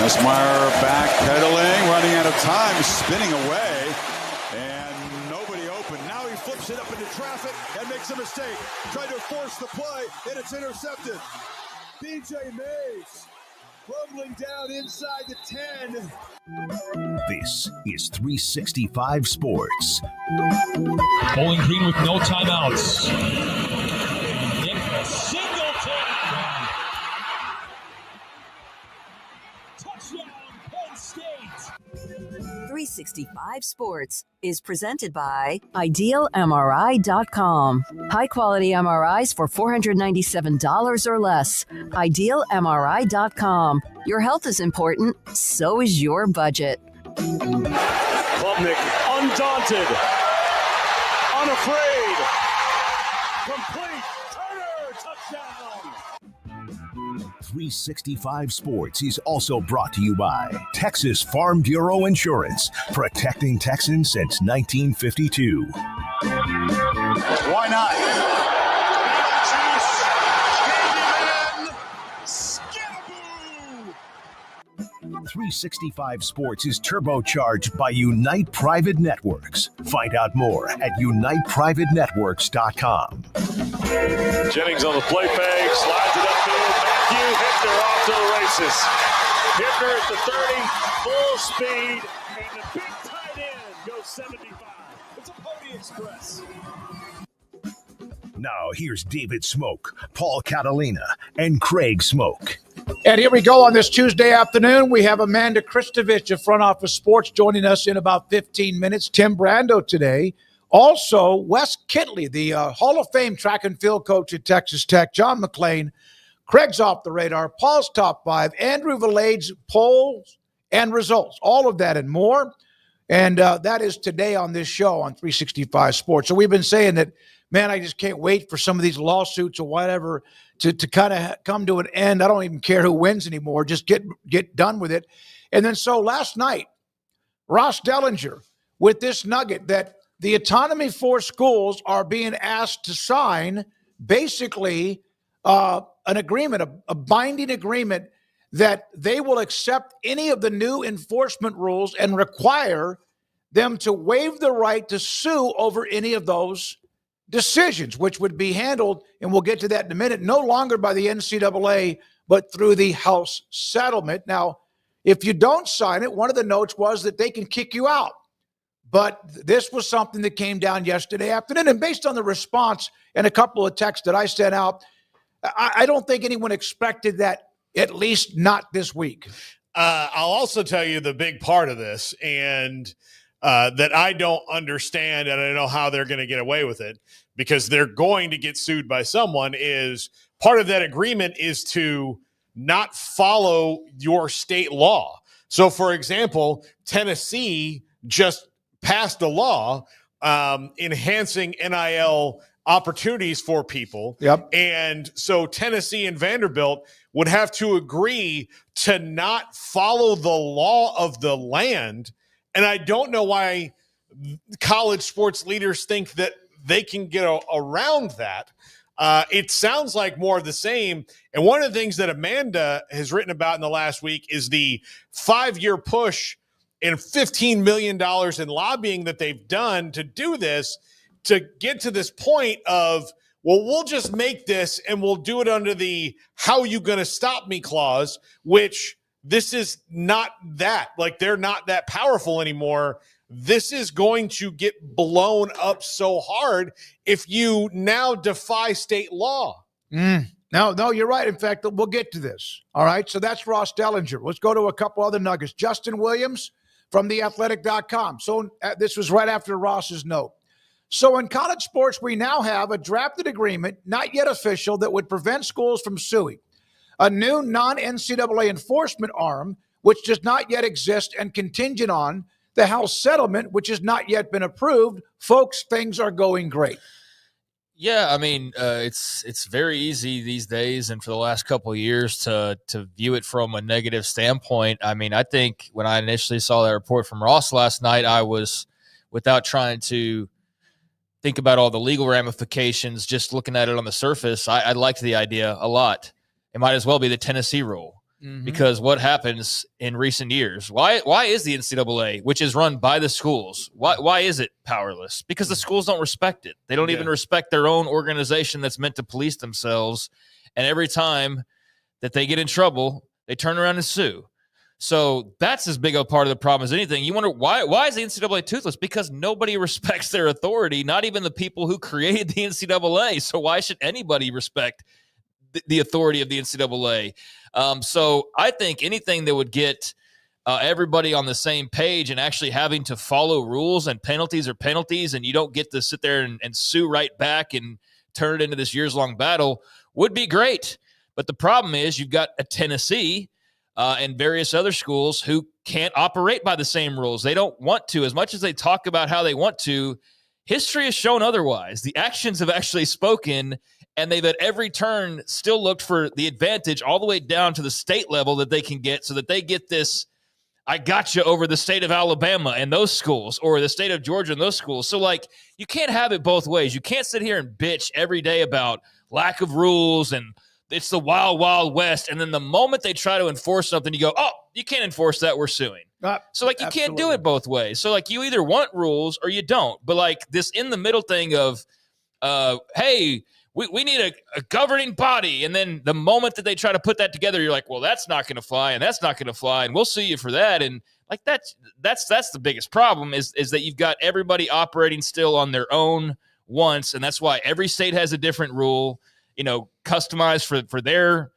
Esmeyer backpedaling, running out of time, spinning away, and nobody open. Now he flips it up into traffic and makes a mistake. Trying to force the play, and it's intercepted. DJ Mays rumbling down inside the 10. This is 365 Sports. Bowling Green with no timeouts. Nick Singleton. Touchdown, Penn State. 365 Sports is presented by IdealMRI.com. High-quality MRIs for $497 or less. IdealMRI.com. Your health is important, so is your budget. Klubnik, undaunted, unafraid, complete, Turner, touchdown! 365 Sports is also brought to you by Texas Farm Bureau Insurance, protecting Texans since 1952. Why not? 365 Sports is turbocharged by Unite Private Networks. Find out more at uniteprivatenetworks.com. Jennings on the play fake, slides it upfield. Matthew Hickner off to the races. Hickner at the 30, full speed, and the big tight end goes 75. It's a Pony Express. Now here's David Smoak, Paul Catalina, and Craig Smoak. And here we go on this Tuesday afternoon. We have Amanda Christovich of Front Office Sports joining us in about 15 minutes. Tim Brando today. Also, Wes Kitley, the Hall of Fame track and field coach at Texas Tech. John McClain. Craig's off the radar. Paul's top five. Andrew Valade's polls and results. All of that and more. And that is today on this show on 365 Sports. So we've been saying that, man, I just can't wait for some of these lawsuits or whatever to kind of come to an end. I don't even care who wins anymore. Just get done with it. And then so last night, Ross Dellinger with this nugget that the autonomy for schools are being asked to sign basically an agreement, a binding agreement that they will accept any of the new enforcement rules and require them to waive the right to sue over any of those decisions, which would be handled, and we'll get to that in a minute, no longer by the NCAA, but through the House settlement. Now, if you don't sign it, one of the notes was that they can kick you out. But this was something that came down yesterday afternoon, and based on the response and a couple of texts that I sent out, I don't think anyone expected that, at least not this week. I'll also tell you the big part of this, and that I don't understand, and I don't know how they're going to get away with it, because they're going to get sued by someone, is part of that agreement is to not follow your state law. So, for example, Tennessee just passed a law enhancing NIL opportunities for people. Yep. And so Tennessee and Vanderbilt would have to agree to not follow the law of the land. And I don't know why college sports leaders think that they can get around that. It sounds like more of the same. And one of the things that Amanda has written about in the last week is the 5-year push and $15 million in lobbying that they've done to do this, to get to this point of, well, we'll just make this and we'll do it under the "how you going to stop me" clause, which this is not that. Like, they're not that powerful anymore. This is going to get blown up so hard if you now defy state law. No, you're right. In fact, we'll get to this. All right, so that's Ross Dellinger. Let's go to a couple other nuggets. Justin Williams from theathletic.com. So this was right after Ross's note. So in college sports, we now have a drafted agreement, not yet official, that would prevent schools from suing. A new non-NCAA enforcement arm, which does not yet exist and contingent on the House settlement, which has not yet been approved. Folks, things are going great. Yeah, I mean, it's very easy these days, and for the last couple of years, to view it from a negative standpoint. I mean, I think when I initially saw that report from Ross last night, I was, without trying to think about all the legal ramifications, just looking at it on the surface, I liked the idea a lot. It might as well be the Tennessee rule. Because what happens in recent years? Why is the NCAA, which is run by the schools, why is it powerless? Because the schools don't respect it. They don't even respect their own organization that's meant to police themselves. And every time that they get in trouble, they turn around and sue. So that's as big a part of the problem as anything. You wonder why is the NCAA toothless? Because nobody respects their authority, not even the people who created the NCAA. So why should anybody respect the authority of the NCAA? So I think anything that would get everybody on the same page and actually having to follow rules and penalties are penalties, and you don't get to sit there and sue right back and turn it into this years-long battle would be great. But the problem is you've got a Tennessee and various other schools who can't operate by the same rules. They don't want to. As much as they talk about how they want to, history has shown otherwise. The actions have actually spoken, and they've at every turn still looked for the advantage all the way down to the state level that they can get, so that they get this, I got you over the state of Alabama and those schools, or the state of Georgia and those schools. So, like, you can't have it both ways. You can't sit here and bitch every day about lack of rules and it's the wild, wild west. And then the moment they try to enforce something, you go, oh, you can't enforce that, we're suing. So, like, you can't do it both ways. So, like, you either want rules or you don't. But, like, this in the middle thing of, hey, we need a governing body. And then the moment that they try to put that together, you're like, well, that's not going to fly and that's not going to fly. And we'll sue you for that. And, like, that's the biggest problem is that you've got everybody operating still on their own wants. And that's why every state has a different rule, customized for their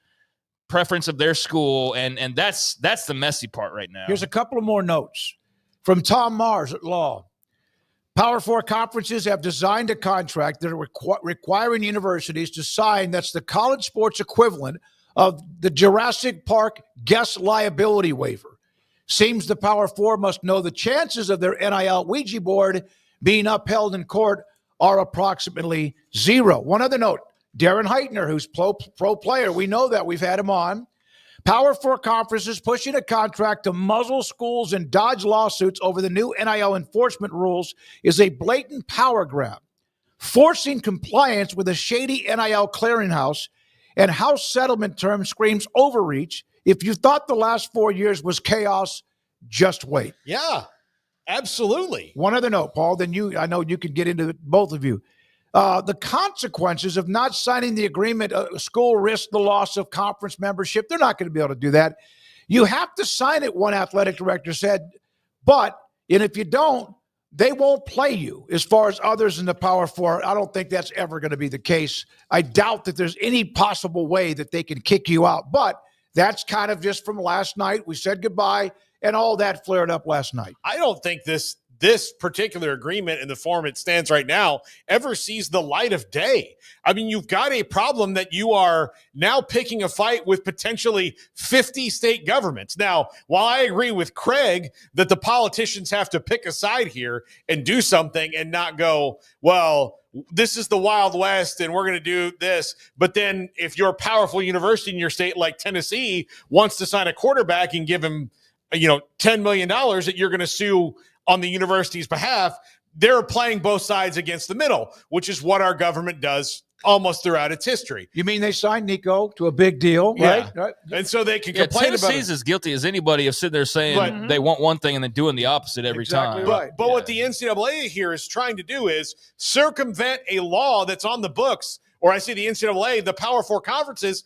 preference of their school. And that's the messy part right now. Here's a couple of more notes from Tom Mars at Law. Power Four conferences have designed a contract that are requiring universities to sign that's the college sports equivalent of the Jurassic Park guest liability waiver. Seems the Power Four must know the chances of their NIL Ouija board being upheld in court are approximately zero. One other note. Darren Heitner, who's pro player, we know that. We've had him on. Power Four conferences pushing a contract to muzzle schools and dodge lawsuits over the new NIL enforcement rules is a blatant power grab, forcing compliance with a shady NIL clearinghouse and House settlement term screams overreach. If you thought the last 4 years was chaos, just wait. Yeah, absolutely. One other note, Paul, then I know you could get into it, both of you. The consequences of not signing the agreement, a school risks the loss of conference membership. They're not going to be able to do that. You have to sign it, one athletic director said, and if you don't, they won't play you. As far as others in the Power Four, I don't think that's ever going to be the case. I doubt that there's any possible way that they can kick you out. But that's kind of just from last night. We said goodbye, and all that flared up last night. I don't think this particular agreement in the form it stands right now ever sees the light of day. I mean, you've got a problem that you are now picking a fight with potentially 50 state governments. Now, while I agree with Craig that the politicians have to pick a side here and do something and not go, well, this is the Wild West and we're going to do this. But then if you're a powerful university in your state like Tennessee wants to sign a quarterback and give him, $10 million that you're going to sue on the university's behalf, they're playing both sides against the middle, which is what our government does almost throughout its history. You mean they signed Nico to a big deal, right? Yeah. And so they can complain about it. Tennessee's as guilty as anybody of sitting there saying they want one thing and then doing the opposite every time. Right. But what the NCAA here is trying to do is circumvent a law that's on the books, or I say the NCAA, the Power Four conferences.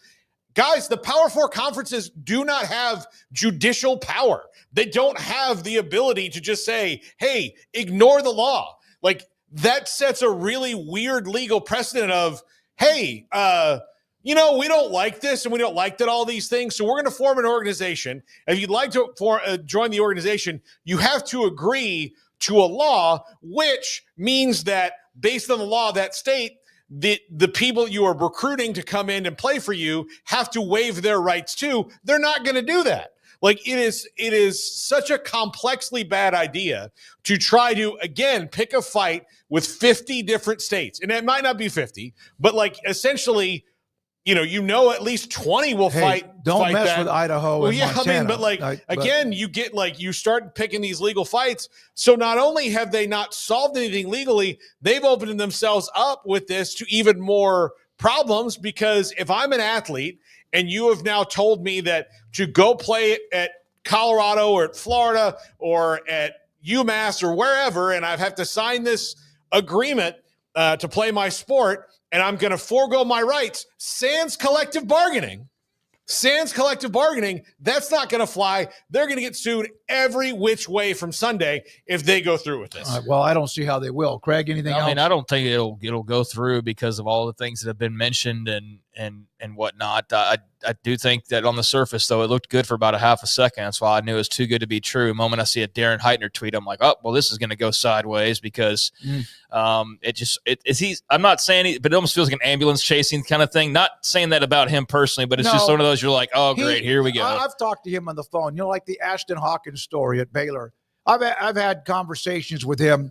Guys, the Power Four conferences do not have judicial power. They don't have the ability to just say, hey, ignore the law. Like, that sets a really weird legal precedent of, hey, we don't like this and we don't like that all these things, so we're going to form an organization. If you'd like to join the organization, you have to agree to a law, which means that based on the law of that state, the people you are recruiting to come in and play for you have to waive their rights too. They're not going to do that. Like, it is such a complexly bad idea to try to, again, pick a fight with 50 different states. And it might not be 50, but like essentially, at least 20 will fight. Don't mess that. with Idaho and Montana. You start picking these legal fights. So not only have they not solved anything legally, they've opened themselves up with this to even more problems, because if I'm an athlete and you have now told me that to go play at Colorado or at Florida or at UMass or wherever, and I have to sign this agreement to play my sport, and I'm going to forego my rights, sans collective bargaining, that's not going to fly. They're going to get sued every which way from Sunday if they go through with this. Well, I don't see how they will. Craig, anything else? I mean, I don't think it'll go through because of all the things that have been mentioned and whatnot. I do think that on the surface, though, it looked good for about a half a second. That's why I knew it was too good to be true. The moment I see a Darren Heitner tweet, I'm like, oh, well, this is going to go sideways because I'm not saying but it almost feels like an ambulance chasing kind of thing. Not saying that about him personally, but it's just one of those you're like, oh, great, here we go. I've talked to him on the phone. Like the Ashton Hawkins story at Baylor. I've had conversations with him.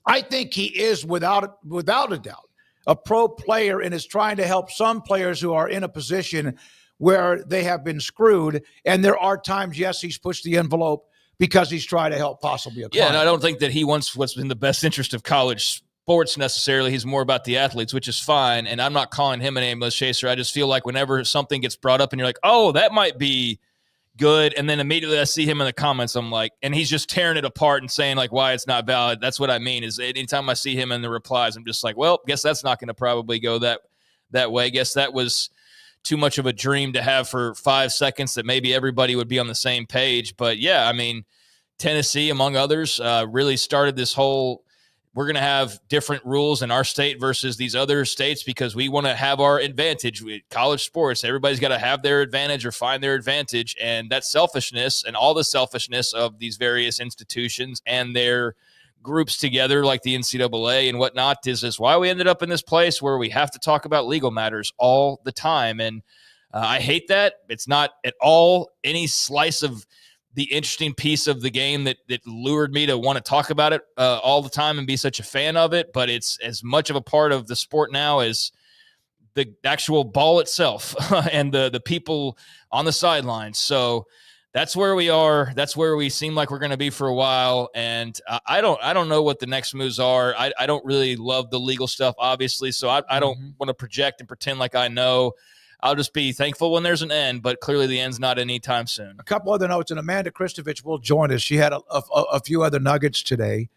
I think he is without a doubt a pro player and is trying to help some players who are in a position where they have been screwed. And there are times, yes, he's pushed the envelope because he's trying to help possibly a client. Yeah, and I don't think that he wants what's in the best interest of college sports necessarily. He's more about the athletes, which is fine. And I'm not calling him an ambulance chaser. I just feel like whenever something gets brought up and you're like, oh, that might be good, and then immediately I see him in the comments, I'm like, and he's just tearing it apart and saying like why it's not valid. That's what I mean, is anytime I see him in the replies, I'm just like, well, guess that's not going to probably go that way. Guess that was too much of a dream to have for 5 seconds, that maybe everybody would be on the same page. But yeah, I mean, Tennessee, among others, really started this whole, we're going to have different rules in our state versus these other states because we want to have our advantage with college sports. Everybody's got to have their advantage or find their advantage. And that selfishness and all the selfishness of these various institutions and their groups together like the NCAA and whatnot is why we ended up in this place where we have to talk about legal matters all the time. And I hate that. It's not at all any slice of the interesting piece of the game that lured me to want to talk about it all the time and be such a fan of it. But it's as much of a part of the sport now as the actual ball itself and the people on the sidelines. So that's where we are. That's where we seem like we're going to be for a while. And I don't know what the next moves are. I don't really love the legal stuff, obviously. So I don't want to project and pretend like I know. I'll just be thankful when there's an end, but clearly the end's not anytime soon. A couple other notes, and Amanda Christovich will join us. She had a few other nuggets today.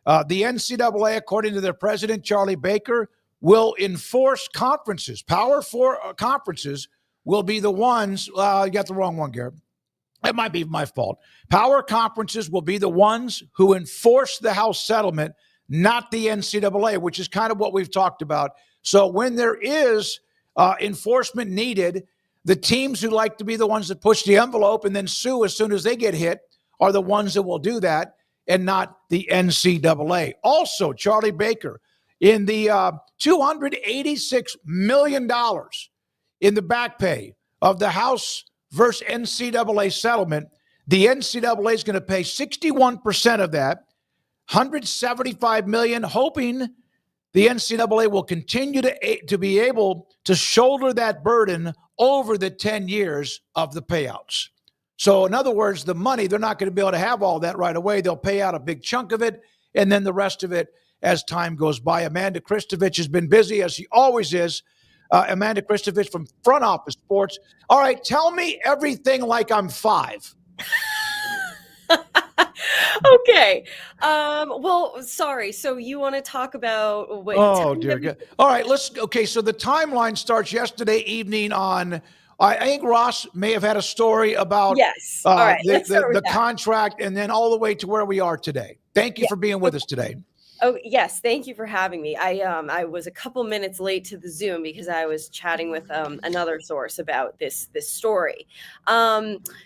The NCAA, according to their president, Charlie Baker, will enforce conferences. Power 4 conferences will be the ones, you got the wrong one, Garrett. That might be my fault. Power conferences will be the ones who enforce the House settlement, not the NCAA, which is kind of what we've talked about. So when there is enforcement needed, the teams who like to be the ones that push the envelope and then sue as soon as they get hit are the ones that will do that, and not the NCAA. Also, Charlie Baker, in the $286 million in the back pay of the House versus NCAA settlement, the NCAA is going to pay 61% of that, $175 million, hoping the NCAA will continue to be able to shoulder that burden over the 10 years of the payouts. So in other words, the money, they're not going to be able to have all that right away. They'll pay out a big chunk of it, and then the rest of it as time goes by. Amanda Christovich has been busy, as she always is. Amanda Christovich from Front Office Sports. All right, tell me everything like I'm 5. Okay. Well, sorry. So you want to talk about Oh, dear God. All right, so the timeline starts yesterday evening on, I think Ross may have had a story about yes. All right, the contract, and then all the way to where we are today. Thank you for being with us today. Oh, yes. Thank you for having me. I was a couple minutes late to the Zoom because I was chatting with another source about this story.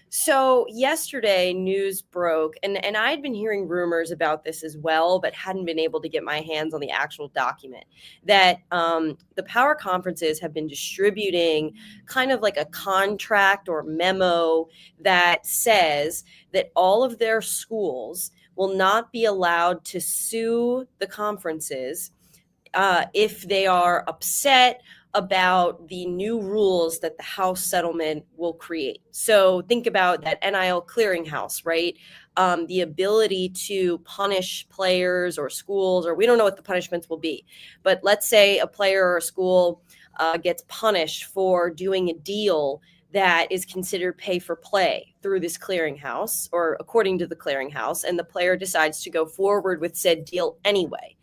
So yesterday news broke, and I had been hearing rumors about this as well, but hadn't been able to get my hands on the actual document, that the power conferences have been distributing kind of like a contract or memo that says that all of their schools will not be allowed to sue the conferences if they are upset about the new rules that the House settlement will create. So think about that NIL clearinghouse, right? The ability to punish players or schools, or we don't know what the punishments will be. But let's say a player or a school gets punished for doing a deal that is considered pay for play through this clearinghouse, or according to the clearinghouse, and the player decides to go forward with said deal anyway.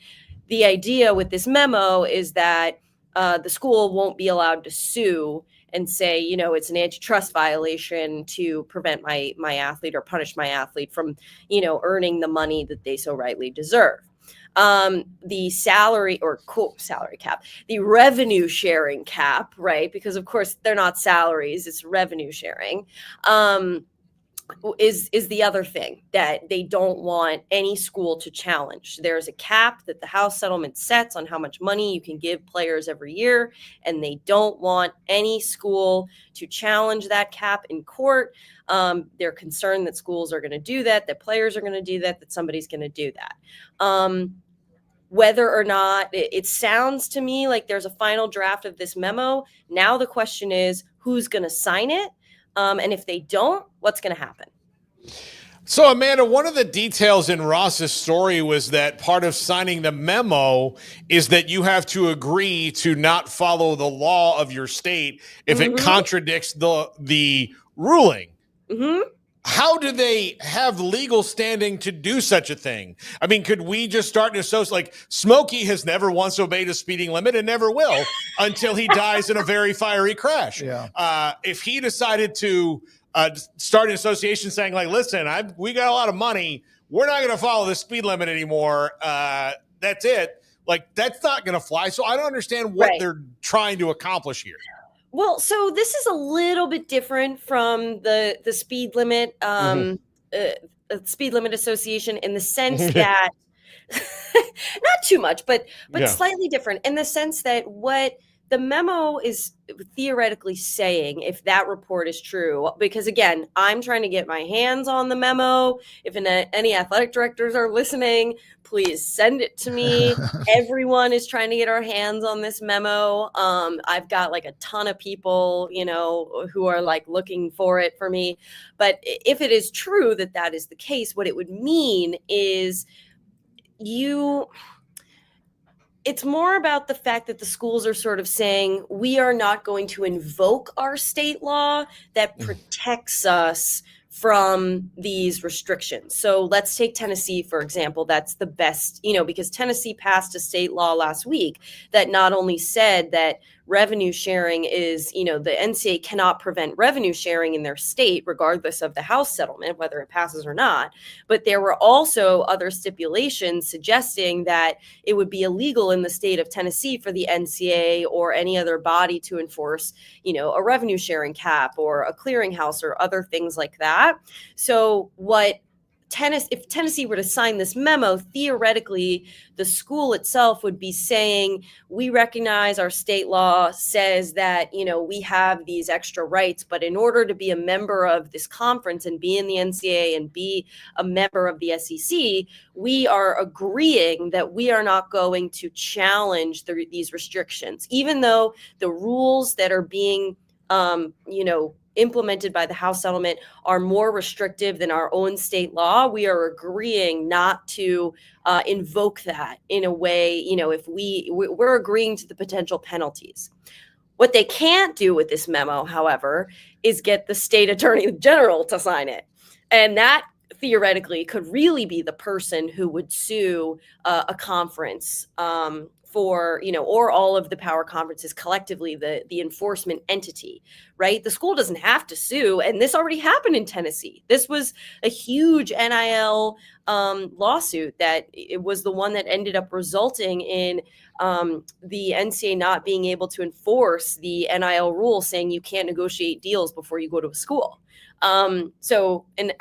The idea with this memo is that the school won't be allowed to sue and say, it's an antitrust violation to prevent my athlete or punish my athlete from, earning the money that they so rightly deserve. The salary or salary cap, the revenue sharing cap, right? Because of course they're not salaries, it's revenue sharing, is the other thing that they don't want any school to challenge. There's a cap that the House settlement sets on how much money you can give players every year, and they don't want any school to challenge that cap in court. They're concerned that schools are going to do that players are going to do that somebody's going to do that. Whether or not it sounds to me like there's a final draft of this memo. Now the question is, who's going to sign it? And if they don't, what's going to happen? So, Amanda, one of the details in Ross's story was that part of signing the memo is that you have to agree to not follow the law of your state if it contradicts the ruling. Mm-hmm. How do they have legal standing to do such a thing? I mean, could we just start an association? Like, Smokey has never once obeyed a speeding limit and never will until he dies in a very fiery crash. Yeah. If he decided to start an association saying, like, listen, we got a lot of money, we're not going to follow the speed limit anymore, that's it. Like, that's not going to fly. So I don't understand what they're trying to accomplish here. Well, so this is a little bit different from the speed limit, speed limit association, in the sense that not too much, but slightly different in the sense that what the memo is theoretically saying, if that report is true, because again, I'm trying to get my hands on the memo. If any athletic directors are listening, please send it to me. Everyone is trying to get our hands on this memo. I've got like a ton of people, who are like looking for it for me. But if it is true that that is the case, what it would mean is it's more about the fact that the schools are sort of saying, we are not going to invoke our state law that protects us from these restrictions. So let's take Tennessee, for example. That's the best, because Tennessee passed a state law last week that not only said that revenue sharing is, the NCAA cannot prevent revenue sharing in their state, regardless of the House settlement, whether it passes or not. But there were also other stipulations suggesting that it would be illegal in the state of Tennessee for the NCAA or any other body to enforce, a revenue sharing cap or a clearinghouse or other things like that. So if Tennessee were to sign this memo, theoretically, the school itself would be saying, we recognize our state law says that, we have these extra rights, but in order to be a member of this conference and be in the NCAA and be a member of the SEC, we are agreeing that we are not going to challenge these restrictions, even though the rules that are being, implemented by the House settlement are more restrictive than our own state law. We are agreeing not to invoke that in a way, if we're agreeing to the potential penalties. What they can't do with this memo, however, is get the state attorney general to sign it. And that theoretically could really be the person who would sue a conference for, or all of the power conferences collectively, the enforcement entity, right? The school doesn't have to sue. And this already happened in Tennessee. This was a huge NIL lawsuit that it was the one that ended up resulting in the NCAA not being able to enforce the NIL rule saying you can't negotiate deals before you go to a school. So an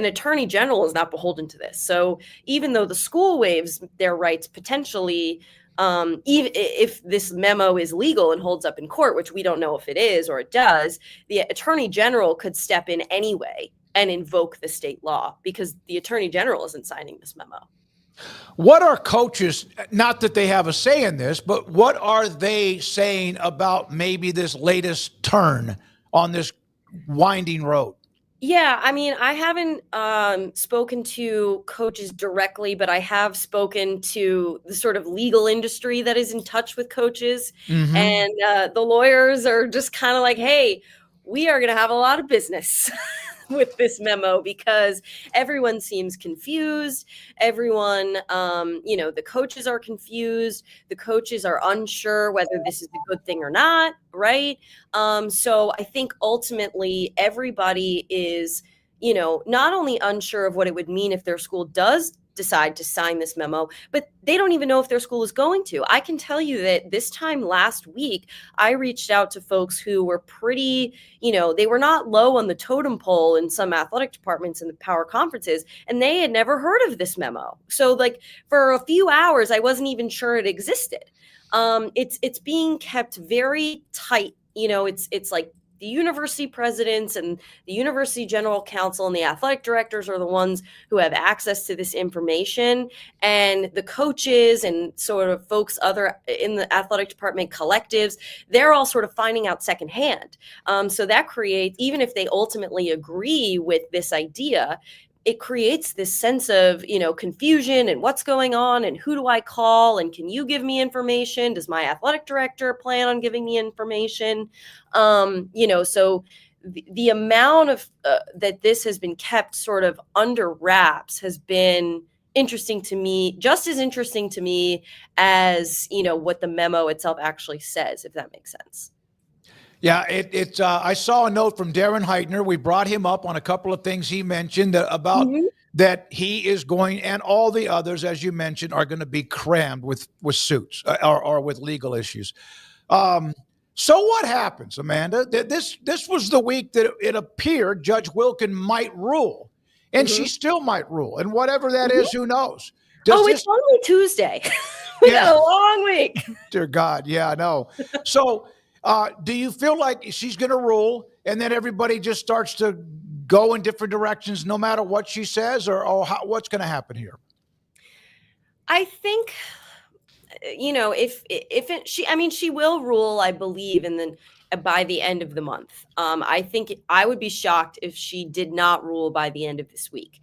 attorney general is not beholden to this. So even though the school waives their rights potentially, even if this memo is legal and holds up in court, which we don't know if it is or it does, the attorney general could step in anyway and invoke the state law because the attorney general isn't signing this memo. What are coaches, not that they have a say in this, but what are they saying about maybe this latest turn on this winding road? Yeah, I mean, I haven't spoken to coaches directly, but I have spoken to the sort of legal industry that is in touch with coaches. Mm-hmm. And the lawyers are just kind of like, hey, we are going to have a lot of business with this memo because everyone seems confused. Everyone, the coaches are confused. The coaches are unsure whether this is a good thing or not, right? So I think ultimately everybody is, not only unsure of what it would mean if their school does decide to sign this memo, but they don't even know if their school is going to. I can tell you that this time last week, I reached out to folks who were pretty, they were not low on the totem pole in some athletic departments in the power conferences, and they had never heard of this memo. So like for a few hours, I wasn't even sure it existed. It's being kept very tight. It's like the university presidents and the university general counsel and the athletic directors are the ones who have access to this information, and the coaches and sort of folks other in the athletic department collectives, they're all sort of finding out secondhand. So that creates, even if they ultimately agree with this idea, it creates this sense of, confusion and what's going on and who do I call and can you give me information? Does my athletic director plan on giving me information? So the amount of that this has been kept sort of under wraps has been interesting to me, just as interesting to me as, what the memo itself actually says, if that makes sense. Yeah, I saw a note from Darren Heitner. We brought him up on a couple of things he mentioned about that he is going, and all the others, as you mentioned, are going to be crammed with suits or with legal issues. So what happens, Amanda? This was the week that it appeared Judge Wilkin might rule, and she still might rule. And whatever that is, who knows? It's only Tuesday. We got a long week. Dear God, yeah, I know. So do you feel like she's going to rule and then everybody just starts to go in different directions no matter what she says, or what's going to happen here? I think, she will rule, I believe, and then by the end of the month. I think I would be shocked if she did not rule by the end of this week.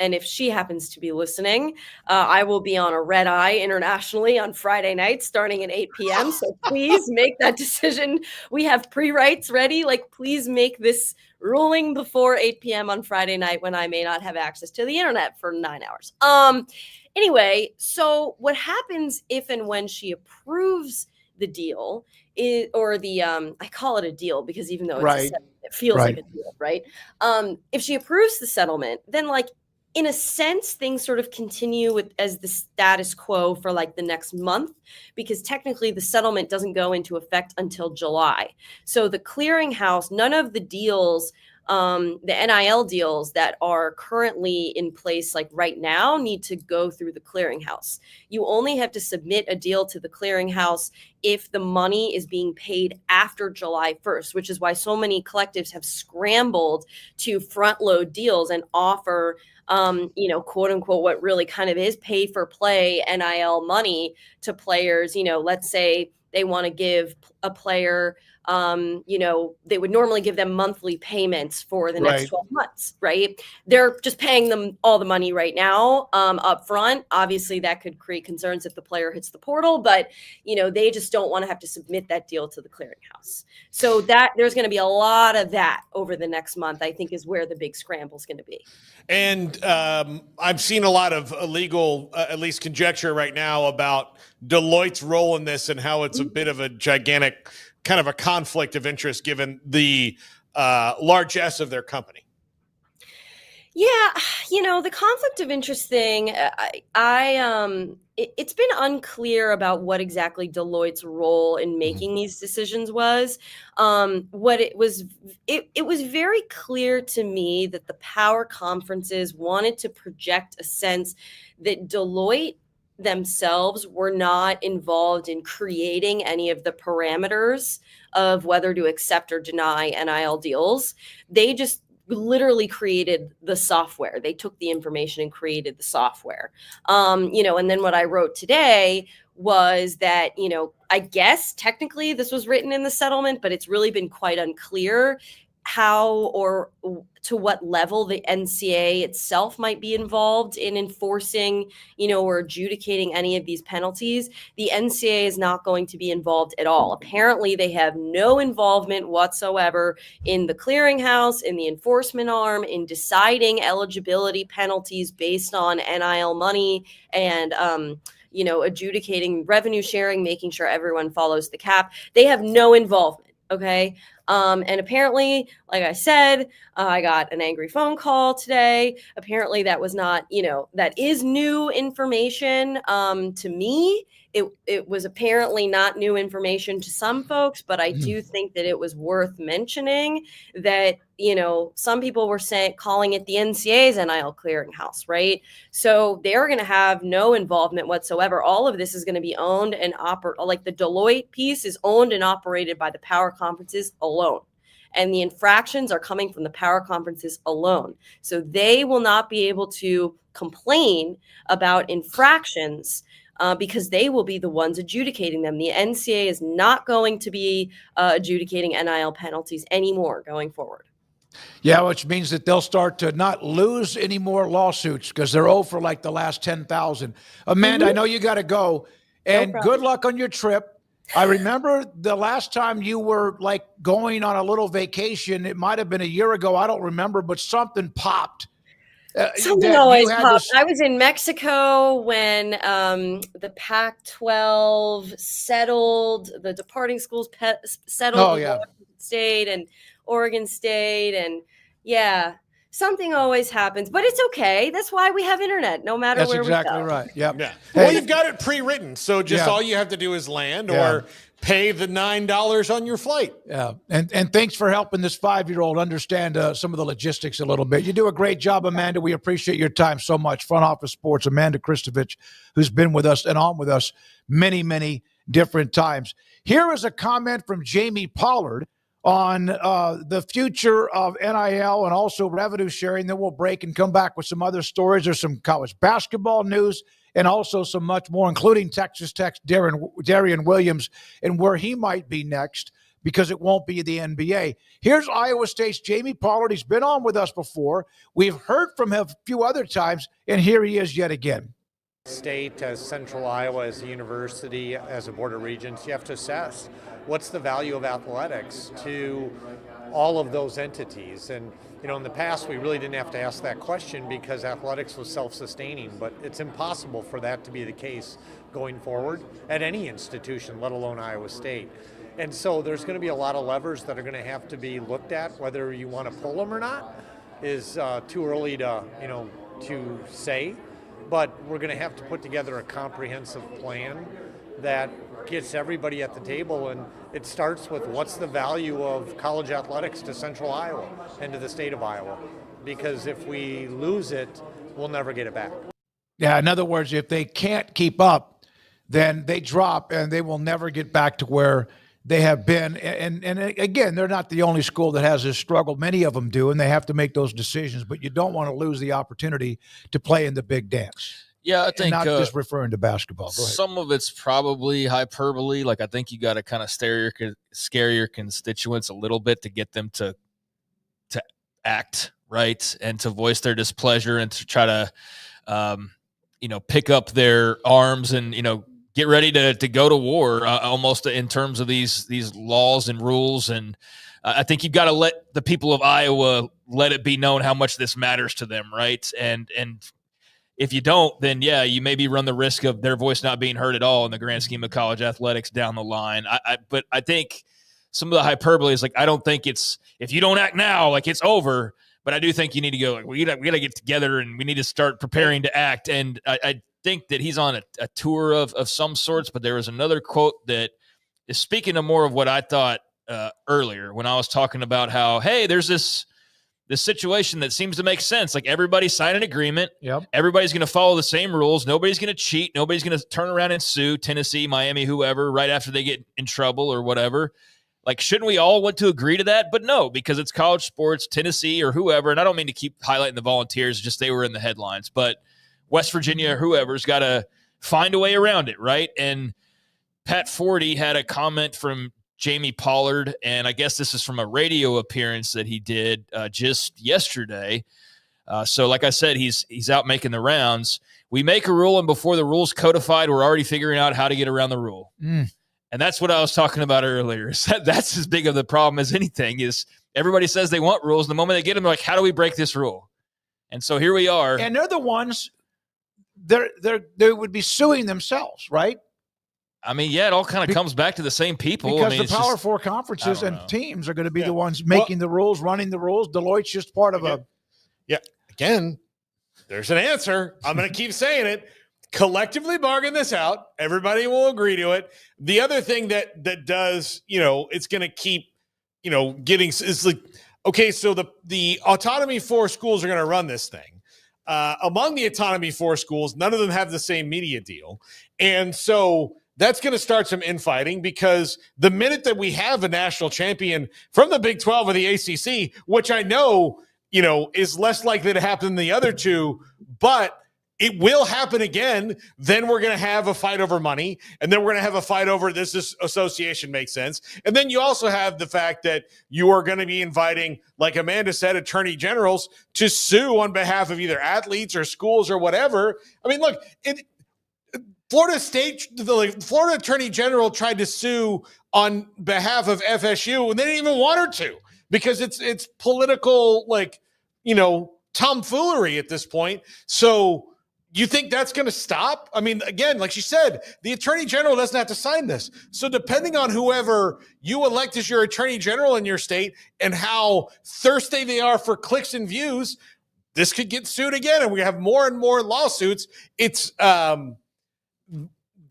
And if she happens to be listening, I will be on a red eye internationally on Friday night starting at 8 p.m. So please make that decision. We have pre-writes ready. Like, please make this ruling before 8 p.m. on Friday night when I may not have access to the internet for 9 hours. Anyway, so what happens if and when she approves the deal I call it a deal because even though it's it feels like a deal, right? If she approves the settlement, then in a sense, things sort of continue as the status quo for the next month, because technically the settlement doesn't go into effect until July. So the clearinghouse, none of the deals, the NIL deals that are currently in place right now need to go through the clearinghouse. You only have to submit a deal to the clearinghouse if the money is being paid after July 1st, which is why so many collectives have scrambled to front load deals and offer quote unquote, what really kind of is pay for play NIL money to players. Let's say they want to give a player, they would normally give them monthly payments for the next 12 months, right? They're just paying them all the money right now up front. Obviously, that could create concerns if the player hits the portal, but, they just don't want to have to submit that deal to the clearinghouse. So that there's going to be a lot of that over the next month, I think, is where the big scramble is going to be. And I've seen a lot of illegal, at least conjecture right now about Deloitte's role in this and how it's a bit of a gigantic kind of a conflict of interest given the largesse of their company. Yeah, the conflict of interest thing, it's been unclear about what exactly Deloitte's role in making these decisions was. What it was very clear to me that the power conferences wanted to project a sense that Deloitte themselves were not involved in creating any of the parameters of whether to accept or deny NIL deals. They just literally created the software. They took the information and created the software. And then what I wrote today was that, I guess technically this was written in the settlement, but it's really been quite unclear how or to what level the NCAA itself might be involved in enforcing, or adjudicating any of these penalties. The NCAA is not going to be involved at all. Apparently, they have no involvement whatsoever in the clearinghouse, in the enforcement arm, in deciding eligibility penalties based on NIL money and, adjudicating revenue sharing, making sure everyone follows the cap. They have no involvement. Okay. And apparently, like I said, I got an angry phone call today. Apparently that was not, that is new information to me. It was apparently not new information to some folks, but I do think that it was worth mentioning that, some people were calling it the NCAA's NIL clearinghouse, right? So they're going to have no involvement whatsoever. All of this is going to be owned and like the Deloitte piece is owned and operated by the power conferences alone. And the infractions are coming from the power conferences alone. So they will not be able to complain about infractions because they will be the ones adjudicating them. The NCAA is not going to be adjudicating NIL penalties anymore going forward. Yeah, which means that they'll start to not lose any more lawsuits because they're over like the last 10,000. Amanda, I know you got to go. And good luck on your trip. I remember the last time you were like going on a little vacation. It might have been a year ago. I don't remember, but something popped. Something always pops. I was in Mexico when the Pac-12 settled, the departing schools settled Washington State and Oregon State. And something always happens, but it's okay. That's why we have internet, no matter where we go. That's exactly right. Yep. Yeah. Well, you've got it pre-written, so just all you have to do is land or pay the $9 on your flight. Yeah, and thanks for helping this 5-year-old understand some of the logistics a little bit. You do a great job, Amanda. We appreciate your time so much. Front Office Sports, Amanda Christovich, who's been with us and on with us many, many different times. Here is a comment from Jamie Pollard on the future of NIL and also revenue sharing. Then we'll break and come back with some other stories. There's some college basketball news and also some much more, including Texas Tech's Darian Williams and where he might be next because it won't be the NBA. Here's Iowa State's Jamie Pollard. He's been on with us before. We've heard from him a few other times, and here he is yet again. State, as Central Iowa, as a university, as a board of regents, you have to assess what's the value of athletics to all of those entities. And, in the past, we really didn't have to ask that question because athletics was self-sustaining, but it's impossible for that to be the case going forward at any institution, let alone Iowa State. And so there's going to be a lot of levers that are going to have to be looked at. Whether you want to pull them or not is too early to, to say. But we're going to have to put together a comprehensive plan that gets everybody at the table, and it starts with what's the value of college athletics to Central Iowa and to the state of Iowa, because if we lose it, we'll never get it back. Yeah, in other words, if they can't keep up, then they drop and they will never get back to where they have been. And again, they're not the only school that has this struggle. Many of them do, and they have to make those decisions, but you don't want to lose the opportunity to play in the big dance. Yeah, I think not just referring to basketball. Some of it's probably hyperbole. Like I think you got to kind of scare your constituents a little bit to get them to act right and to voice their displeasure and to try to, pick up their arms and get ready to go to war almost in terms of these laws and rules. And I think you've got to let the people of Iowa let it be known how much this matters to them, right? And if you don't, then you maybe run the risk of their voice not being heard at all in the grand scheme of college athletics down the line. But I think some of the hyperbole is like, I don't think it's, if you don't act now, like it's over. But I do think you need to go, like, we got to get together and we need to start preparing to act. And I think that he's on a tour of some sorts, but there was another quote that is speaking to more of what I thought earlier when I was talking about how, hey, there's this situation that seems to make sense. Like everybody signed an agreement. Yep. Everybody's going to follow the same rules. Nobody's going to cheat. Nobody's going to turn around and sue Tennessee, Miami, whoever, right after they get in trouble or whatever. Like, shouldn't we all want to agree to that? But no, because it's college sports, Tennessee or whoever. And I don't mean to keep highlighting the Volunteers, just they were in the headlines, but West Virginia, whoever's got to find a way around it. Right. And Pat Forty had a comment from Jamie Pollard, and I guess this is from a radio appearance that he did just yesterday. So like I said, he's out making the rounds. We make a rule, and before the rule's codified, we're already figuring out how to get around the rule. And that's what I was talking about earlier. That's as big of the problem as anything is everybody says they want rules. The moment they get them, they're like, how do we break this rule? And so here we are. And they're the ones, they would be suing themselves, right? I mean, yeah, it all kind of comes back to the same people. Because I mean, the Power Four conferences and teams are going to be Yeah. the ones making the rules, running the rules. Deloitte's just part of a. Yeah. Again, there's an answer. I'm going to keep saying it. Collectively bargain this out. Everybody will agree to it. The other thing that does, it's going to keep, getting is like, okay, so the autonomy 4 schools are going to run this thing. Among the autonomy 4 schools, none of them have the same media deal. And so that's going to start some infighting because the minute that we have a national champion from the Big 12 or the ACC, which I know, is less likely to happen than the other two, but it will happen again. Then we're going to have a fight over money. And then we're going to have a fight over this association makes sense. And then you also have the fact that you are going to be inviting, like Amanda said, attorney generals to sue on behalf of either athletes or schools or whatever. I mean, look, Florida attorney general tried to sue on behalf of FSU and they didn't even want her to because it's political, tomfoolery at this point. So you think that's going to stop? I mean, again, like she said, the attorney general doesn't have to sign this. So depending on whoever you elect as your attorney general in your state and how thirsty they are for clicks and views, this could get sued again. And we have more and more lawsuits. It's, the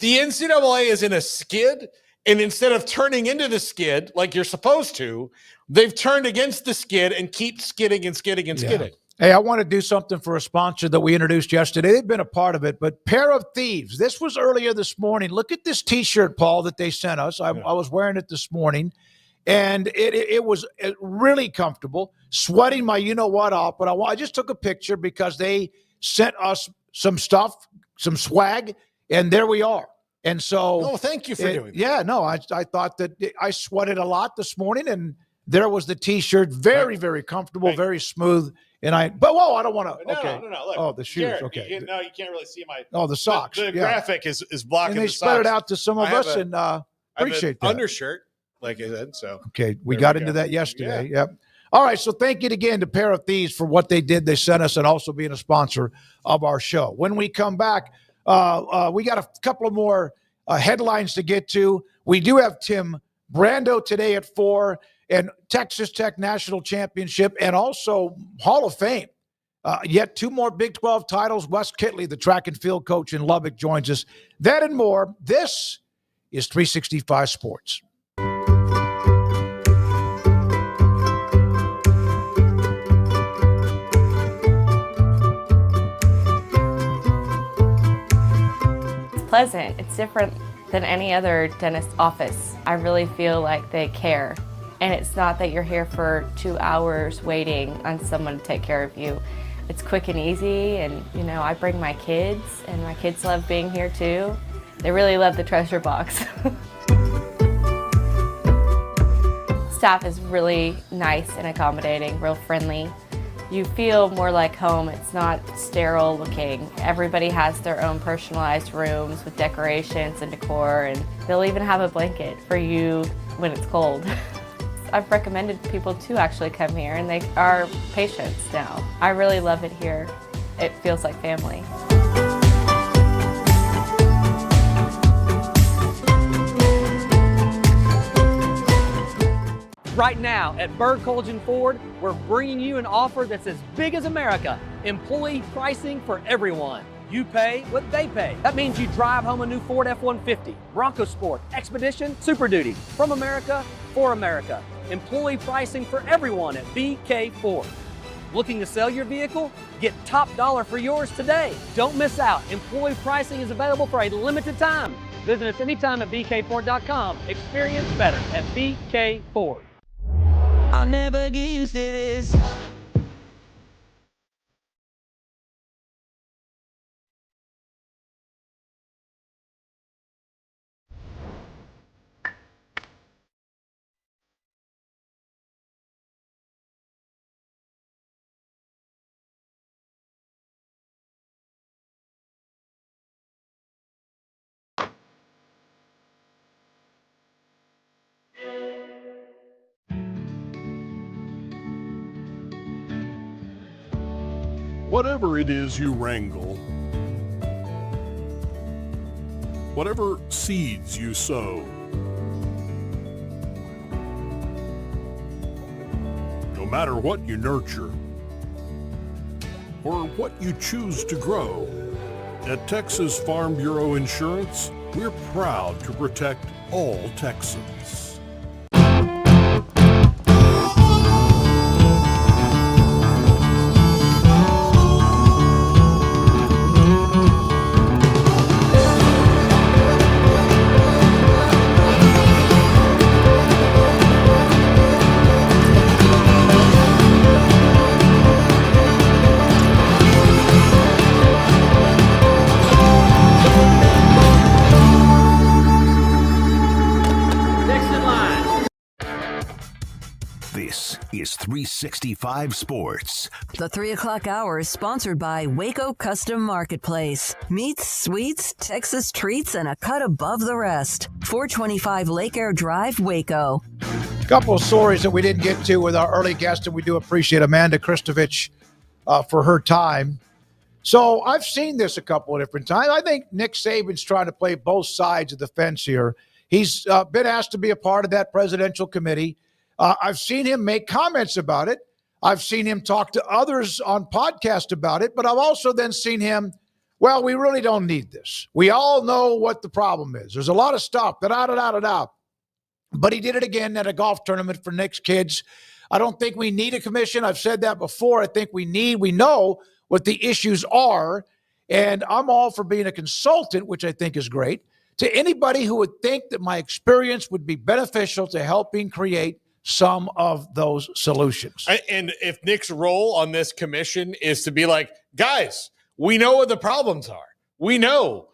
NCAA is in a skid, and instead of turning into the skid like you're supposed to, they've turned against the skid and keep skidding and skidding and skidding. Hey, I want to do something for a sponsor that we introduced yesterday. They've been a part of it, but Pair of Thieves. This was earlier this morning. Look at this T-shirt, Paul, that they sent us. I was wearing it this morning, and it was really comfortable. Sweating my you-know-what off, but I just took a picture because they sent us some stuff, some swag, and there we are. And so, thank you for doing that. Yeah, no, I thought that I sweated a lot this morning, and there was the T-shirt, very, very comfortable, very smooth. And I don't want to. Okay. No. Look, oh, the shoes. Jared, okay. You can't really see my. Oh, the socks. The graphic is blocking. And they the spread socks. it out to some of us, and appreciate that. Undershirt, like I said. So okay, we got into that yesterday. Yeah. Yep. All right, so thank you again to Pair of Thieves for what they did. They sent us, and also being a sponsor of our show. When we come back, we got a couple of more headlines to get to. We do have Tim Brando today at 4, and Texas Tech National Championship, and also Hall of Fame. Yet 2 more Big 12 titles. Wes Kitley, the track and field coach in Lubbock, joins us. That and more. This is 365 Sports. Pleasant. It's different than any other dentist office. I really feel like they care. And it's not that you're here for 2 hours waiting on someone to take care of you. It's quick and easy, and I bring my kids, and my kids love being here too. They really love the treasure box. Staff is really nice and accommodating, real friendly. You feel more like home. It's not sterile looking. Everybody has their own personalized rooms with decorations and decor, and they'll even have a blanket for you when it's cold. I've recommended people to actually come here, and they are patients now. I really love it here. It feels like family. Right now at Berg Collegiate Ford, we're bringing you an offer that's as big as America. Employee pricing for everyone. You pay what they pay. That means you drive home a new Ford F-150, Bronco Sport, Expedition, Super Duty. From America, for America. Employee pricing for everyone at BK Ford. Looking to sell your vehicle? Get top dollar for yours today. Don't miss out. Employee pricing is available for a limited time. Visit us anytime at bkford.com. Experience better at BK Ford. I'll never get used to this. Whatever it is you wrangle, whatever seeds you sow, no matter what you nurture or what you choose to grow, at Texas Farm Bureau Insurance, we're proud to protect all Texans. This is 365 Sports. The 3 o'clock hour is sponsored by Waco Custom Marketplace. Meats, sweets, Texas treats, and a cut above the rest. 425 Lake Air Drive, Waco. A couple of stories that we didn't get to with our early guest, and we do appreciate Amanda Christovich for her time. So I've seen this a couple of different times. I think Nick Saban's trying to play both sides of the fence here. He's been asked to be a part of that presidential committee. I've seen him make comments about it. I've seen him talk to others on podcasts about it, but I've also then seen him, well, we really don't need this. We all know what the problem is. There's a lot of stuff, da-da-da-da-da. But he did it again at a golf tournament for Nick's kids. I don't think we need a commission. I've said that before. I think we know what the issues are, and I'm all for being a consultant, which I think is great, to anybody who would think that my experience would be beneficial to helping create some of those solutions. And if Nick's role on this commission is to be like, guys, we know what the problems are. We know.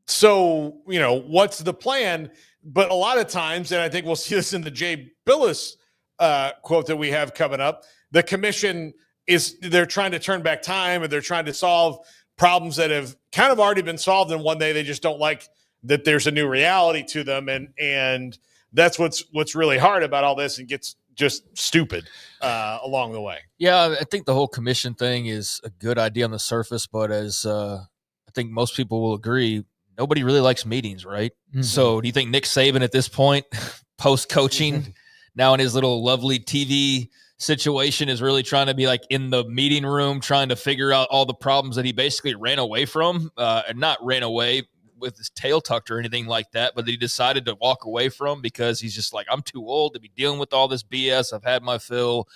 So, what's the plan? But a lot of times, and I think we'll see this in the Jay Billis quote that we have coming up, the commission they're trying to turn back time, and they're trying to solve problems that have kind of already been solved in one day. They just don't like that there's a new reality to them. And that's what's really hard about all this, and gets just stupid along the way. Yeah, I think the whole commission thing is a good idea on the surface, but as I think most people will agree, nobody really likes meetings, right? Mm-hmm. So do you think Nick Saban at this point, post-coaching, now in his little lovely TV situation, is really trying to be like in the meeting room, trying to figure out all the problems that he basically ran away from, and not ran away with his tail tucked or anything like that, but that he decided to walk away from because he's just like, I'm too old to be dealing with all this BS. I've had my fill.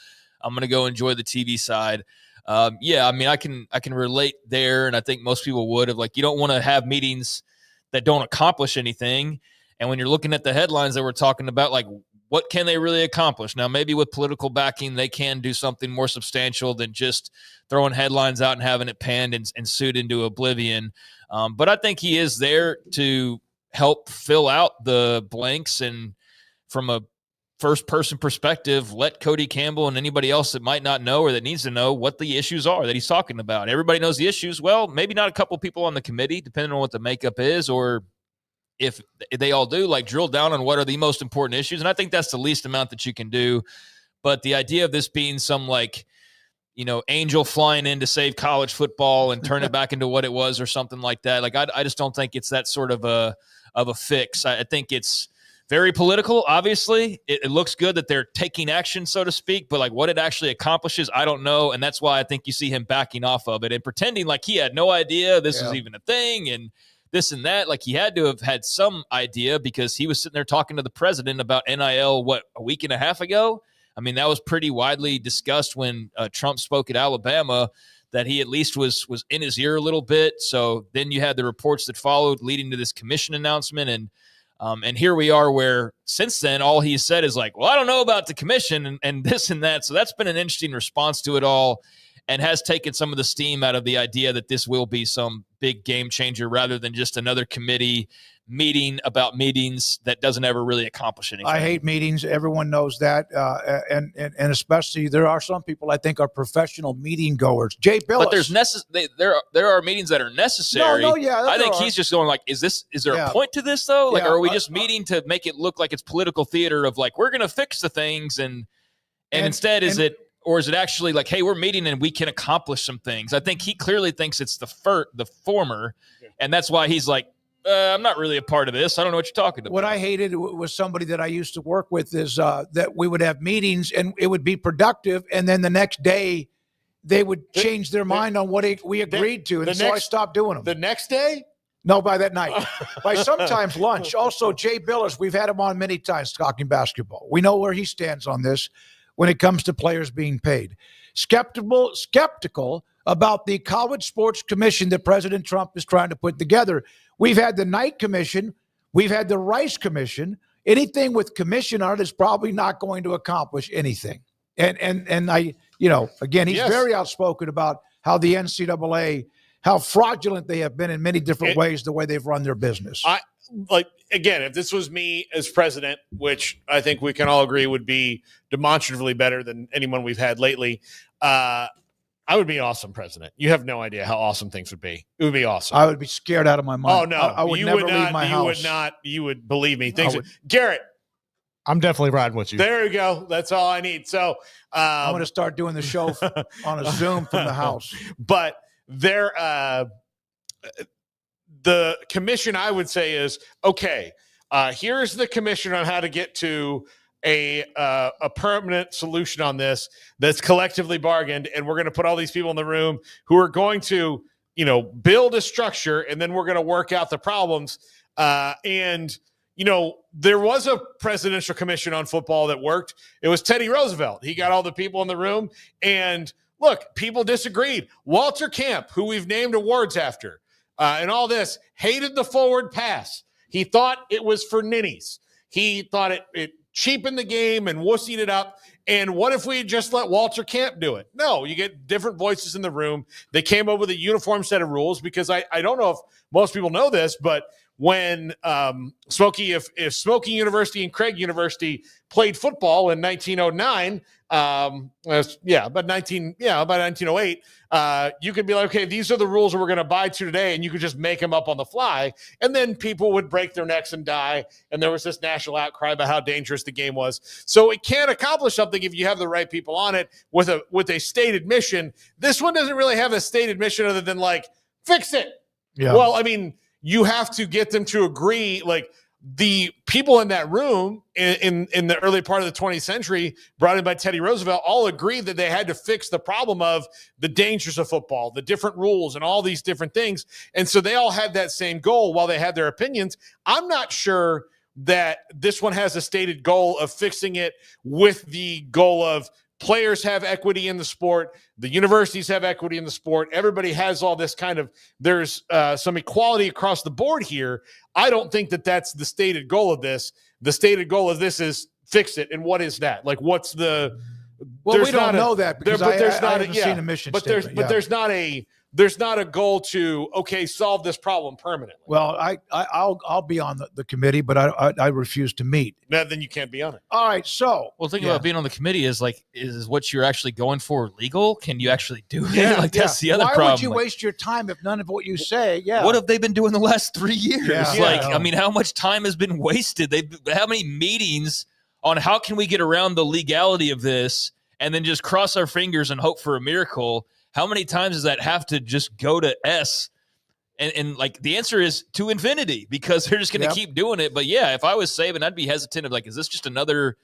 I'm going to go enjoy the TV side. Yeah, I mean, I can relate there, and I think most people would have, like, you don't want to have meetings that don't accomplish anything. And when you're looking at the headlines that we're talking about, like, what can they really accomplish? Now, maybe with political backing, they can do something more substantial than just throwing headlines out and having it panned and sued into oblivion. But I think he is there to help fill out the blanks, and from a first-person perspective, let Cody Campbell and anybody else that might not know or that needs to know what the issues are that he's talking about. Everybody knows the issues. Well, maybe not a couple people on the committee, depending on what the makeup is, or if they all do, like, drill down on what are the most important issues. And I think that's the least amount that you can do. But the idea of this being some, like, angel flying in to save college football and turn it back into what it was or something like that, like, I just don't think it's that sort of a fix. I think it's very political. Obviously, it looks good that they're taking action, so to speak, but like what it actually accomplishes, I don't know. And that's why I think you see him backing off of it and pretending like he had no idea this was even a thing and this and that. Like, he had to have had some idea, because he was sitting there talking to the president about NIL, a week and a half ago? I mean, that was pretty widely discussed when Trump spoke at Alabama, that he at least was in his ear a little bit. So then you had the reports that followed leading to this commission announcement. And here we are, where since then, all he said is like, well, I don't know about the commission and this and that. So that's been an interesting response to it all, and has taken some of the steam out of the idea that this will be some big game changer, rather than just another committee meeting about meetings that doesn't ever really accomplish anything. I hate meetings. Everyone knows that. And especially, there are some people I think are professional meeting goers. Jay Billis. But there are meetings that are necessary. I think he's just going like, is there a point to this though? Like, are we just meeting to make it look like it's political theater of like, we're going to fix the things, and instead is it Or is it actually like, hey, we're meeting and we can accomplish some things? I think he clearly thinks it's the former, and that's why he's like, I'm not really a part of this. I don't know what you're talking about. What I hated was somebody that I used to work with is that we would have meetings and it would be productive, and then the next day they would change their mind on what we agreed to, and so I stopped doing them. The next day? No, by that night. By sometimes lunch. Also, Jay Billis, we've had him on many times talking basketball. We know where he stands on this when it comes to players being paid. Skeptical about the College Sports Commission that President Trump is trying to put together. We've had the Knight Commission. We've had the Rice Commission. Anything with commission on it is probably not going to accomplish anything. And I, again, he's very outspoken about how the NCAA, how fraudulent they have been in many different ways, the way they've run their business. Again, if this was me as president, which I think we can all agree would be demonstratively better than anyone we've had lately, I would be awesome president. You have no idea how awesome things would be. It would be awesome. I would be scared out of my mind. Oh, no. I would never leave my house. You would believe me. Garrett. I'm definitely riding with you. There you go. That's all I need. So I'm going to start doing the show on a Zoom from the house. But the commission, I would say, is okay. Here's the commission on how to get to a permanent solution on this that's collectively bargained, and we're going to put all these people in the room who are going to, build a structure, and then we're going to work out the problems. There was a presidential commission on football that worked. It was Teddy Roosevelt. He got all the people in the room, and look, people disagreed. Walter Camp, who we've named awards after, and all this, hated the forward pass. He thought it was for ninnies. He thought it cheapened the game and wussied it up. And what if we just let Walter Camp do it? No, you get different voices in the room. They came up with a uniform set of rules because I don't know if most people know this, but when if Smoky University and Craig University played football in 1909, about 1908, you could be like, okay, these are the rules that we're going to abide to today, and you could just make them up on the fly, and then people would break their necks and die, and there was this national outcry about how dangerous the game was. So it can accomplish something if you have the right people on it with a stated mission. This one doesn't really have a stated mission other than fix it. Yeah. Well, I mean, you have to get them to agree. The people in that room in the early part of the 20th century, brought in by Teddy Roosevelt, all agreed that they had to fix the problem of the dangers of football, the different rules, and all these different things. And so they all had that same goal while they had their opinions. I'm not sure that this one has a stated goal of fixing it with the goal of players have equity in the sport. The universities have equity in the sport. Everybody has all this there's some equality across the board here. I don't think that that's the stated goal of this. The stated goal of this is fix it. And what is that? What's the, well, we don't know that because I haven't seen a mission statement. There's not a goal to, solve this problem permanently. Well, I'll be on the committee, but I refuse to meet. No, then you can't be on it. All right, so. Well, the thing about being on the committee is what you're actually going for legal? Can you actually do it? That's the other problem. Why would you waste your time if none of what you say, What have they been doing the last 3 years? Yeah. How much time has been wasted? How many meetings on how can we get around the legality of this and then just cross our fingers and hope for a miracle? How many times does that have to just go to S? And the answer is to infinity because they're just going to keep doing it. But if I was Saban, I'd be hesitant of is this just another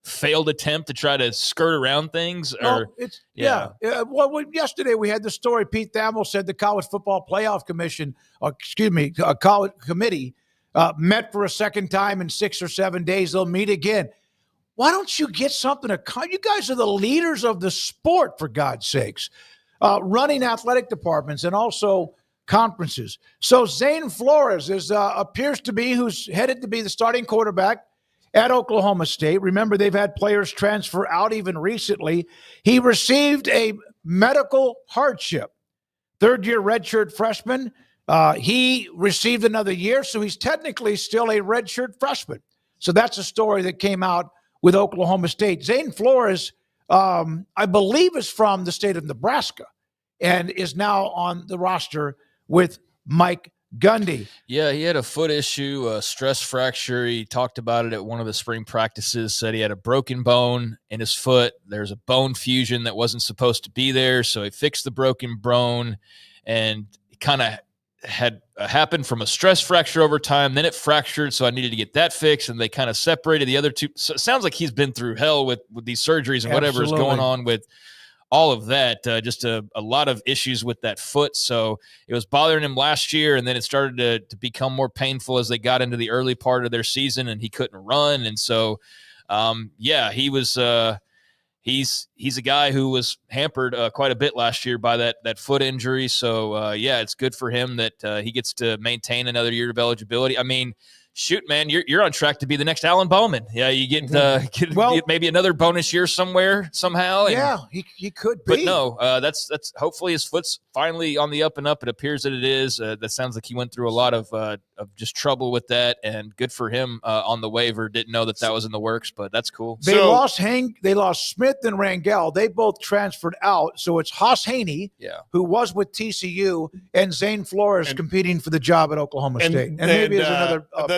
failed attempt to try to skirt around things? Well, yesterday we had the story. Pete Thamel said the College Football Playoff Commission, a college committee, met for a second time in 6 or 7 days. They'll meet again. Why don't you get something you guys are the leaders of the sport, for God's sakes. Running athletic departments and also conferences. So Zane Flores appears to be who's headed to be the starting quarterback at Oklahoma State. Remember, they've had players transfer out even recently. He received a medical hardship. Third-year redshirt freshman. He received another year, so he's technically still a redshirt freshman. So that's a story that came out with Oklahoma State. Zane Flores, I believe, is from the state of Nebraska and is now on the roster with Mike Gundy. Yeah, he had a foot issue, a stress fracture. He talked about it at one of the spring practices, said he had a broken bone in his foot. There's a bone fusion that wasn't supposed to be there, so he fixed the broken bone, and it kind of had happened from a stress fracture over time. Then it fractured, so I needed to get that fixed, and they kind of separated the other two. So it sounds like he's been through hell with these surgeries and whatever is going on with all of that, just a lot of issues with that foot. So it was bothering him last year, and then it started to become more painful as they got into the early part of their season, and he couldn't run. And so, he was he's a guy who was hampered quite a bit last year by that foot injury. So, it's good for him that he gets to maintain another year of eligibility. I mean, shoot, man, you're on track to be the next Alan Bowman. Yeah, you get maybe another bonus year somewhere somehow. And, he could be. But no, that's hopefully his foot's finally on the up and up. It appears that it is. That sounds like he went through a lot of just trouble with that, and good for him on the waiver. Didn't know that was in the works, but that's cool. They lost Smith and Rangel. They both transferred out. So it's Haas Haney, who was with TCU, and Zane Flores competing for the job at Oklahoma State. And maybe there's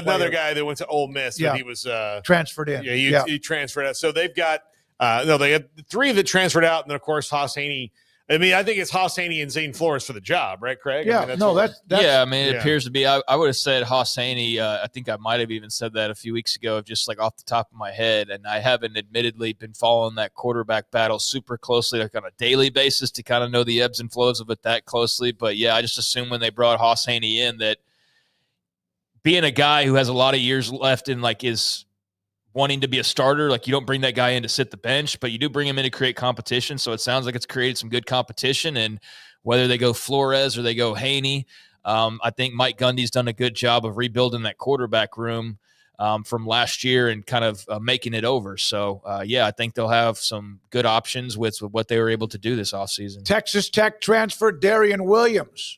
another guy that went to Ole Miss, but he was transferred in. Yeah, he transferred out. So they've got they had three that transferred out, and then of course Haas Haney. I mean, I think it's Haas Haney and Zane Flores for the job, right, Craig? Yeah, it appears to be. I would have said Haas Haney. I think I might have even said that a few weeks ago, just like off the top of my head. And I haven't admittedly been following that quarterback battle super closely, like on a daily basis, to kind of know the ebbs and flows of it that closely. But yeah, I just assumed when they brought Haas Haney in that being a guy who has a lot of years left and like is wanting to be a starter, like you don't bring that guy in to sit the bench, but you do bring him in to create competition. So it sounds like it's created some good competition. And whether they go Flores or they go Haney, I think Mike Gundy's done a good job of rebuilding that quarterback room from last year and kind of making it over. So, I think they'll have some good options with what they were able to do this offseason. Texas Tech transfer Darian Williams.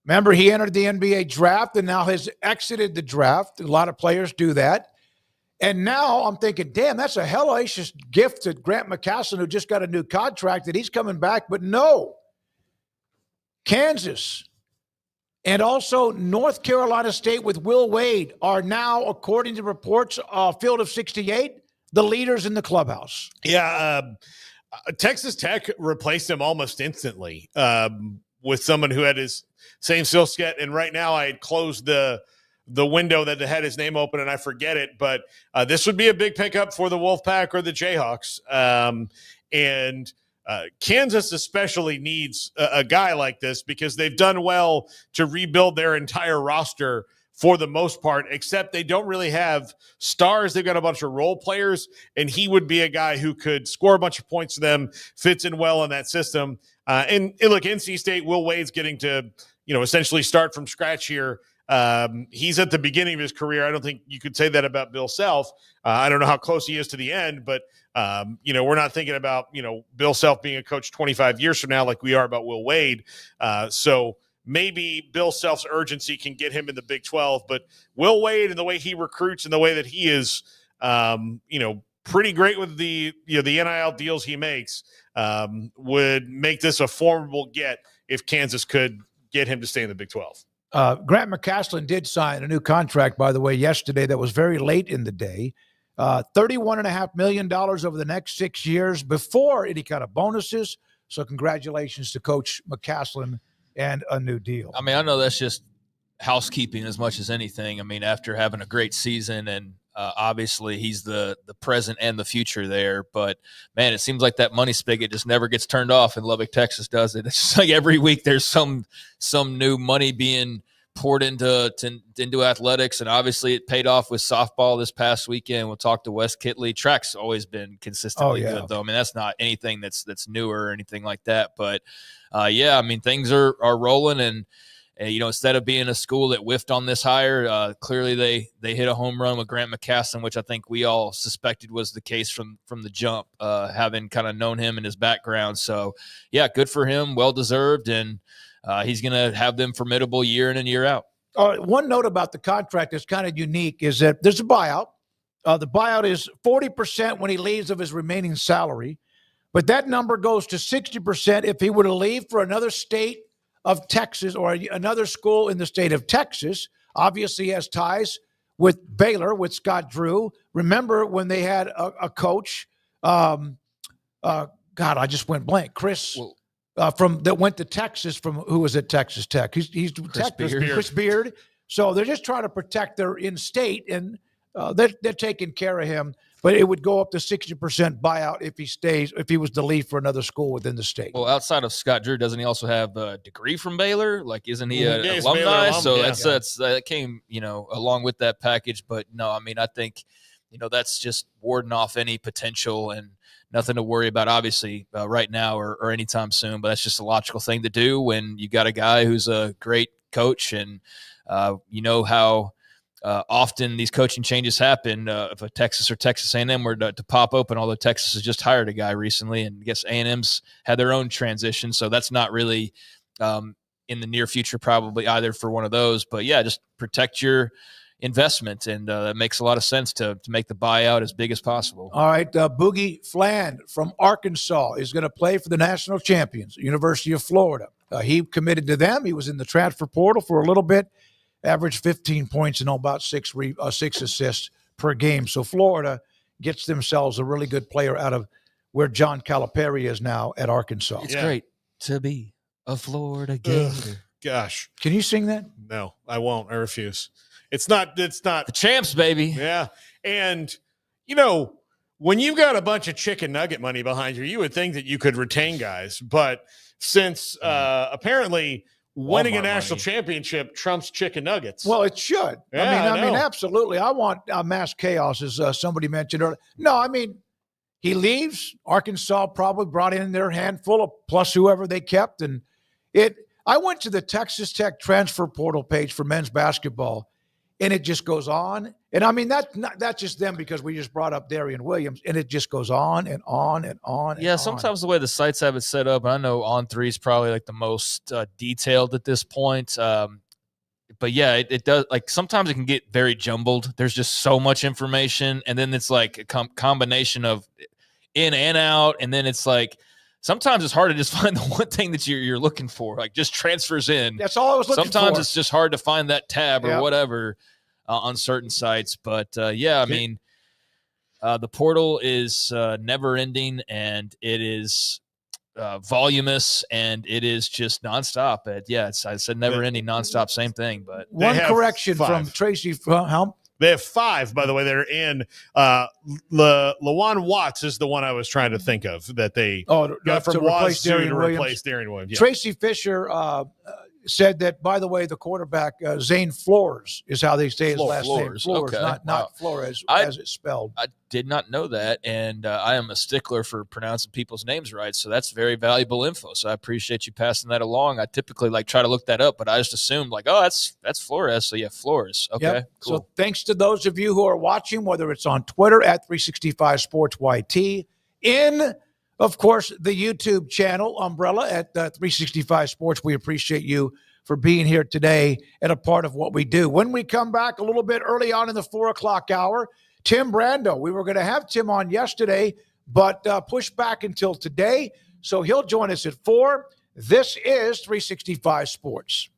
Remember, he entered the NBA draft and now has exited the draft. A lot of players do that. And now I'm thinking, damn, that's a hellacious gift to Grant McCasland, who just got a new contract, that he's coming back. But no, Kansas and also North Carolina State with Will Wade are now, according to reports, Field of 68, the leaders in the clubhouse. Yeah, Texas Tech replaced him almost instantly with someone who had his same skill set. And right now I had closed the window that had his name open, and I forget it, but this would be a big pickup for the Wolfpack or the Jayhawks. And Kansas especially needs a guy like this because they've done well to rebuild their entire roster for the most part, except they don't really have stars. They've got a bunch of role players, and he would be a guy who could score a bunch of points for them, fits in well in that system. And look, NC State, Will Wade's getting to, essentially start from scratch here. He's at the beginning of his career. I don't think you could say that about Bill Self. I don't know how close he is to the end, but we're not thinking about, Bill Self being a coach 25 years from now like we are about Will Wade. So maybe Bill Self's urgency can get him in the Big 12, but Will Wade and the way he recruits and the way that he is, pretty great with the NIL deals he makes, would make this a formidable get if Kansas could get him to stay in the Big 12. Grant McCasland did sign a new contract, by the way, yesterday that was very late in the day. $31.5 million over the next 6 years before any kind of bonuses. So congratulations to Coach McCasland and a new deal. I mean, I know that's just housekeeping as much as anything. I mean, after having a great season and obviously he's the present and the future there. But, man, it seems like that money spigot just never gets turned off in Lubbock, Texas, does it? It's just like every week there's some new money being poured into athletics, and obviously it paid off with softball this past weekend. We'll talk to Wes Kitley. Track's always been consistently good, though. I mean, that's not anything that's newer or anything like that. But, I mean, things are rolling, and instead of being a school that whiffed on this hire, clearly they hit a home run with Grant McCasland, which I think we all suspected was the case from the jump, having kind of known him and his background. So, yeah, good for him, well-deserved, and he's going to have them formidable year in and year out. One note about the contract that's kind of unique is that there's a buyout. The buyout is 40% when he leaves of his remaining salary, but that number goes to 60% if he were to leave for another state of Texas or another school in the state of Texas obviously has ties with Baylor, with Scott Drew. Remember when they had a coach, God, I just went blank. Chris from that went to Texas from who was at Texas Tech. He's Chris Beard. So they're just trying to protect their in-state, and they're taking care of him. But it would go up to 60% buyout if he was to leave for another school within the state. Well, outside of Scott Drew, doesn't he also have a degree from Baylor? Like, isn't he an alumni? So that came, along with that package. But no, I mean, I think, that's just warding off any potential and nothing to worry about, obviously, right now or anytime soon. But that's just a logical thing to do when you got a guy who's a great coach, and how often these coaching changes happen. If a Texas or Texas A&M were to pop open, although Texas has just hired a guy recently, and I guess A&M's had their own transition, so that's not really in the near future probably either for one of those. But yeah, just protect your investment, and that makes a lot of sense to make the buyout as big as possible. All right, Boogie Fland from Arkansas is going to play for the national champions, University of Florida. He committed to them. He was in the transfer portal for a little bit, averaged 15 points and about six assists per game. So Florida gets themselves a really good player out of where John Calipari is now at Arkansas. It's great to be a Florida Gator. Gosh. Can you sing that? No, I won't. I refuse. It's not the champs, baby. Yeah. And, when you've got a bunch of chicken nugget money behind you, you would think that you could retain guys. But since apparently winning a national championship trumps chicken nuggets. Well, it should. Yeah, I mean, absolutely. I want mass chaos, as somebody mentioned earlier. No, I mean, he leaves. Arkansas probably brought in their handful of plus whoever they kept. And I went to the Texas Tech transfer portal page for men's basketball, and it just goes on. And I mean, that's just them because we just brought up Darian Williams, and it just goes on and on and on. Yeah, sometimes the way the sites have it set up, I know On3 is probably like the most detailed at this point. But yeah, it does. Like sometimes it can get very jumbled. There's just so much information, and then it's like a combination of in and out, and then it's like sometimes it's hard to just find the one thing that you're looking for, like just transfers in. That's all I was looking for. Sometimes it's just hard to find that tab or whatever on certain sites. But I mean, the portal is never ending, and it is voluminous, and it is just nonstop. I said never ending, nonstop, same thing. But one correction from Tracy Helm. They have 5, by the way, that are in. LaJuan Watts is the one I was trying to think of that they got from Wazoo to replace Darian Williams. Yeah. Tracy Fisher said that, by the way, the quarterback, Zane Flores, is how they say his last name. Flores, okay. not Flores, as it's spelled. I did not know that, and I am a stickler for pronouncing people's names right, so that's very valuable info. So I appreciate you passing that along. I typically try to look that up, but I just assumed that's Flores. So yeah, Flores. Okay, yep. Cool. So thanks to those of you who are watching, whether it's on Twitter at 365 Sports YT, of course, the YouTube channel umbrella at 365 Sports. We appreciate you for being here today and a part of what we do. When we come back a little bit early on in the 4 o'clock hour, Tim Brando. We were going to have Tim on yesterday, but pushed back until today. So he'll join us at 4. This is 365 Sports.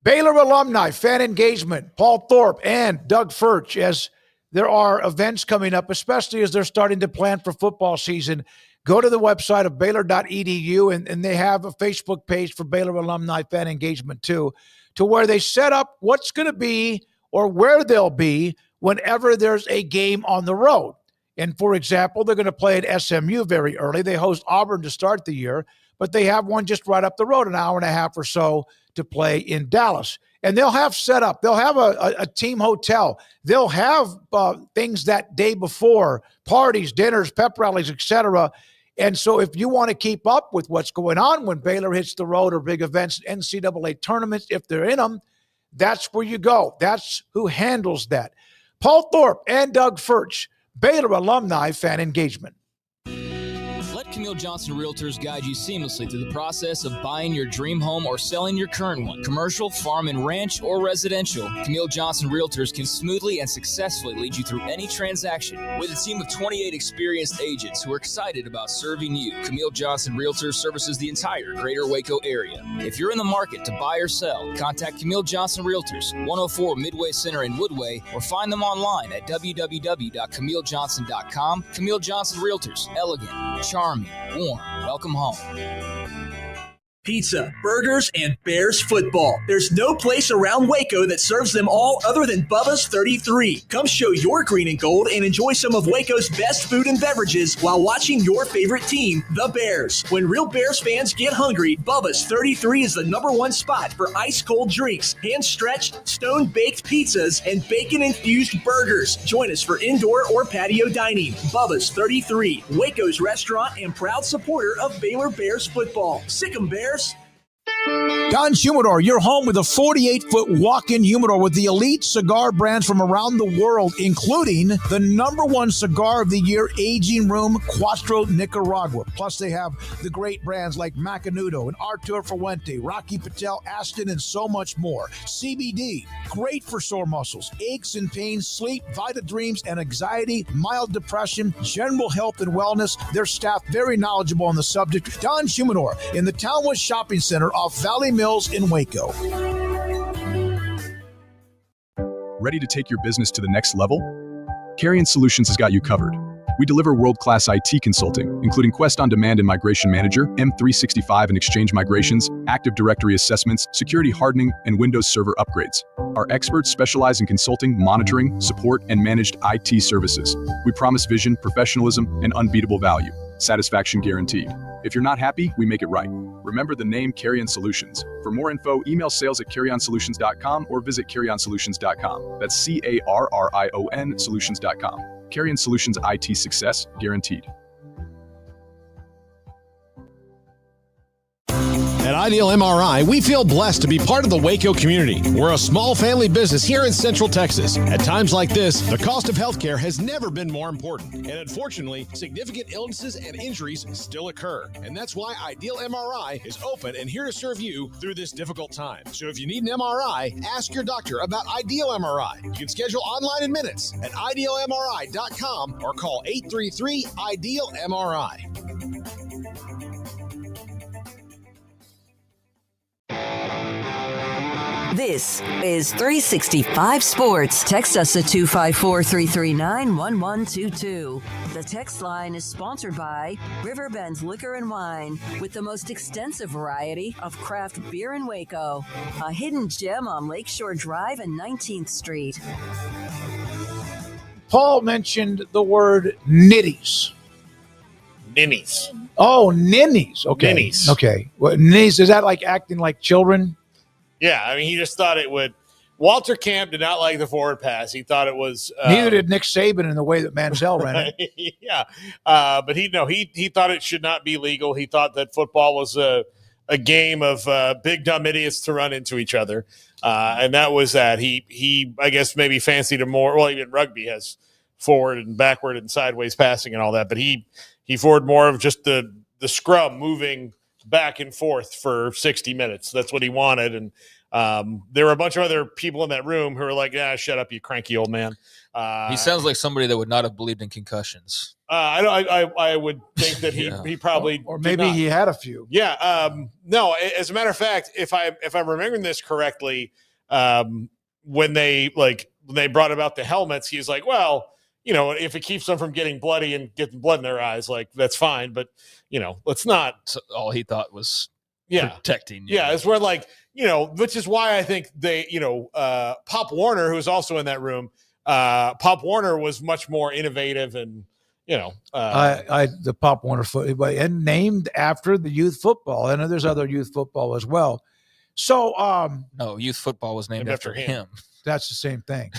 Baylor alumni fan engagement, Paul Thorpe and Doug Furch, as there are events coming up, especially as they're starting to plan for football season. Go to the website of Baylor.edu, and they have a Facebook page for Baylor alumni fan engagement too, to where they set up what's going to be or where they'll be whenever there's a game on the road. And for example, they're going to play at SMU very early. They host Auburn to start the year, but they have one just right up the road, an hour and a half or so to play in Dallas. And they'll have set up. They'll have a team hotel. They'll have things that day before, parties, dinners, pep rallies, etc. And so if you want to keep up with what's going on when Baylor hits the road or big events, NCAA tournaments, if they're in them, that's where you go. That's who handles that. Paul Thorpe and Doug Furch, Baylor alumni fan engagement. Let Camille Johnson Realtors guide you seamlessly through the process of buying your dream home or selling your current one. Commercial, farm and ranch, or residential, Camille Johnson Realtors can smoothly and successfully lead you through any transaction. With a team of 28 experienced agents who are excited about serving you, Camille Johnson Realtors services the entire greater Waco area. If you're in the market to buy or sell, contact Camille Johnson Realtors, 104 Midway Center in Woodway, or find them online at www.camillejohnson.com. Camille Johnson Realtors, elegant, charming, warm. Welcome home. Pizza, burgers, and Bears football. There's no place around Waco that serves them all other than Bubba's 33. Come show your green and gold and enjoy some of Waco's best food and beverages while watching your favorite team, the Bears. When real Bears fans get hungry, Bubba's 33 is the #1 spot for ice-cold drinks, hand-stretched, stone-baked pizzas, and bacon-infused burgers. Join us for indoor or patio dining. Bubba's 33, Waco's restaurant and proud supporter of Baylor Bears football. Sick 'em, Bears. Don Humidor, your home with a 48-foot walk-in humidor with the elite cigar brands from around the world, including the #1 cigar of the year, Aging Room Cuatro Nicaragua. Plus, they have the great brands like Macanudo and Artur Fuente, Rocky Patel, Aston, and so much more. CBD, great for sore muscles, aches and pains, sleep, Vita Dreams, and anxiety, mild depression, general health and wellness. Their staff very knowledgeable on the subject. Don Humidor in the Townwood Shopping Center off Valley Mills in Waco. Ready to take your business to the next level? Carrion Solutions has got you covered. We deliver world-class IT consulting, including Quest On Demand and Migration Manager, M365 and Exchange migrations, Active Directory assessments, security hardening, and Windows Server upgrades. Our experts specialize in consulting, monitoring, support, and managed IT services. We promise vision, professionalism, and unbeatable value. Satisfaction guaranteed. If you're not happy, we make it right. Remember the name Carrion Solutions. For more info, email sales@carrionsolutions.com or visit carrionsolutions.com. That's CARRION solutions.com. Carrion Solutions, IT success guaranteed. At Ideal MRI, we feel blessed to be part of the Waco community. We're a small family business here in Central Texas. At times like this, the cost of healthcare has never been more important. And unfortunately, significant illnesses and injuries still occur. And that's why Ideal MRI is open and here to serve you through this difficult time. So if you need an MRI, ask your doctor about Ideal MRI. You can schedule online in minutes at idealmri.com or call 833-IDEAL-MRI. This is 365 Sports. Text us at 254-339-1122. The text line is sponsored by Riverbend's Liquor and Wine, with the most extensive variety of craft beer in Waco. A hidden gem on Lakeshore Drive and 19th Street. Paul mentioned the word nitties. Ninnies. Oh, ninnies. Okay. Ninnies. Okay. Well, ninnies, is that like acting like children? Yeah, I mean, he just thought it would. Walter Camp did not like the forward pass. He thought it was. Neither did Nick Saban in the way that Manziel ran it. Yeah, but he thought it should not be legal. He thought that football was a game of big dumb idiots to run into each other, and that was that. He I guess maybe fancied a more. Well, even rugby has forward and backward and sideways passing and all that, but he forward more of just the scrum moving back and forth for 60 minutes. That's what he wanted. And there were a bunch of other people in that room who were like, shut up, you cranky old man. He sounds like somebody that would not have believed in concussions. I would think that he probably or maybe he had a few. Yeah. No, as a matter of fact, if I'm remembering this correctly, when they brought about the helmets, he's like, well, if it keeps them from getting bloody and getting blood in their eyes, like that's fine. But, let's not. So all he thought was protecting. Yeah. It's where which is why I think they, Pop Warner, who was also in that room, Pop Warner was much more innovative and, the Pop Warner football and named after the youth football. And there's other youth football as well. So, no, youth football was named after him. That's the same thing.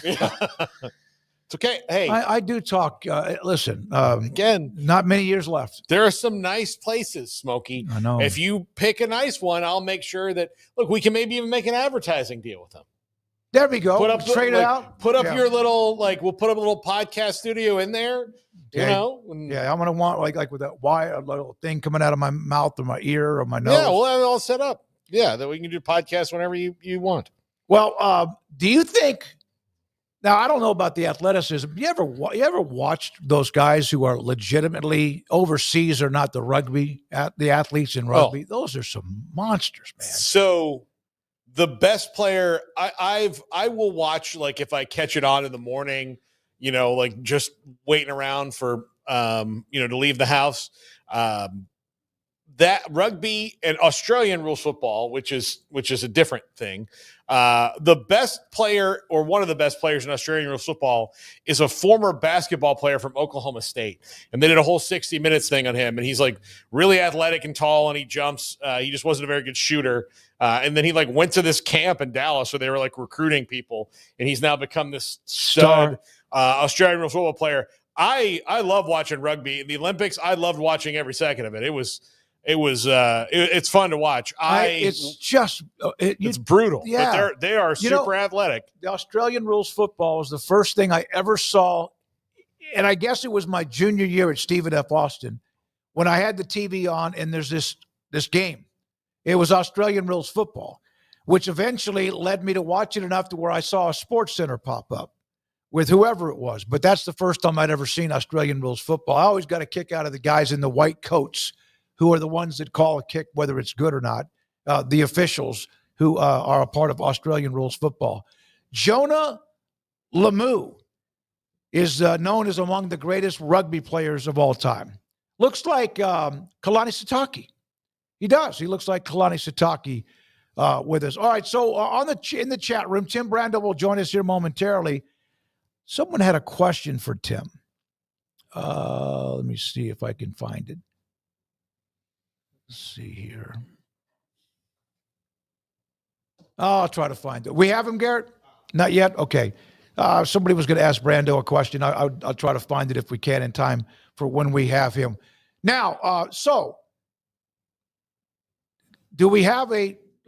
It's okay. Hey, I do talk. Listen, again, not many years left. There are some nice places, Smokey. I know. If you pick a nice one, I'll make sure that we can maybe even make an advertising deal with them. There we go. Put up Trade it out. Put up Yeah. your little we'll put up a little podcast studio in there. You know. Yeah, I'm gonna want like with that wire, a little thing coming out of my mouth or my ear or my nose. Yeah, we'll have it all set up. Yeah, that we can do podcasts whenever you want. Well, do you think? Now, I don't know about the athleticism. You ever watched those guys who are legitimately overseas or not the athletes in rugby? Those are some monsters, man. So the best player I will watch, like if I catch it on in the morning, like just waiting around for to leave the house. That rugby and Australian rules football, which is a different thing. The best player or one of the best players in Australian rules football is a former basketball player from Oklahoma State. And they did a whole 60 minutes thing on him. And he's like really athletic and tall and he jumps. He just wasn't a very good shooter. And then he like went to this camp in Dallas where they were like recruiting people. And he's now become this stud Australian rules football player. I love watching rugby. In the Olympics, I loved watching every second of it. It's fun to watch. It's brutal. Yeah. But they are super athletic. The Australian rules football is the first thing I ever saw, and I guess it was my junior year at Stephen F. Austin when I had the TV on and there's this game. It was Australian rules football, which eventually led me to watch it enough to where I saw a Sports Center pop up with whoever it was. But that's the first time I'd ever seen Australian rules football. I always got a kick out of the guys in the white coats who are the ones that call a kick, whether it's good or not, the officials who are a part of Australian rules football. Jonah Lemieux is known as among the greatest rugby players of all time. Looks like Kalani Sitake. He does. He looks like Kalani Sitake with us. All right, so in the chat room, Tim Brando will join us here momentarily. Someone had a question for Tim. Let me see if I can find it. Let's see here. I'll try to find it. We have him, Garrett? Not yet? Okay. Somebody was going to ask Brando a question. I'll try to find it if we can in time for when we have him. Now, so do we have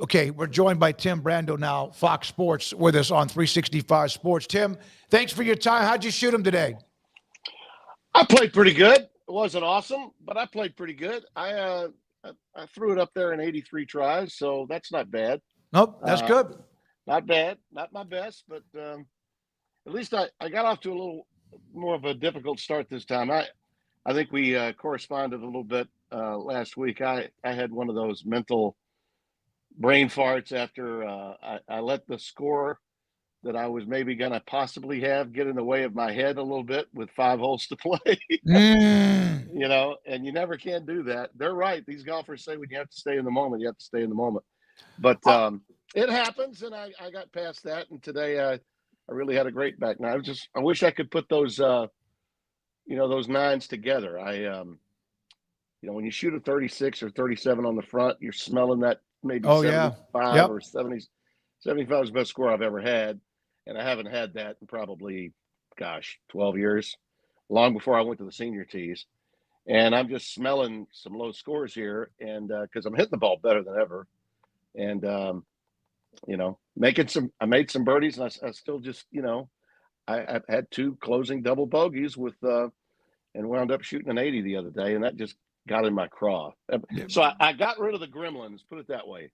okay, we're joined by Tim Brando now, Fox Sports, with us on 365 Sports. Tim, thanks for your time. How'd you shoot him today? I played pretty good. It wasn't awesome, but I played pretty good. I threw it up there in 83 tries, so that's not bad. Nope, that's good. Not bad. Not my best, but at least I got off to a little more of a difficult start this time. I think we corresponded a little bit last week. I had one of those mental brain farts after I let the score that I was maybe going to possibly have get in the way of my head a little bit with 5 holes to play. And you never can do that. They're right. These golfers say when you have to stay in the moment, you have to stay in the moment. But it happens, and I got past that. And today I really had a great back nine. I wish I could put those those nines together. When you shoot a 36 or 37 on the front, you're smelling that maybe 75 or 70. 75 is the best score I've ever had. And I haven't had that in probably, 12 years, long before I went to the senior tees. And I'm just smelling some low scores here, and because I'm hitting the ball better than ever. And, I made some birdies, and I still just, I've had 2 closing double bogeys and wound up shooting an 80 the other day, and that just got in my craw. So I got rid of the gremlins, put it that way.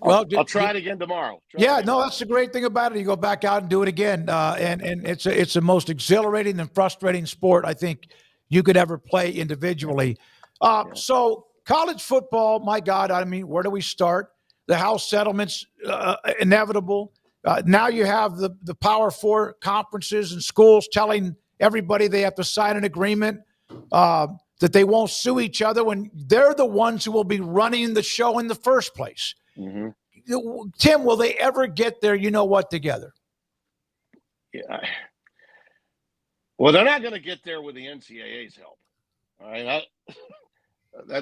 I'll try it again tomorrow. That's the great thing about it. You go back out and do it again, and it's the most exhilarating and frustrating sport I think you could ever play individually. So college football, my God, I mean, where do we start? The House settlements, inevitable. Now you have the Power 4 conferences and schools telling everybody they have to sign an agreement that they won't sue each other when they're the ones who will be running the show in the first place. Mm-hmm. Tim, will they ever get their together? Yeah. Well, they're not going to get there with the NCAA's help. All right.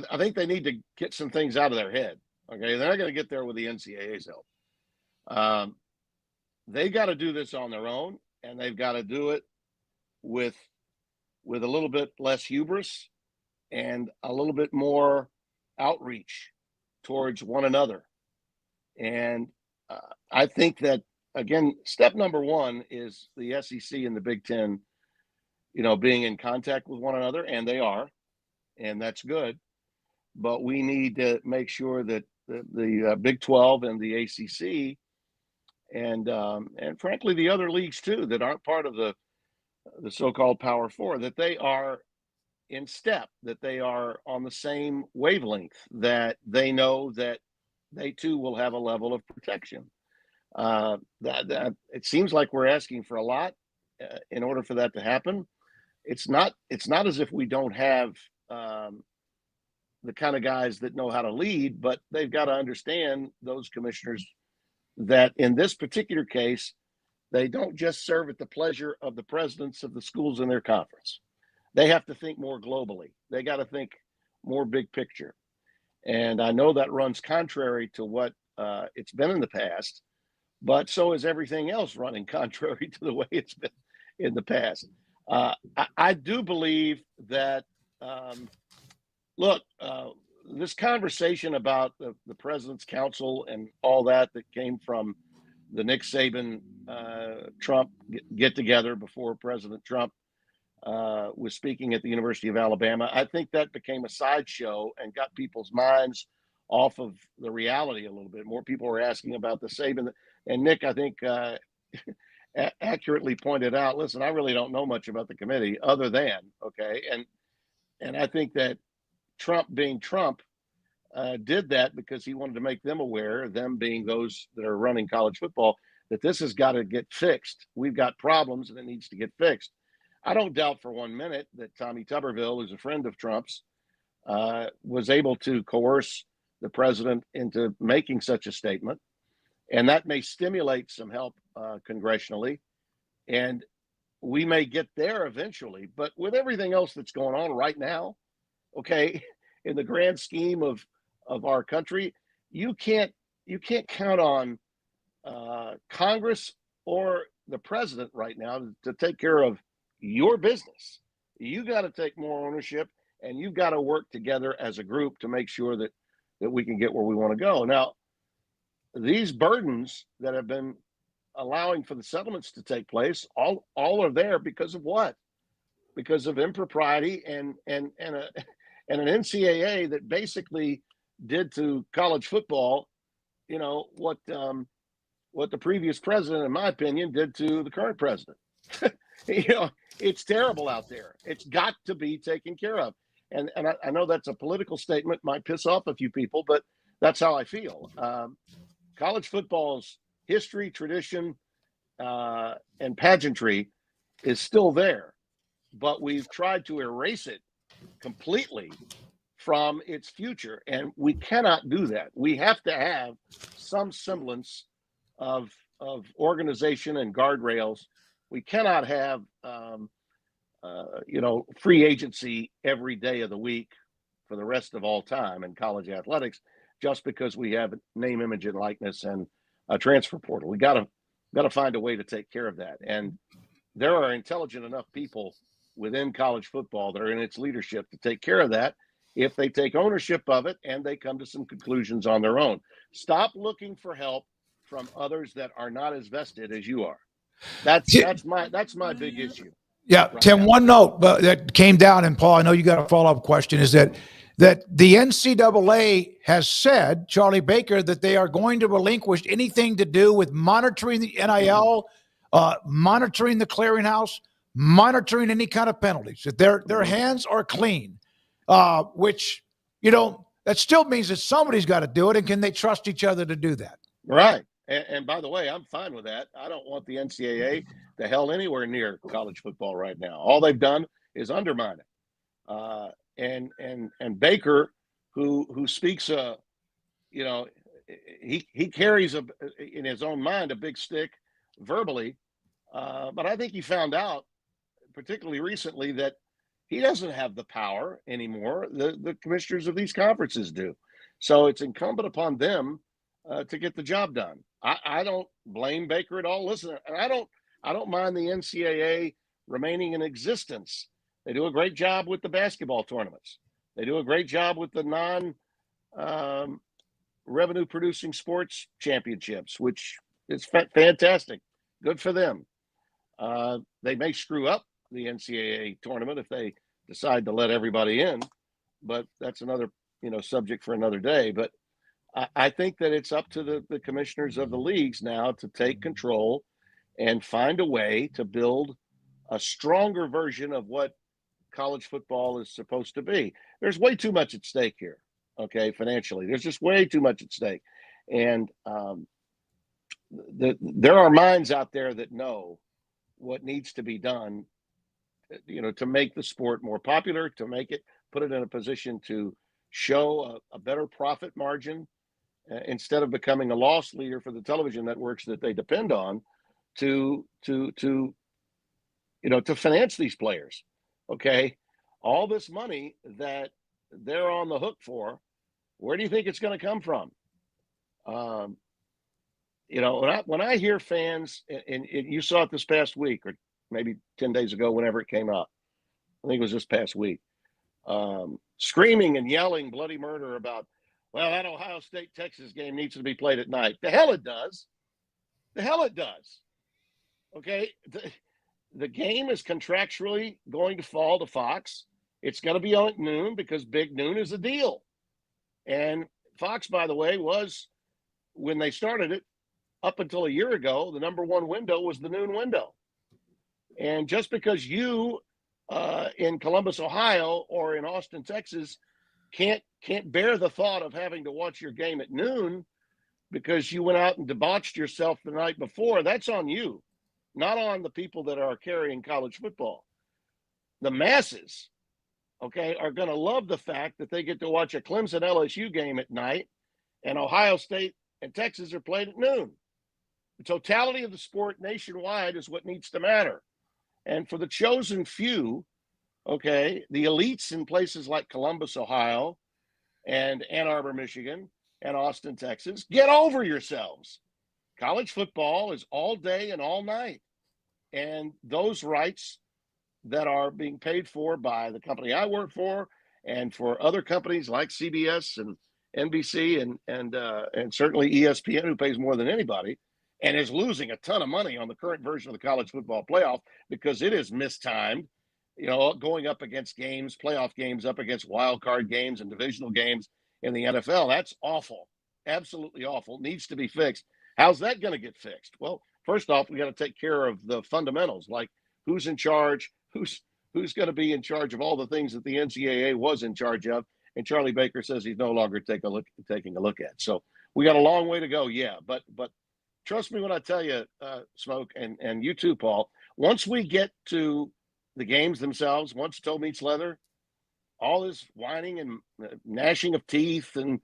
I think they need to get some things out of their head. Okay. They're not going to get there with the NCAA's help. They got to do this on their own, and they've got to do it with a little bit less hubris and a little bit more outreach towards one another. And I think that again, step number one is the SEC and the Big Ten, being in contact with one another, and they are, and that's good. But we need to make sure that the Big 12 and the ACC and frankly the other leagues too that aren't part of the so-called Power Four, that they are in step, that they are on the same wavelength, that they know that they too will have a level of protection. That it seems like we're asking for a lot in order for that to happen. It's not as if we don't have the kind of guys that know how to lead, but they've got to understand, those commissioners, that in this particular case, they don't just serve at the pleasure of the presidents of the schools in their conference. They have to think more globally. They got to think more big picture. And I know that runs contrary to what it's been in the past, but so is everything else running contrary to the way it's been in the past. I do believe that, this conversation about the President's Council and all that came from the Nick Saban Trump get together before President Trump was speaking at the University of Alabama, I think that became a sideshow and got people's minds off of the reality a little bit. More people were asking about the Saban. And Nick, I think, accurately pointed out, listen, I really don't know much about the committee other than, okay. And I think that Trump being Trump did that because he wanted to make them aware, them being those that are running college football, that this has got to get fixed. We've got problems and it needs to get fixed. I don't doubt for 1 minute that Tommy Tuberville, who's a friend of Trump's, was able to coerce the president into making such a statement. And that may stimulate some help congressionally. And we may get there eventually. But with everything else that's going on right now, okay, in the grand scheme of our country, you can't count on Congress or the president right now to take care of your business. You got to take more ownership, and you've got to work together as a group to make sure that we can get where we want to go. Now, these burdens that have been allowing for the settlements to take place, all are there because of what? Because of impropriety and an NCAA that basically did to college football, what the previous president, in my opinion, did to the current president. It's terrible out there. It's got to be taken care of. And I know that's a political statement, might piss off a few people, but that's how I feel. College football's history, tradition, and pageantry is still there, but we've tried to erase it completely from its future, and we cannot do that. We have to have some semblance of organization and guardrails. We cannot have free agency every day of the week for the rest of all time in college athletics, just because we have name, image, and likeness and a transfer portal. We got to find a way to take care of that. And there are intelligent enough people within college football that are in its leadership to take care of that if they take ownership of it and they come to some conclusions on their own. Stop looking for help from others that are not as vested as you are. That's my big issue. Yeah, right. Tim, now, one note that came down, and Paul, I know you got a follow-up question, is that the NCAA has said, Charlie Baker, that they are going to relinquish anything to do with monitoring the NIL, monitoring the clearinghouse, monitoring any kind of penalties. That their hands are clean, which, that still means that somebody's got to do it, and can they trust each other to do that? Right. And by the way, I'm fine with that. I don't want the NCAA the hell anywhere near college football right now. All they've done is undermine it. And Baker, who speaks, he carries in his own mind a big stick verbally, but I think he found out, particularly recently, that he doesn't have the power anymore. The commissioners of these conferences do. So it's incumbent upon them to get the job done. I don't blame Baker at all. Listen, and I don't mind the NCAA remaining in existence. They do a great job with the basketball tournaments. They do a great job with the non-revenue producing sports championships, which It's fantastic. Good for them. They may screw up the NCAA tournament if they decide to let everybody in, but that's another subject for another day. But I think that it's up to the commissioners of the leagues now to take control and find a way to build a stronger version of what college football is supposed to be. There's way too much at stake here, okay, financially. There's just way too much at stake. And there are minds out there that know what needs to be done, to make the sport more popular, to put it in a position to show a better profit margin instead of becoming a loss leader for the television networks that they depend on to finance these players. Okay. All this money that they're on the hook for, where do you think it's going to come from? When I hear fans, and you saw it this past week, or maybe 10 days ago, whenever it came out, I think it was this past week, screaming and yelling bloody murder about, well, that Ohio State-Texas game needs to be played at night. The hell it does. The hell it does. Okay. The game is contractually going to fall to Fox. It's going to be on at noon because Big Noon is a deal. And Fox, by the way, was, when they started it, up until a year ago, the number one window was the noon window. And just because you in Columbus, Ohio, or in Austin, Texas, can't bear the thought of having to watch your game at noon because you went out and debauched yourself the night before, that's on you, not on the people that are carrying college football. The masses, okay, are going to love the fact that they get to watch a Clemson LSU game at night and Ohio State and Texas are played at noon. The totality of the sport nationwide is what needs to matter. And for the chosen few, okay, the elites in places like Columbus, Ohio, and Ann Arbor, Michigan, and Austin, Texas, get over yourselves. College football is all day and all night. And those rights that are being paid for by the company I work for and for other companies like CBS and NBC and certainly ESPN, who pays more than anybody and is losing a ton of money on the current version of the college football playoff because it is mistimed, going up against games, playoff games, up against wild card games and divisional games in the NFL. That's awful. Absolutely awful. Needs to be fixed. How's that going to get fixed? Well, first off, we got to take care of the fundamentals, like who's in charge, who's going to be in charge of all the things that the NCAA was in charge of. And Charlie Baker says he's no longer taking a look at. So we got a long way to go. Yeah. But trust me when I tell you, Smoak, and you too, Paul, once we get to the games themselves, once toe meets leather, all this whining and gnashing of teeth and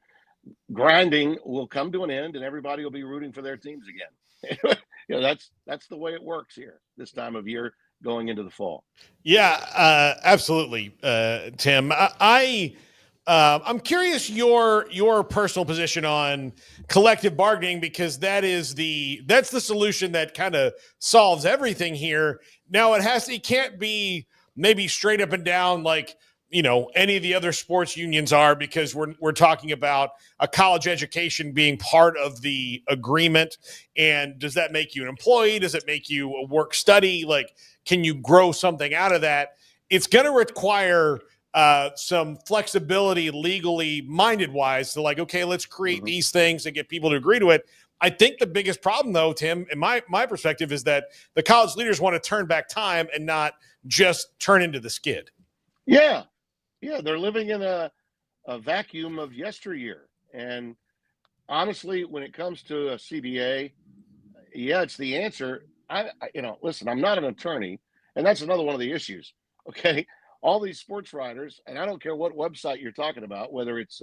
grinding will come to an end and everybody will be rooting for their teams again. That's the way it works here this time of year going into the fall. Yeah, absolutely, Tim. I'm curious your personal position on collective bargaining, because that's the solution that kind of solves everything here. Now it can't be maybe straight up and down like any of the other sports unions are, because we're talking about a college education being part of the agreement. And does that make you an employee? Does it make you a work study? Like, can you grow something out of that? It's going to require some flexibility legally minded wise to okay, let's create these things and get people to agree to it. I think the biggest problem though, Tim, in my perspective, is that the college leaders want to turn back time and not just turn into the skid. Yeah. Yeah. They're living in a vacuum of yesteryear. And honestly, when it comes to a CBA, yeah, it's the answer. Listen, I'm not an attorney, and that's another one of the issues. Okay. All these sports writers, and I don't care what website you're talking about, whether it's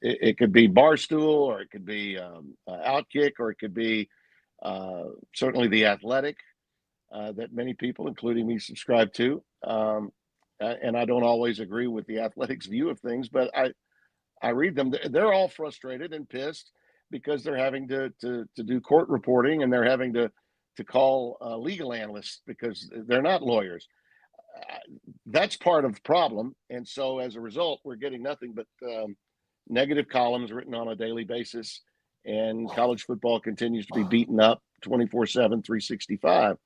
it could be Barstool, or it could be Outkick, or it could be certainly The Athletic, that many people, including me, subscribe to. And I don't always agree with The Athletic's view of things, but I read them. They're all frustrated and pissed because they're having to do court reporting, and they're having to call legal analysts because they're not lawyers. That's part of the problem. And so as a result, we're getting nothing but negative columns written on a daily basis. and college football continues to be beaten up 24/7, 365.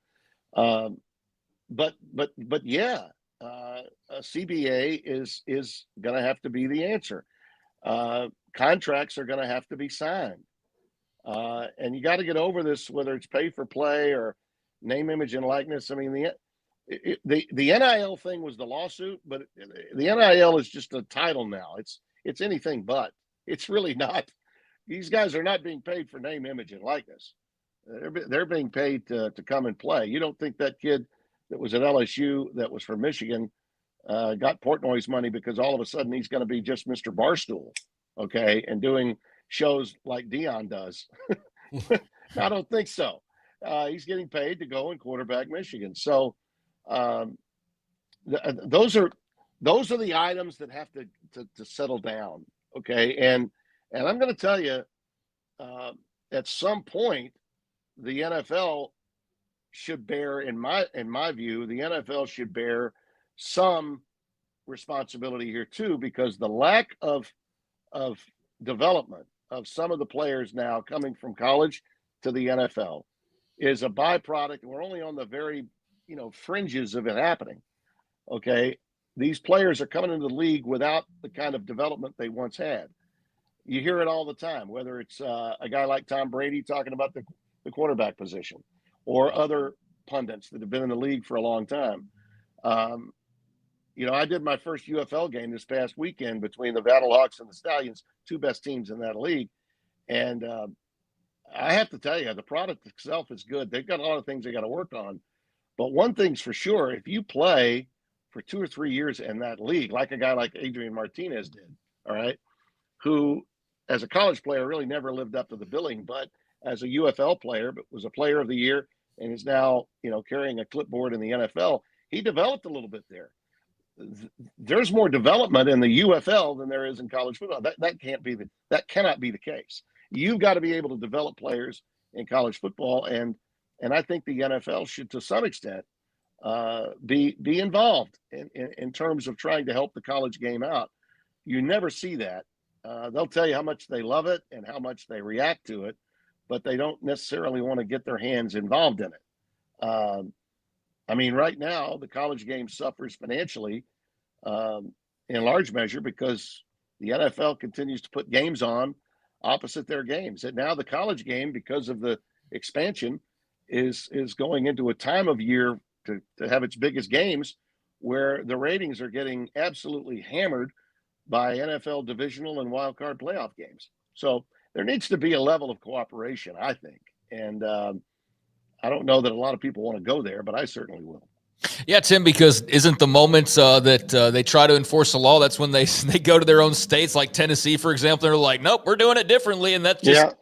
But yeah, a CBA is going to have to be the answer. Contracts are going to have to be signed. And you got to get over this, whether it's pay for play or name, image, and likeness. I mean, the NIL thing was the lawsuit, but the NIL is just a title now. It's anything but. It's really not. These guys are not being paid for name, image, and likeness. They're being paid to come and play. You don't think that kid that was at LSU that was from Michigan got Portnoy's money because all of a sudden he's going to be just Mr. Barstool, okay, and doing shows like Dion does. I don't think so. He's getting paid to go and quarterback Michigan. So those are the items that have to settle down, okay? And I'm going to tell you, at some point, the NFL should bear, in my view, the NFL should bear some responsibility here too, because the lack of development of some of the players now coming from college to the NFL is a byproduct. We're only on the very, fringes of it happening. Okay. These players are coming into the league without the kind of development they once had. You hear it all the time, whether it's a guy like Tom Brady talking about the quarterback position or other pundits that have been in the league for a long time. I did my first UFL game this past weekend between the Battlehawks and the Stallions, two best teams in that league. And I have to tell you, the product itself is good. They've got a lot of things they got to work on. But one thing's for sure, if you play for 2 or 3 years in that league, like a guy like Adrian Martinez did, all right, who as a college player really never lived up to the billing, but as a UFL player, but was a player of the year and is now, carrying a clipboard in the NFL, he developed a little bit there. There's more development in the UFL than there is in college football. That cannot be the case. You've got to be able to develop players in college football, and I think the NFL should, to some extent, be involved in terms of trying to help the college game out. You never see that. They'll tell you how much they love it and how much they react to it, but they don't necessarily want to get their hands involved in it. Right now, the college game suffers financially in large measure because the NFL continues to put games on opposite their games. And now the college game, because of the expansion, is going into a time of year to have its biggest games where the ratings are getting absolutely hammered by NFL divisional and wild card playoff games. So there needs to be a level of cooperation, I think. And I don't know that a lot of people want to go there, but I certainly will. Yeah, Tim, because isn't the moments that they try to enforce the law, that's when they go to their own states, like Tennessee, for example, they're like, nope, we're doing it differently. And that's just,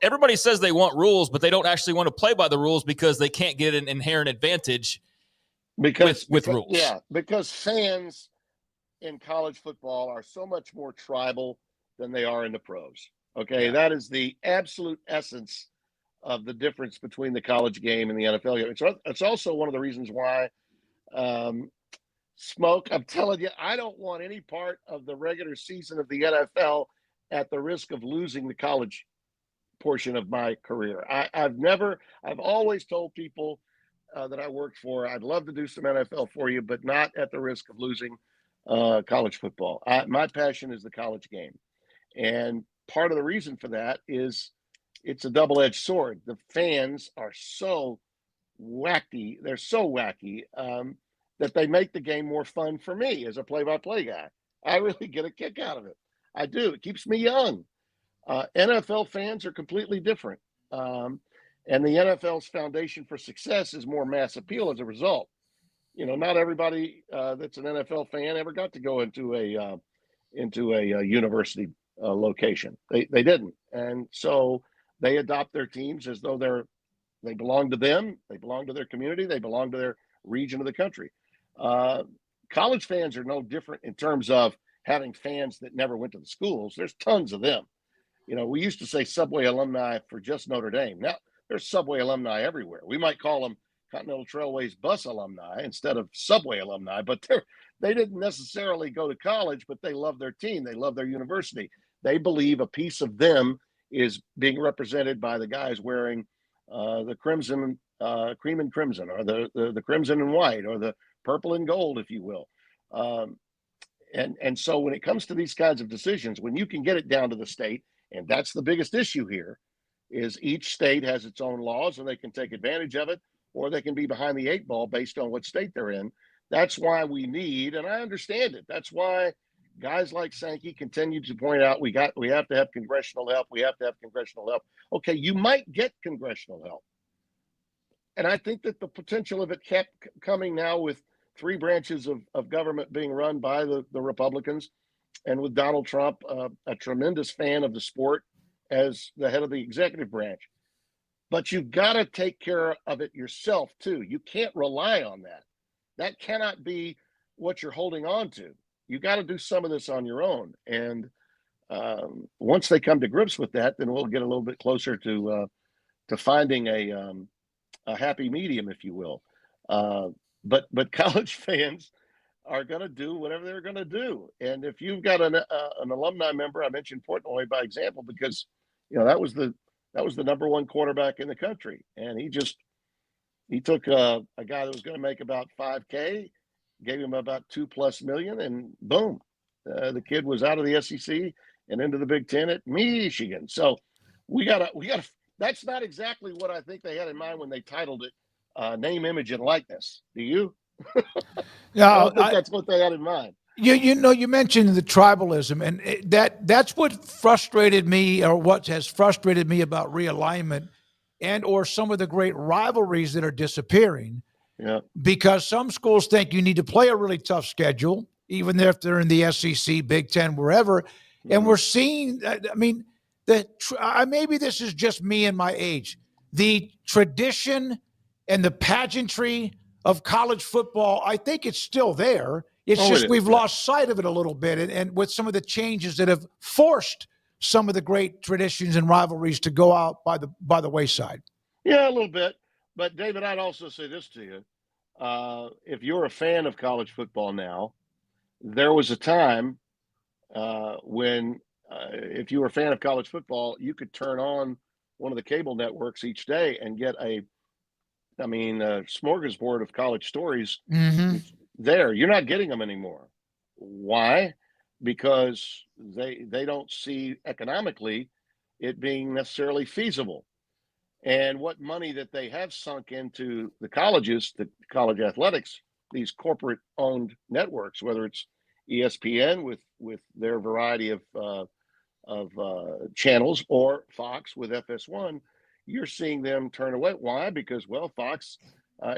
everybody says they want rules, but they don't actually want to play by the rules because they can't get an inherent advantage with rules. Yeah, because fans in college football are so much more tribal than they are in the pros. Okay, yeah. That is the absolute essence of the difference between the college game and the NFL game. It's also one of the reasons why, Smoak, I'm telling you, I don't want any part of the regular season of the NFL at the risk of losing the college portion of my career. I've always told people that I worked for, I'd love to do some NFL for you, but not at the risk of losing college football. My passion is the college game. And part of the reason for that is it's a double-edged sword. The fans are so wacky. They're so wacky that they make the game more fun for me as a play-by-play guy. I really get a kick out of it. I do. It keeps me young. NFL fans are completely different. And the NFL's foundation for success is more mass appeal as a result. Not everybody that's an NFL fan ever got to go into a university location. They didn't. And so they adopt their teams as though they belong to them, they belong to their community, they belong to their region of the country. College fans are no different in terms of having fans that never went to the schools. There's tons of them. We used to say Subway alumni for just Notre Dame. Now there's Subway alumni everywhere. We might call them Continental Trailways bus alumni instead of Subway alumni, but they didn't necessarily go to college, but they love their team. They love their university. They believe a piece of them is being represented by the guys wearing the crimson, cream and crimson, or the crimson and white, or the purple and gold, if you will. And so when it comes to these kinds of decisions, when you can get it down to the state, and that's the biggest issue here, is each state has its own laws and they can take advantage of it, or they can be behind the eight ball based on what state they're in. That's why we need, and I understand it, that's why guys like Sankey continue to point out we have to have congressional help. We have to have congressional help. Okay, you might get congressional help. And I think that the potential of it kept coming now with three branches of government being run by the Republicans, and with Donald Trump, a tremendous fan of the sport as the head of the executive branch. But you've got to take care of it yourself, too. You can't rely on that. That cannot be what you're holding on to. You got to do some of this on your own. And once they come to grips with that, then we'll get a little bit closer to finding a happy medium, if you will. But college fans are going to do whatever they're going to do. And if you've got an alumni member, I mentioned Portnoy by example, because that was the number one quarterback in the country, and he took a guy that was going to make about $5K, gave him about $2+ million, and boom, the kid was out of the SEC and into the Big Ten at Michigan. So we gotta. That's not exactly what I think they had in mind when they titled it "Name, Image, and Likeness." Do you? Yeah, I don't think that's what they had in mind. You mentioned the tribalism, and that's what frustrated me, or what has frustrated me about realignment, and or some of the great rivalries that are disappearing. Yeah. Because some schools think you need to play a really tough schedule, even if they're in the SEC, Big Ten, wherever. Mm-hmm. And we're seeing, maybe this is just me and my age, the tradition and the pageantry of college football, I think it's still there. It's just we've lost sight of it a little bit, and with some of the changes that have forced some of the great traditions and rivalries to go out by the wayside. Yeah, a little bit. But, David, I'd also say this to you. If you're a fan of college football now, there was a time when if you were a fan of college football, you could turn on one of the cable networks each day and get a smorgasbord of college stories there. You're not getting them anymore. Why? Because they don't see economically it being necessarily feasible. And what money that they have sunk into the colleges, the college athletics, these corporate-owned networks, whether it's ESPN with their variety of channels, or Fox with FS1, you're seeing them turn away. Why? Because, Fox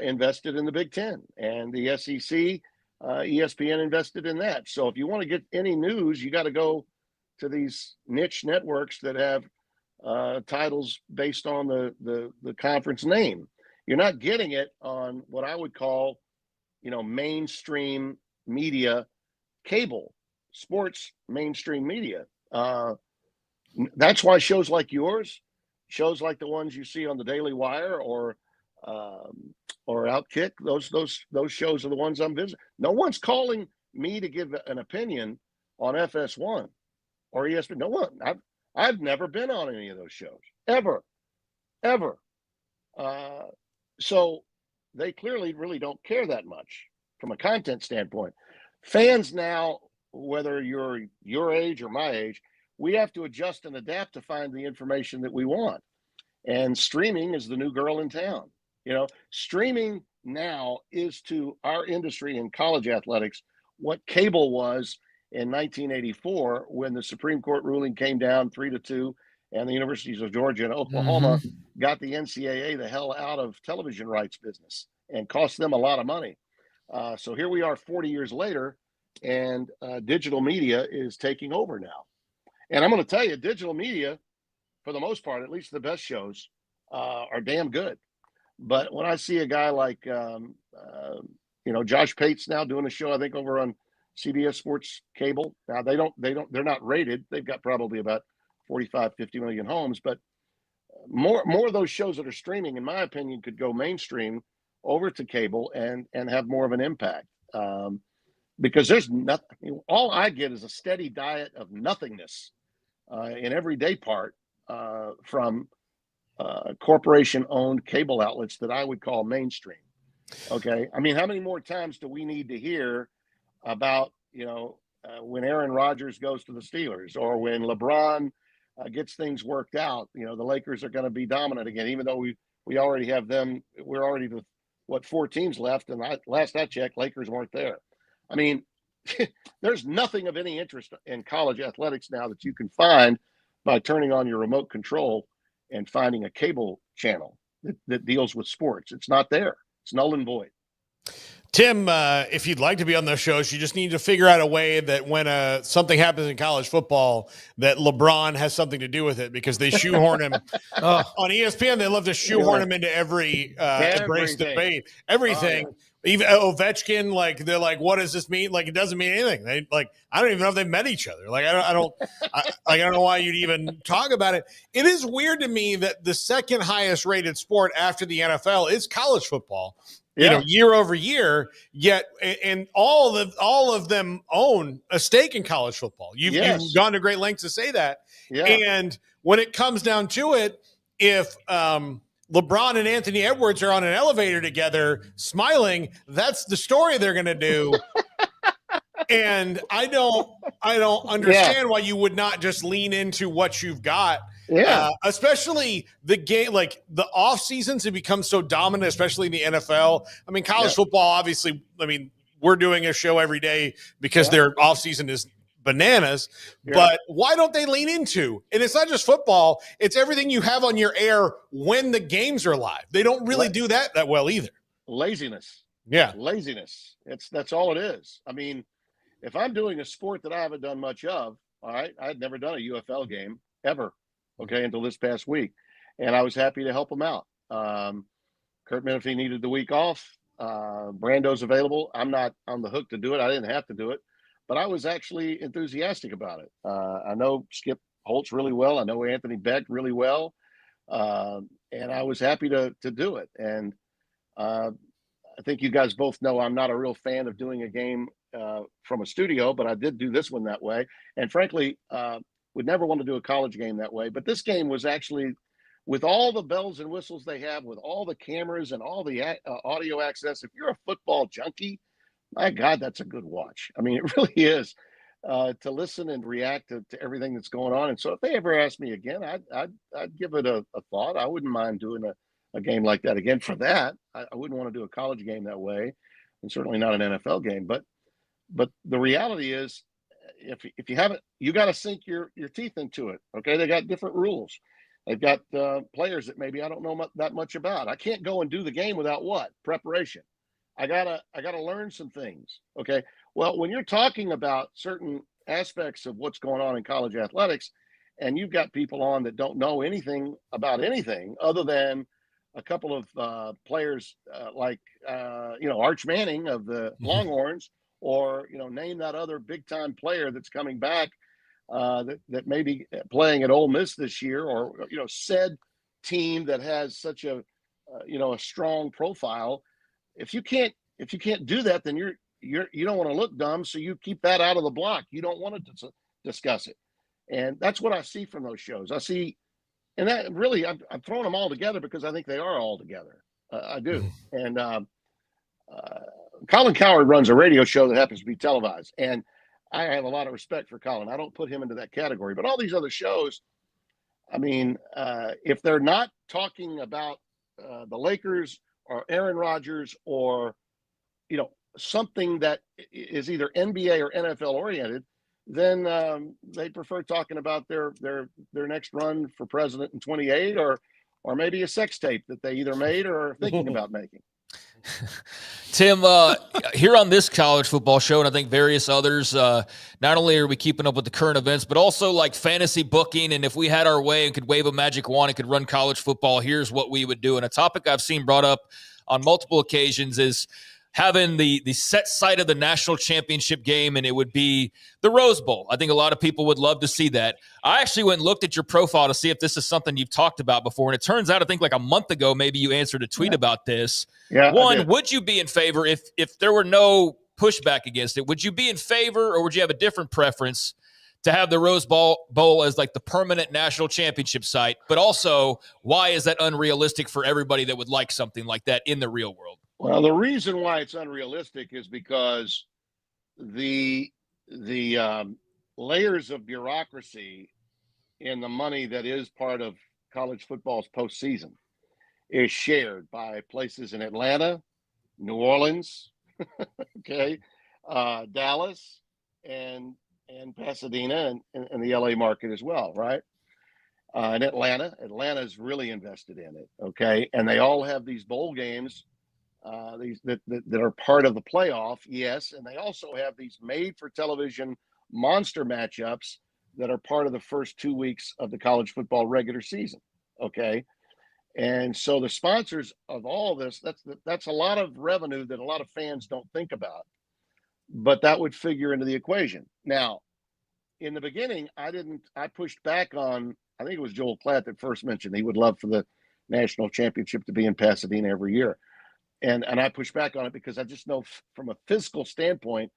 invested in the Big Ten, and the SEC, ESPN invested in that. So if you want to get any news, you got to go to these niche networks that have titles based on the conference name. You're not getting it on what I would call, mainstream media, cable, sports mainstream media. That's why shows like yours, shows like the ones you see on the Daily Wire or Outkick, those shows are the ones I'm visiting. No one's calling me to give an opinion on FS1 or ESPN. No one. I've never been on any of those shows, ever. So they clearly really don't care that much from a content standpoint. Fans now, whether you're your age or my age, we have to adjust and adapt to find the information that we want. And streaming is the new girl in town. Streaming now is to our industry in college athletics what cable was in 1984 when the Supreme Court ruling came down 3-2, and the universities of Georgia and Oklahoma got the NCAA the hell out of television rights business and cost them a lot of money. So here we are 40 years later, and digital media is taking over now. And I'm going to tell you, digital media, for the most part, at least the best shows, are damn good. But when I see a guy like, Josh Pate's now doing a show, I think, over on CBS Sports Cable. Now they're not rated. They've got probably about 45, 50 million homes, but more of those shows that are streaming, in my opinion, could go mainstream over to cable and have more of an impact. Because there's nothing, all I get is a steady diet of nothingness in every day part from corporation-owned cable outlets that I would call mainstream. Okay, I mean, how many more times do we need to hear about when Aaron Rodgers goes to the Steelers, or when LeBron gets things worked out? The Lakers are going to be dominant again, even though we already have them. We're already 4 teams left, and last I checked, Lakers weren't there. I mean, there's nothing of any interest in college athletics now that you can find by turning on your remote control and finding a cable channel that deals with sports. It's not there. It's null and void. Tim, if you'd like to be on those shows, you just need to figure out a way that when something happens in college football, that LeBron has something to do with it, because they shoehorn him on ESPN. They love to shoehorn him into every embrace debate, everything. Even Ovechkin, they're like, what does this mean? Like, it doesn't mean anything. I don't even know if they met each other. Like, I don't know why you'd even talk about it. It is weird to me that the second highest rated sport after the NFL is college football. Year over year, yet, and all of them own a stake in college football. You've gone to great lengths to say that. Yeah. And when it comes down to it, if LeBron and Anthony Edwards are on an elevator together smiling, that's the story they're going to do. And I don't understand why you would not just lean into what you've got. Yeah. Especially the game, like the off seasons have become so dominant, especially in the NFL. I mean, college football, obviously, we're doing a show every day because their off season is bananas, but why don't they lean into? And it's not just football, it's everything you have on your air when the games are live. They don't really do that well either. Laziness. Yeah. Laziness. That's all it is. I mean, if I'm doing a sport that I haven't done much of, all right, I'd never done a UFL game ever, okay, until this past week. And I was happy to help them out. Kurt Menefee needed the week off. Brando's available. I'm not on the hook to do it. I didn't have to do it. But I was actually enthusiastic about it. I know Skip Holtz really well. I know Anthony Beck really well. And I was happy to do it. And I think you guys both know I'm not a real fan of doing a game from a studio, but I did do this one that way. And frankly, would never want to do a college game that way. But this game was actually, with all the bells and whistles they have, with all the cameras and all the audio access, if you're a football junkie, my God, that's a good watch. I mean, it really is, to listen and react to everything that's going on. And so if they ever ask me again, I'd give it a thought. I wouldn't mind doing a game like that again for that. I wouldn't want to do a college game that way, and certainly not an NFL game. But the reality is, if you haven't, you got to sink your teeth into it. Okay, they got different rules. They've got players that maybe I don't know that much about. I can't go and do the game without what? Preparation. I gotta learn some things. Okay. Well, when you're talking about certain aspects of what's going on in college athletics, and you've got people on that don't know anything about anything other than a couple of players like Arch Manning of the Longhorns, or name that other big time player that's coming back that may be playing at Ole Miss this year, or said team that has such a strong profile. If you can't do that, then you don't want to look dumb, so you keep that out of the block. You don't want to discuss it, and that's what I see from those shows. I see, and that really I'm throwing them all together because I think they are all together. I do, and Colin Cowherd runs a radio show that happens to be televised, and I have a lot of respect for Colin. I don't put him into that category, but all these other shows, I mean, if they're not talking about the Lakers or Aaron Rodgers, or something that is either NBA or NFL oriented, then they prefer talking about their next run for president in 28, or maybe a sex tape that they either made or are thinking about making. Tim, here on this college football show, and I think various others, not only are we keeping up with the current events, but also like fantasy booking. And if we had our way and could wave a magic wand and could run college football, here's what we would do. And a topic I've seen brought up on multiple occasions is having the set site of the national championship game, and it would be the Rose Bowl. I think a lot of people would love to see that. I actually went and looked at your profile to see if this is something you've talked about before, and it turns out, I think like a month ago, maybe you answered a tweet about this. Yeah. One, would you be in favor if there were no pushback against it? Would you be in favor, or would you have a different preference to have the Rose Bowl as like the permanent national championship site, but also why is that unrealistic for everybody that would like something like that in the real world? Well, the reason why it's unrealistic is because the layers of bureaucracy in the money that is part of college football's postseason is shared by places in Atlanta, New Orleans, okay, Dallas, and Pasadena, and the LA market as well, right? And Atlanta's really invested in it, okay, and they all have these bowl games, these that are part of the playoff, yes, and they also have these made-for-television monster matchups that are part of the first 2 weeks of the college football regular season, okay? And so the sponsors of all this, that's a lot of revenue that a lot of fans don't think about, but that would figure into the equation. Now, in the beginning, I pushed back on, I think it was Joel Klatt that first mentioned he would love for the national championship to be in Pasadena every year. And I pushed back on it because I just know from a fiscal standpoint,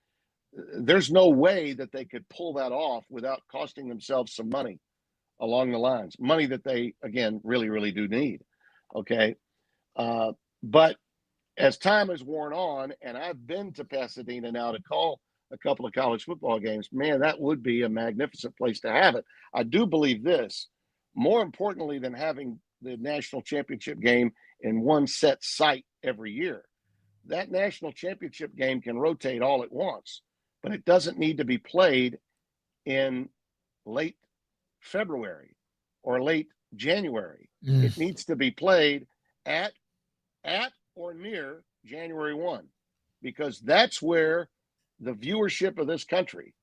there's no way that they could pull that off without costing themselves some money along the lines, money that they, again, really, really do need. Okay. But as time has worn on, and I've been to Pasadena now to call a couple of college football games, man, that would be a magnificent place to have it. I do believe this, more importantly than having the national championship game in one set site every year, that national championship game can rotate all it wants, but it doesn't need to be played in late February or late January. It needs to be played at or near January 1, because that's where the viewership of this country,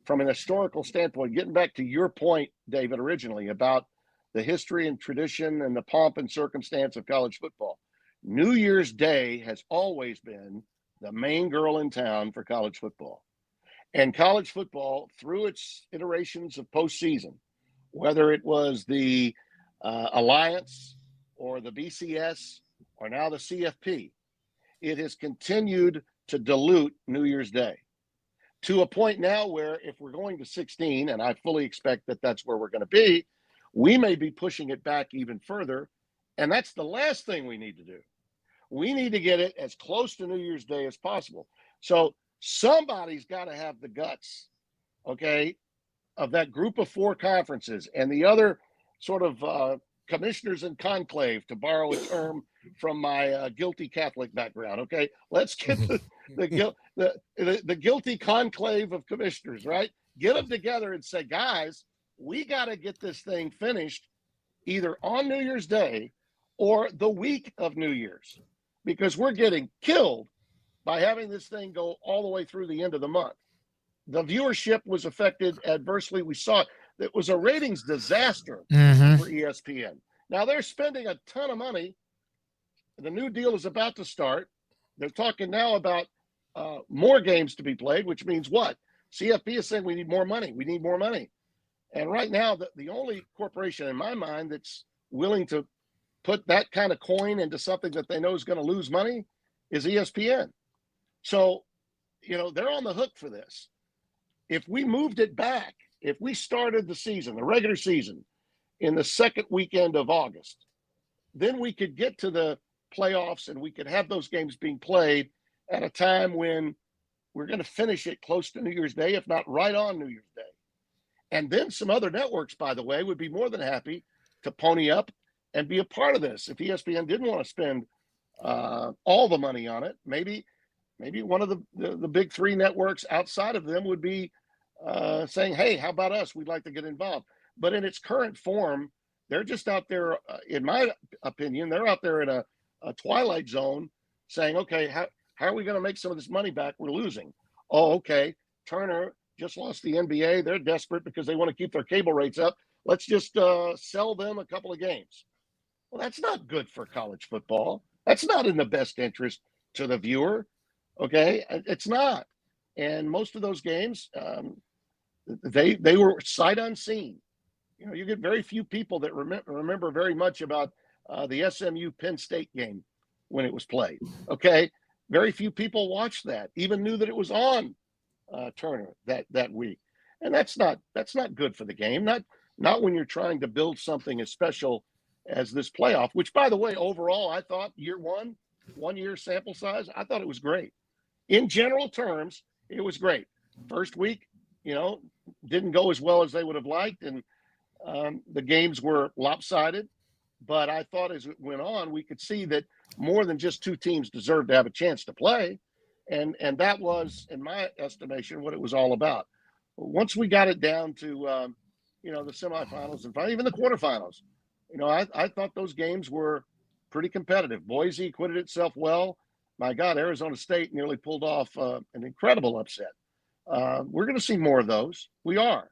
from an historical standpoint, getting back to your point, David, originally about the history and tradition and the pomp and circumstance of college football, New Year's Day has always been the main girl in town for college football. And college football, through its iterations of postseason, whether it was the Alliance or the BCS or now the CFP, it has continued to dilute New Year's Day to a point now where if we're going to 16, and I fully expect that that's where we're going to be, we may be pushing it back even further. And that's the last thing we need to do. We need to get it as close to New Year's Day as possible. So somebody's got to have the guts, okay, of that group of four conferences and the other sort of commissioners in conclave, to borrow a term from my guilty Catholic background, okay? Let's get the guilty conclave of commissioners, right? Get them together and say, guys, we got to get this thing finished either on New Year's Day or the week of New Year's, because we're getting killed by having this thing go all the way through the end of the month. The viewership was affected adversely. We saw it. It was a ratings disaster for ESPN. Now they're spending a ton of money. The new deal is about to start. They're talking now about more games to be played, which means what? CFP is saying we need more money. We need more money. And right now, the only corporation in my mind that's willing to put that kind of coin into something that they know is going to lose money is ESPN. So, they're on the hook for this. If we moved it back, if we started the season, the regular season, in the second weekend of August, then we could get to the playoffs and we could have those games being played at a time when we're going to finish it close to New Year's Day, if not right on New Year's Day. And then some other networks, by the way, would be more than happy to pony up and be a part of this. If ESPN didn't want to spend all the money on it, maybe one of the big three networks outside of them would be saying, hey, how about us? We'd like to get involved. But in its current form, they're just out there, in my opinion, they're out there in a twilight zone saying, okay, how are we going to make some of this money back? We're losing. Oh, okay. Turner just lost the NBA. They're desperate because they want to keep their cable rates up. Let's just sell them a couple of games. Well, that's not good for college football. That's not in the best interest to the viewer. Okay, it's not. And most of those games, they were sight unseen. You get very few people that remember very much about the SMU Penn State game when it was played. Okay, very few people watched that, even knew that it was on Turner that week. and that's not good for the game. Not when you're trying to build something as special as this playoff. Which, by the way, overall, I thought year 1 year sample size, I thought it was great. In general terms, it was great. First week, didn't go as well as they would have liked, and the games were lopsided. But I thought as it went on, we could see that more than just two teams deserved to have a chance to play. And that was, in my estimation, what it was all about. Once we got it down to, the semifinals and even the quarterfinals, I thought those games were pretty competitive. Boise acquitted itself well. My God, Arizona State nearly pulled off an incredible upset. We're going to see more of those. We are.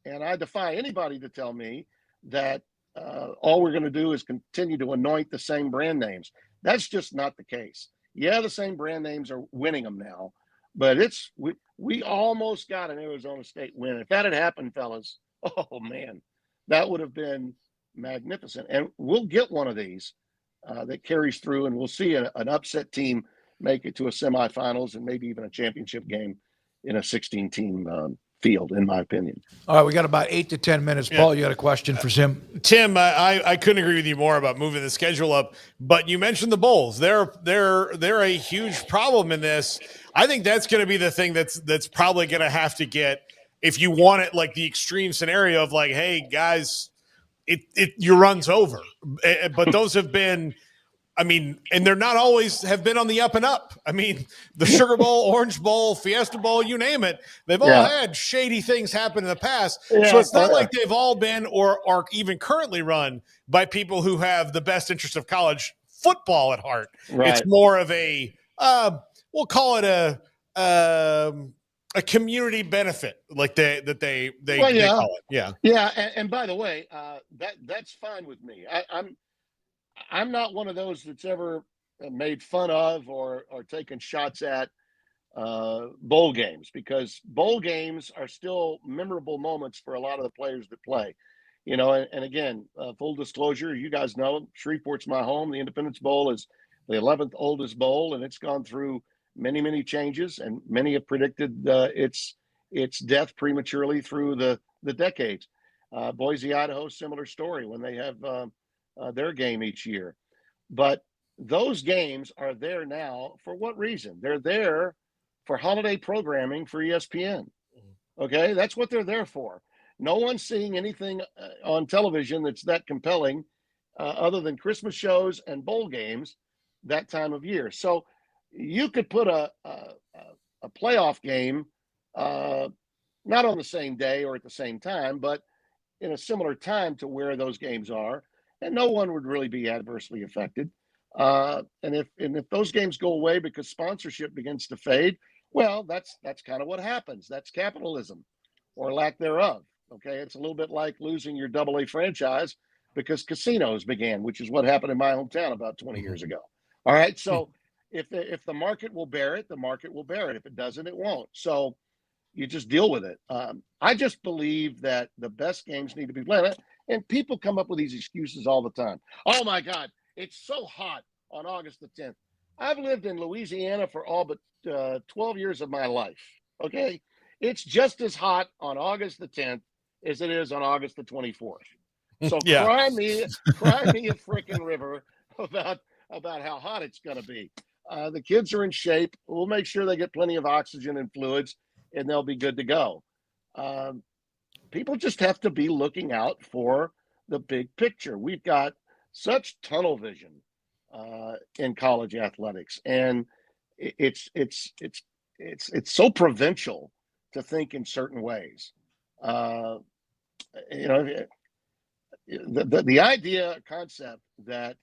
And I defy anybody to tell me that all we're going to do is continue to anoint the same brand names. That's just not the case. Yeah, the same brand names are winning them now, but we almost got an Arizona State win. If that had happened, fellas, oh man, that would have been magnificent. And we'll get one of these that carries through, and we'll see an upset team make it to a semifinals and maybe even a championship game in a 16-team field, in my opinion. All right, we got about 8 to 10 minutes. Yeah. Paul, you got a question for Tim? Tim, I couldn't agree with you more about moving the schedule up, but you mentioned the bowls. They're a huge problem in this. I think that's going to be the thing that's probably going to have to get, if you want it like the extreme scenario of like, hey guys, your run's over. But those have been, and they're not always have been on the up and up. The Sugar Bowl, Orange Bowl, Fiesta Bowl, you name it. They've all had shady things happen in the past. Yeah, so it's not like they've all been or are even currently run by people who have the best interest of college football at heart. Right. It's more of a, we'll call it a community benefit, like they call it. Yeah. Yeah. And by the way, that's fine with me. I'm not one of those that's ever made fun of or taken shots at bowl games, because bowl games are still memorable moments for a lot of the players that play. And again, full disclosure, you guys know Shreveport's my home. The Independence Bowl is the 11th oldest bowl, and it's gone through many, many changes, and many have predicted its death prematurely through the decades. Boise, Idaho, similar story when they have their game each year. But those games are there now for what reason? They're there for holiday programming for ESPN. Okay, that's what they're there for. No one's seeing anything on television that's that compelling other than Christmas shows and bowl games that time of year. So you could put a playoff game not on the same day or at the same time, but in a similar time to where those games are, and no one would really be adversely affected. And if those games go away because sponsorship begins to fade, well, that's kind of what happens. That's capitalism, or lack thereof. Okay, it's a little bit like losing your AA franchise because casinos began, which is what happened in my hometown about 20 years ago. All right, so if the market will bear it, the market will bear it. If it doesn't, it won't. So you just deal with it. I just believe that the best games need to be played. And people come up with these excuses all the time. Oh, my God, it's so hot on August the 10th. I've lived in Louisiana for all but 12 years of my life, okay? It's just as hot on August the 10th as it is on August the 24th. So Yeah. cry me a freaking river about how hot it's going to be. The kids are in shape. We'll make sure they get plenty of oxygen and fluids, and they'll be good to go. People just have to be looking out for the big picture. We've got such tunnel vision in college athletics, and it's so provincial to think in certain ways. The idea concept that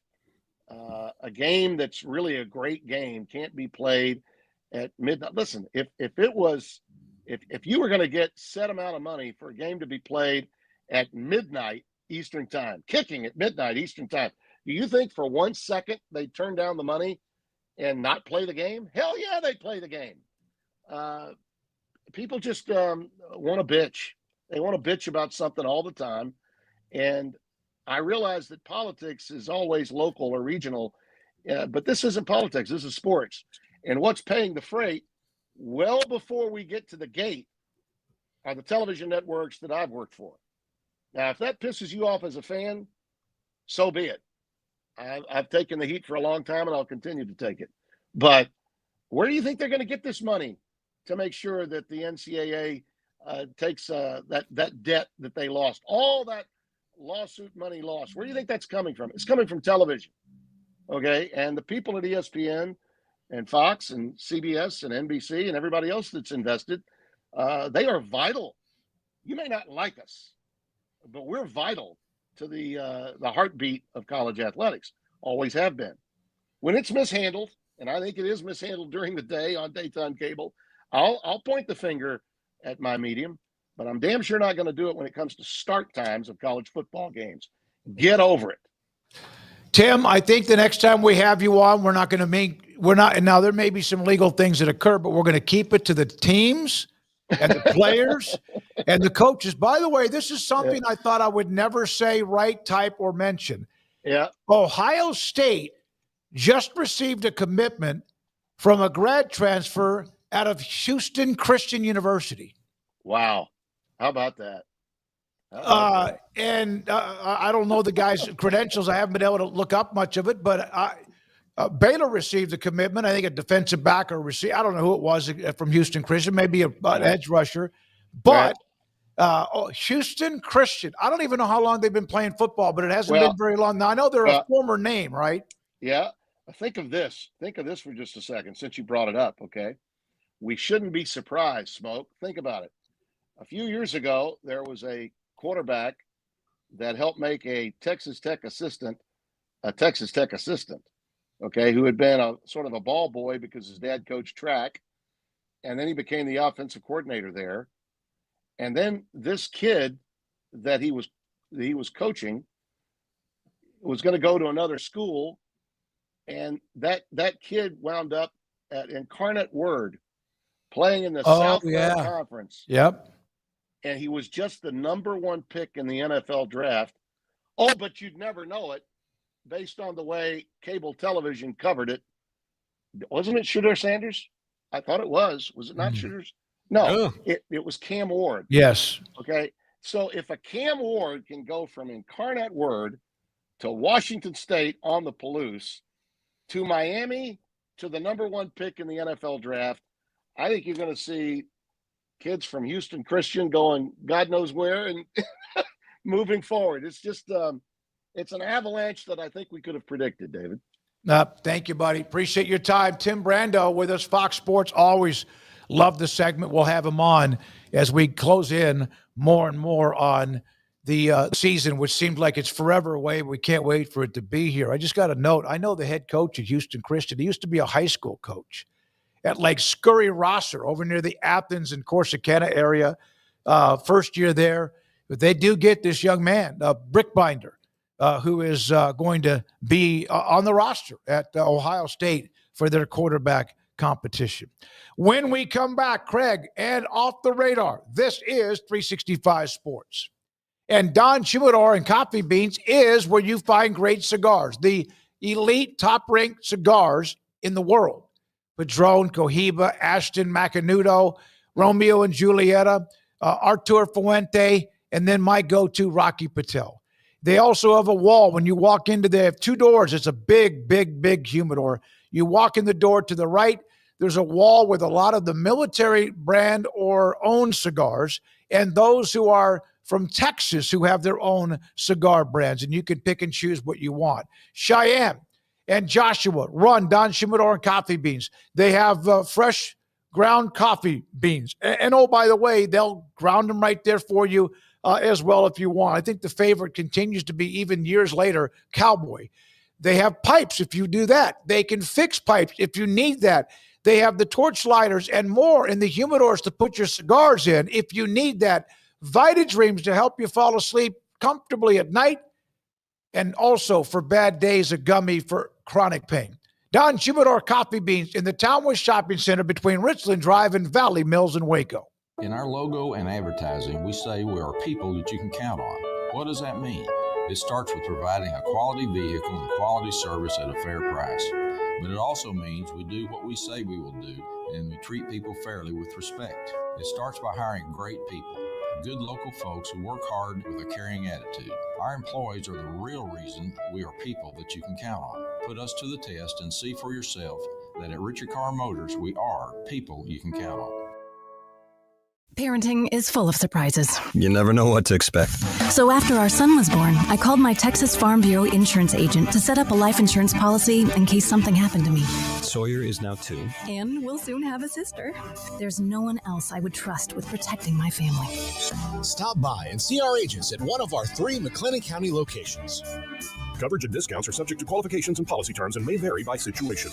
a game that's really a great game can't be played at midnight. Listen, if you were going to get set amount of money for a game to be played at midnight Eastern time, kicking at midnight Eastern time, do you think for 1 second they'd turn down the money and not play the game? Hell yeah, they'd play the game. People just want to bitch. They want to bitch about something all the time. And I realize that politics is always local or regional, but this isn't politics. This is sports. And what's paying the freight well before we get to the gate are the television networks that I've worked for. Now, if that pisses you off as a fan, so be it. I've taken the heat for a long time, and I'll continue to take it. But where do you think they're going to get this money to make sure that the NCAA takes that debt that they lost, all that lawsuit money lost? Where do you think that's coming from? It's coming from television, okay? And the people at ESPN and Fox and CBS and NBC and everybody else that's invested, they are vital. You may not like us, but we're vital to the heartbeat of college athletics. Always have been. When it's mishandled, and I think it is mishandled during the day on daytime cable, I'll point the finger at my medium, but I'm damn sure not going to do it when it comes to start times of college football games. Get over it. Tim, I think the next time we have you on, and now there may be some legal things that occur, but we're going to keep it to the teams and the players and the coaches. By the way, this is something I thought I would never say, write, type, or mention. Yeah. Ohio State just received a commitment from a grad transfer out of Houston Christian University. Wow. How about that? I don't know the guy's credentials. I haven't been able to look up much of it, but Baylor received a commitment. I think a defensive back or receiver. I don't know who it was from Houston Christian, maybe an edge rusher. But Houston Christian, I don't even know how long they've been playing football, but it hasn't been very long. Now, I know they're a former name, right? Yeah. Think of this. Think of this for just a second, since you brought it up, okay? We shouldn't be surprised, Smoak. Think about it. A few years ago, there was a quarterback that helped make a Texas Tech assistant, okay, who had been a sort of a ball boy because his dad coached track, and then he became the offensive coordinator there. And then this kid that he was coaching was going to go to another school, and that kid wound up at Incarnate Word playing in the Southwest Conference. Yep. And he was just the number one pick in the NFL draft. Oh, but you'd never know it based on the way cable television covered it. Wasn't it Shedeur Sanders? I thought it was. Was it not Shedeur? No, it was Cam Ward. Yes. Okay. So if a Cam Ward can go from Incarnate Word to Washington State on the Palouse to Miami to the number one pick in the NFL draft, I think you're going to see kids from Houston Christian going God knows where and moving forward. It's just it's an avalanche that I think we could have predicted, David. Thank you, buddy. Appreciate your time. Tim Brando with us, Fox Sports. Always love the segment. We'll have him on as we close in more and more on the season, which seems like it's forever away. We can't wait for it to be here. I just got a note. I know the head coach at Houston Christian. He used to be a high school coach at Lake Scurry-Rosser over near the Athens and Corsicana area. First year there. But they do get this young man, Brickbinder, who is going to be on the roster at Ohio State for their quarterback competition. When we come back, Craig, and Off the Radar, this is 365 Sports. And Don Chimodor and Coffee Beans is where you find great cigars, the elite top-ranked cigars in the world. Padron, Cohiba, Ashton, Macanudo, Romeo and Julieta, Artur Fuente, and then my go-to, Rocky Patel. They also have a wall. When you walk into, they have two doors. It's a big, big, big humidor. You walk in the door to the right, there's a wall with a lot of the military brand or own cigars, and those who are from Texas who have their own cigar brands, and you can pick and choose what you want. Cheyenne and Joshua run Don Chimodor and Coffee Beans. They have fresh ground coffee beans. And oh, by the way, they'll ground them right there for you as well if you want. I think the favorite continues to be, even years later, Cowboy. They have pipes if you do that. They can fix pipes if you need that. They have the torch lighters and more in the humidors to put your cigars in if you need that. Vitadreams to help you fall asleep comfortably at night. And also for bad days, a gummy for chronic pain. Don Chimodor Coffee Beans in the Townway Shopping Center between Richland Drive and Valley Mills in Waco. In our logo and advertising, we say we are people that you can count on. What does that mean? It starts with providing a quality vehicle and quality service at a fair price. But it also means we do what we say we will do, and we treat people fairly with respect. It starts by hiring great people, good local folks who work hard with a caring attitude. Our employees are the real reason we are people that you can count on. Put us to the test and see for yourself that at Richard Carr Motors, we are people you can count on. Parenting is full of surprises. You never know what to expect. So after our son was born, I called my Texas Farm Bureau insurance agent to set up a life insurance policy in case something happened to me. Sawyer is now 2. And we'll soon have a sister. There's no one else I would trust with protecting my family. Stop by and see our agents at one of our 3 McLennan County locations. Coverage and discounts are subject to qualifications and policy terms and may vary by situation.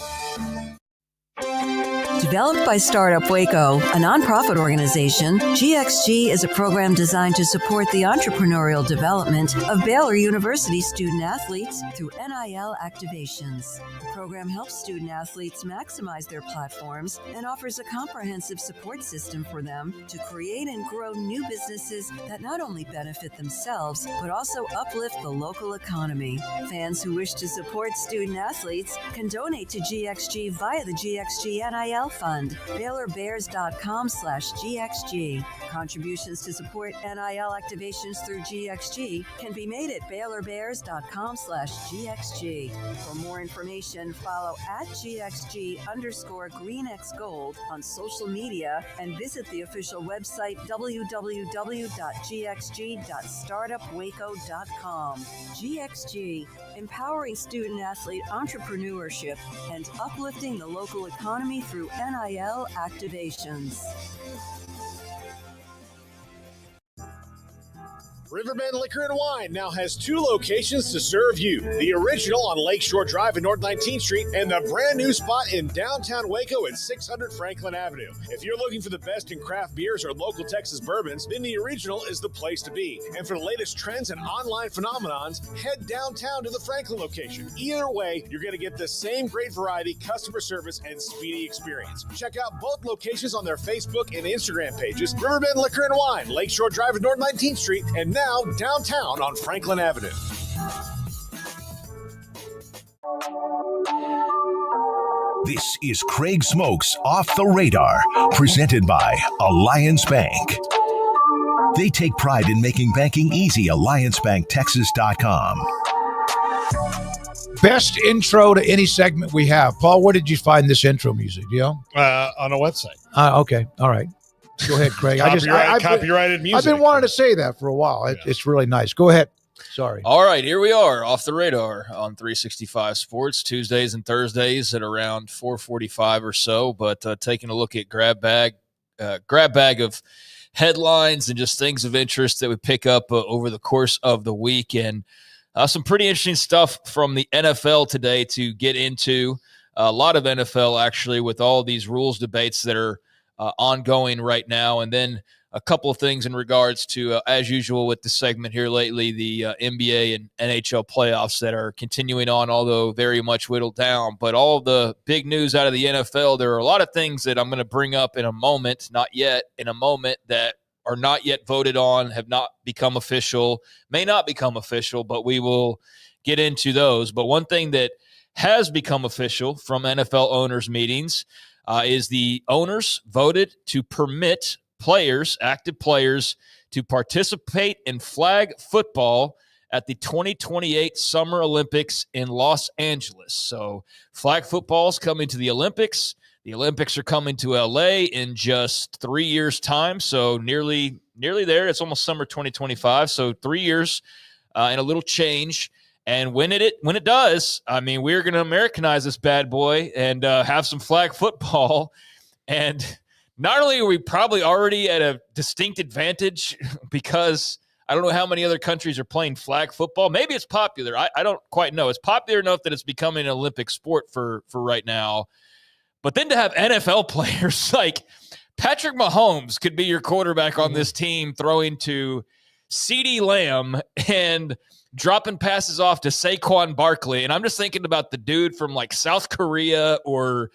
Developed by Startup Waco, a nonprofit organization, GXG is a program designed to support the entrepreneurial development of Baylor University student athletes through NIL activations. The program helps student athletes maximize their platforms and offers a comprehensive support system for them to create and grow new businesses that not only benefit themselves, but also uplift the local economy. Fans who wish to support student athletes can donate to GXG via the GXG NIL Fund, BaylorBears.com/GXG. Contributions to support NIL activations through GXG can be made at BaylorBears.com/GXG. For more information, follow @GXG_GreenXGold on social media and visit the official website www.gxg.startupwaco.com. GXG, empowering student athlete entrepreneurship and uplifting the local economy through NIL activations. Riverbend Liquor and Wine now has 2 locations to serve you. The original on Lakeshore Drive in North 19th Street and the brand new spot in downtown Waco at 600 Franklin Avenue. If you're looking for the best in craft beers or local Texas bourbons, then the original is the place to be. And for the latest trends and online phenomenons, head downtown to the Franklin location. Either way, you're going to get the same great variety, customer service, and speedy experience. Check out both locations on their Facebook and Instagram pages, Riverbend Liquor and Wine, Lakeshore Drive in North 19th Street, and now downtown on Franklin Avenue. This is Craig Smoak's Off the Radar, presented by Alliance Bank. They take pride in making banking easy. AllianceBankTexas.com. Best intro to any segment we have. Paul, where did you find this intro music? Do you know? On a website. Okay. All right. Go ahead, Craig. Copyrighted music. I've been wanting to say that for a while. It's really nice. Go ahead. Sorry. All right, here we are, Off the Radar on 365 Sports, Tuesdays and Thursdays at around 4:45 or so. But taking a look at grab bag of headlines and just things of interest that we pick up over the course of the week, and some pretty interesting stuff from the NFL today to get into. A lot of NFL actually, with all these rules debates that are ongoing right now, and then a couple of things in regards to, as usual with the segment here lately, the NBA and NHL playoffs that are continuing on, although very much whittled down. But all of the big news out of the NFL, there are a lot of things that I'm going to bring up in a moment, not yet, in a moment, that are not yet voted on, have not become official, may not become official, but we will get into those. But one thing that has become official from NFL owners' meetings is the owners voted to permit players, active players, to participate in flag football at the 2028 Summer Olympics in Los Angeles. So flag football is coming to the Olympics. The Olympics are coming to LA in just 3 years' time, so nearly there. It's almost summer 2025, so 3 years and a little change. And when it does, I mean, we're going to Americanize this bad boy and have some flag football. And not only are we probably already at a distinct advantage because I don't know how many other countries are playing flag football. Maybe it's popular. I don't quite know. It's popular enough that it's becoming an Olympic sport for right now. But then to have NFL players like Patrick Mahomes could be your quarterback on this team, throwing to CeeDee Lamb and dropping passes off to Saquon Barkley. And I'm just thinking about the dude from like South Korea or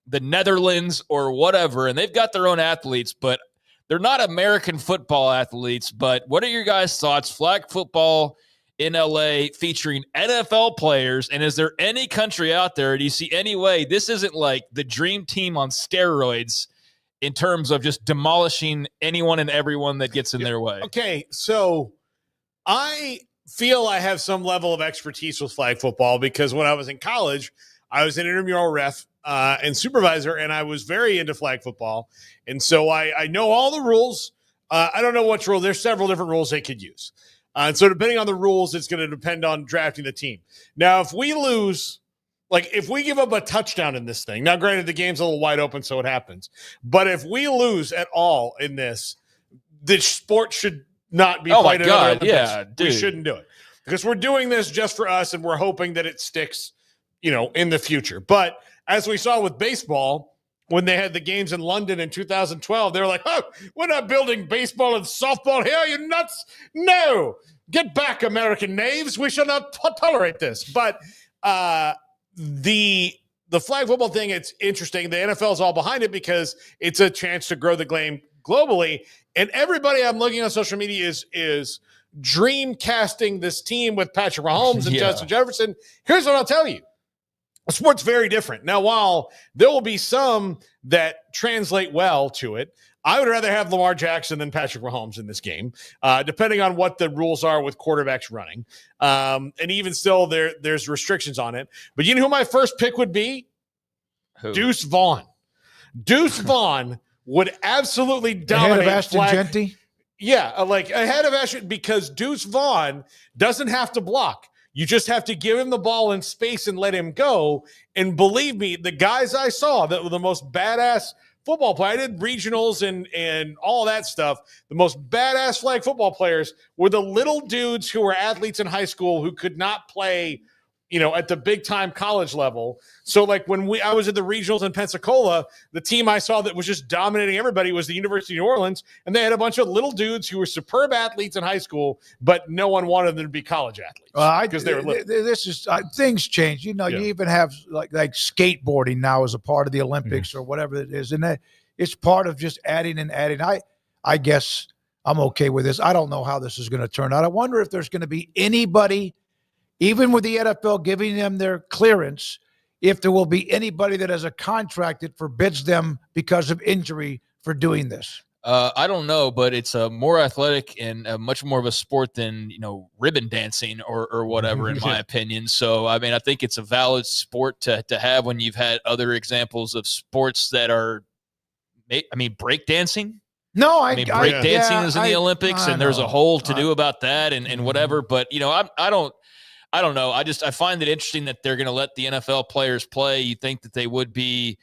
the Netherlands or whatever, and they've got their own athletes, but they're not American football athletes, but what are your guys' thoughts? Flag football in LA featuring NFL players, and is there any country out there, do you see any way this isn't like the dream team on steroids in terms of just demolishing anyone and everyone that gets in their way? Okay, so I feel I have some level of expertise with flag football because when I was in college, I was an intramural ref and supervisor, and I was very into flag football. And so I know all the rules. I don't know which rule. There's several different rules they could use. And so depending on the rules, it's going to depend on drafting the team. Now, if we lose, like if we give up a touchdown in this thing, now granted the game's a little wide open, so it happens. But if we lose at all in this, the sport should not be played at other Olympics. Yeah, dude. We shouldn't do it because we're doing this just for us, and we're hoping that it sticks, in the future. But as we saw with baseball, when they had the games in London in 2012, they were like, oh, we're not building baseball and softball here, you nuts. No, get back, American knaves. We shall not tolerate this. But the flag football thing, it's interesting. The NFL is all behind it because it's a chance to grow the game globally. And everybody I'm looking on social media is dream casting this team with Patrick Mahomes and Justin Jefferson. Here's what I'll tell you. The sport's very different. Now, while there will be some that translate well to it, I would rather have Lamar Jackson than Patrick Mahomes in this game, depending on what the rules are with quarterbacks running. And even still, there's restrictions on it. But you know who my first pick would be? Who? Deuce Vaughn. Deuce Vaughn would absolutely dominate. Ahead of Ashton Genty? Yeah, like ahead of Ashton, because Deuce Vaughn doesn't have to block. You just have to give him the ball in space and let him go. And believe me, the guys I saw that were the most badass football players, I did regionals and all that stuff. The most badass flag football players were the little dudes who were athletes in high school who could not play, at the big time college level. So like when I was at the regionals in Pensacola, the team I saw that was just dominating everybody was the University of New Orleans. And they had a bunch of little dudes who were superb athletes in high school, but no one wanted them to be college athletes because they were little. This is things change. You even have like skateboarding now as a part of the Olympics or whatever it is. And it's part of just adding and adding. I guess I'm okay with this. I don't know how this is going to turn out. I wonder if there's going to be anybody, even with the NFL giving them their clearance, if there will be anybody that has a contract that forbids them because of injury for doing this. I don't know, but it's a more athletic and much more of a sport than, ribbon dancing or whatever, in my opinion. So, I mean, I think it's a valid sport to have when you've had other examples of sports that are, break dancing. No, break dancing is in the Olympics, and there's a whole to do about that and whatever. But, I don't know. I find it interesting that they're going to let the NFL players play. You think that they would be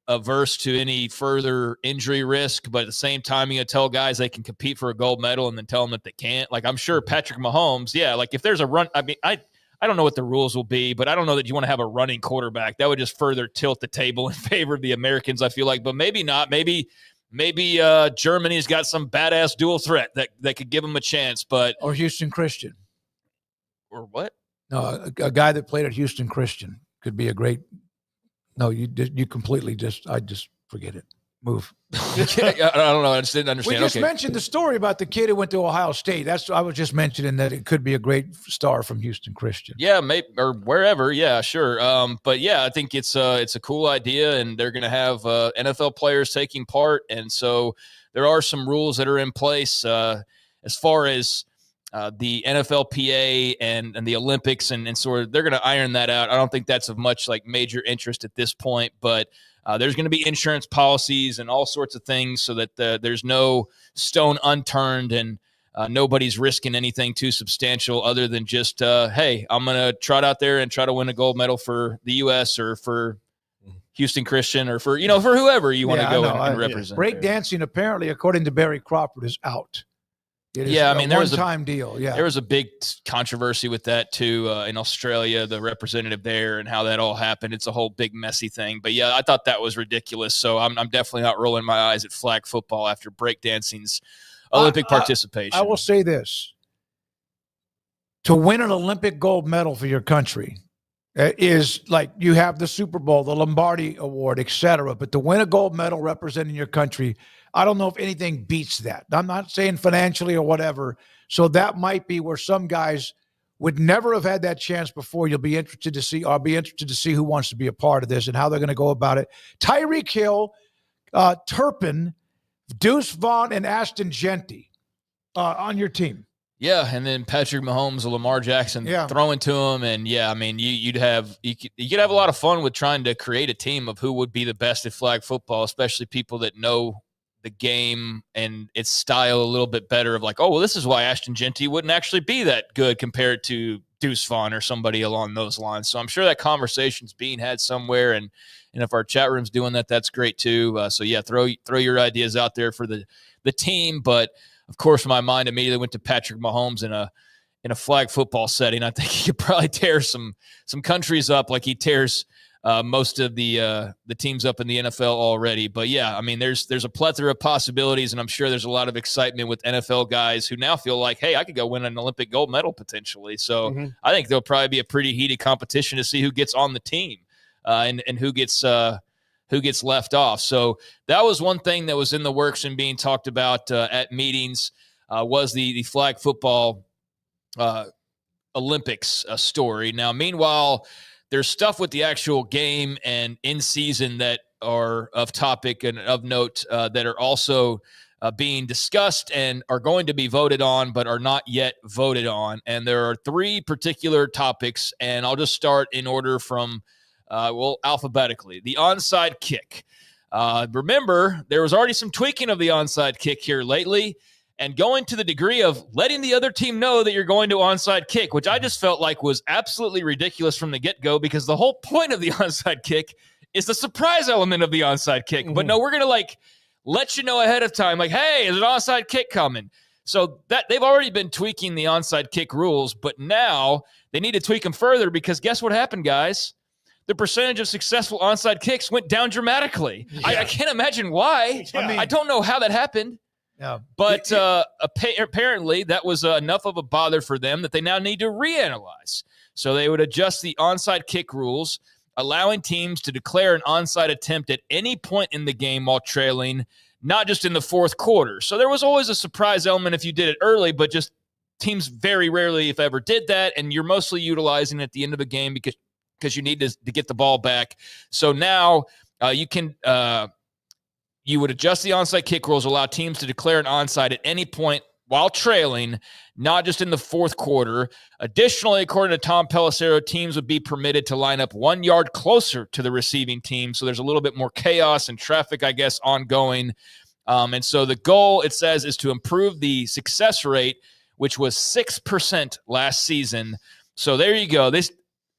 averse to any further injury risk, but at the same time, you tell guys they can compete for a gold medal and then tell them that they can't. Like, I'm sure Patrick Mahomes, like if there's a run, I don't know what the rules will be, but I don't know that you want to have a running quarterback. That would just further tilt the table in favor of the Americans, I feel like. But maybe not. Maybe Germany's got some badass dual threat that could give them a chance. But or Houston Christian. Or what? No, a guy that played at Houston Christian could be a great. No, you completely I just forget it. Move. I don't know. I just didn't understand. We just mentioned the story about the kid who went to Ohio State. I was just mentioning that it could be a great star from Houston Christian. Yeah, maybe or wherever. Yeah, sure. But yeah, I think it's a cool idea, and they're going to have NFL players taking part, and so there are some rules that are in place as far as the NFLPA and the Olympics and sort of they're going to iron that out. I don't think that's of much like major interest at this point, but there's going to be insurance policies and all sorts of things so that there's no stone unturned and nobody's risking anything too substantial other than just, hey, I'm going to trot out there and try to win a gold medal for the U.S. or for Houston Christian or for whoever you want to go and represent. Break dancing, apparently, according to Barry Crawford, is out. There was a one-time deal. Yeah, there was a big controversy with that too in Australia. The representative there and how that all happened. It's a whole big messy thing. But yeah, I thought that was ridiculous. So I'm definitely not rolling my eyes at flag football after breakdancing's Olympic participation. I will say this: to win an Olympic gold medal for your country is like you have the Super Bowl, the Lombardi Award, etc. But to win a gold medal representing your country, I don't know if anything beats that. I'm not saying financially or whatever. So that might be where some guys would never have had that chance before. You'll be interested to see. I'll be interested to see who wants to be a part of this and how they're going to go about it. Tyreek Hill, Turpin, Deuce Vaughn, and Ashton Genty on your team. Yeah, and then Patrick Mahomes or Lamar Jackson throwing to him, and I mean, you could have a lot of fun with trying to create a team of who would be the best at flag football, especially people that know the game and its style a little bit better. Of like, oh well, this is why Ashton Genty wouldn't actually be that good compared to Deuce Vaughn or somebody along those lines. So I'm sure that conversation's being had somewhere, and if our chat room's doing that, that's great too. So yeah, throw your ideas out there for the team, but. Of course, my mind immediately went to Patrick Mahomes in a flag football setting. I think he could probably tear some countries up like he tears most of the teams up in the NFL already. But yeah, I mean, there's a plethora of possibilities, and I'm sure there's a lot of excitement with NFL guys who now feel like, hey, I could go win an Olympic gold medal potentially. So I think there'll probably be a pretty heated competition to see who gets on the team and who gets left off. So that was one thing that was in the works and being talked about at meetings was the flag football Olympics story. Now, meanwhile, there's stuff with the actual game and in season that are of topic and of note that are also being discussed and are going to be voted on, but are not yet voted on. And there are 3 particular topics, and I'll just start in order from alphabetically. The onside kick. Remember, there was already some tweaking of the onside kick here lately, and going to the degree of letting the other team know that you're going to onside kick, which I just felt like was absolutely ridiculous from the get-go, because the whole point of the onside kick is the surprise element of the onside kick. But no, we're going to let you know ahead of time, like, hey, there's an onside kick coming. So that they've already been tweaking the onside kick rules, but now they need to tweak them further, because guess what happened, guys? The percentage of successful onside kicks went down dramatically. I can't imagine why. I don't know how that happened. Yeah. But apparently that was enough of a bother for them that they now need to reanalyze. So they would adjust the onside kick rules, allowing teams to declare an onside attempt at any point in the game while trailing, not just in the fourth quarter. So there was always a surprise element if you did it early, but just teams very rarely, if ever, did that, and you're mostly utilizing it at the end of the game because you need to get the ball back. So now you would adjust the onside kick rules, allow teams to declare an onside at any point while trailing, not just in the fourth quarter. Additionally, according to Tom Pelissero, teams would be permitted to line up 1 yard closer to the receiving team. So there's a little bit more chaos and traffic, I guess, ongoing. And so the goal, it says, is to improve the success rate, which was 6% last season. So there you go.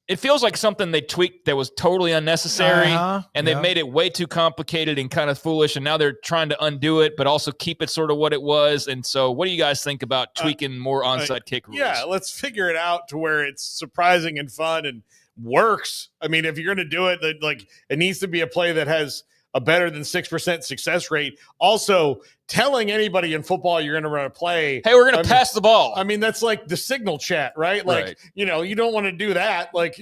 It feels like something they tweaked that was totally unnecessary, and they made it way too complicated and kind of foolish, and now they're trying to undo it, but also keep it sort of what it was. And so what do you guys think about tweaking more onside kick rules? Yeah, let's figure it out to where it's surprising and fun and works. I mean, if you're going to do it, it needs to be a play that has a better than 6% success rate. Also, telling anybody in football you're going to run a play, hey, we're going to pass the ball. I mean, that's like the signal chat, right? Like, right. You don't want to do that. Like,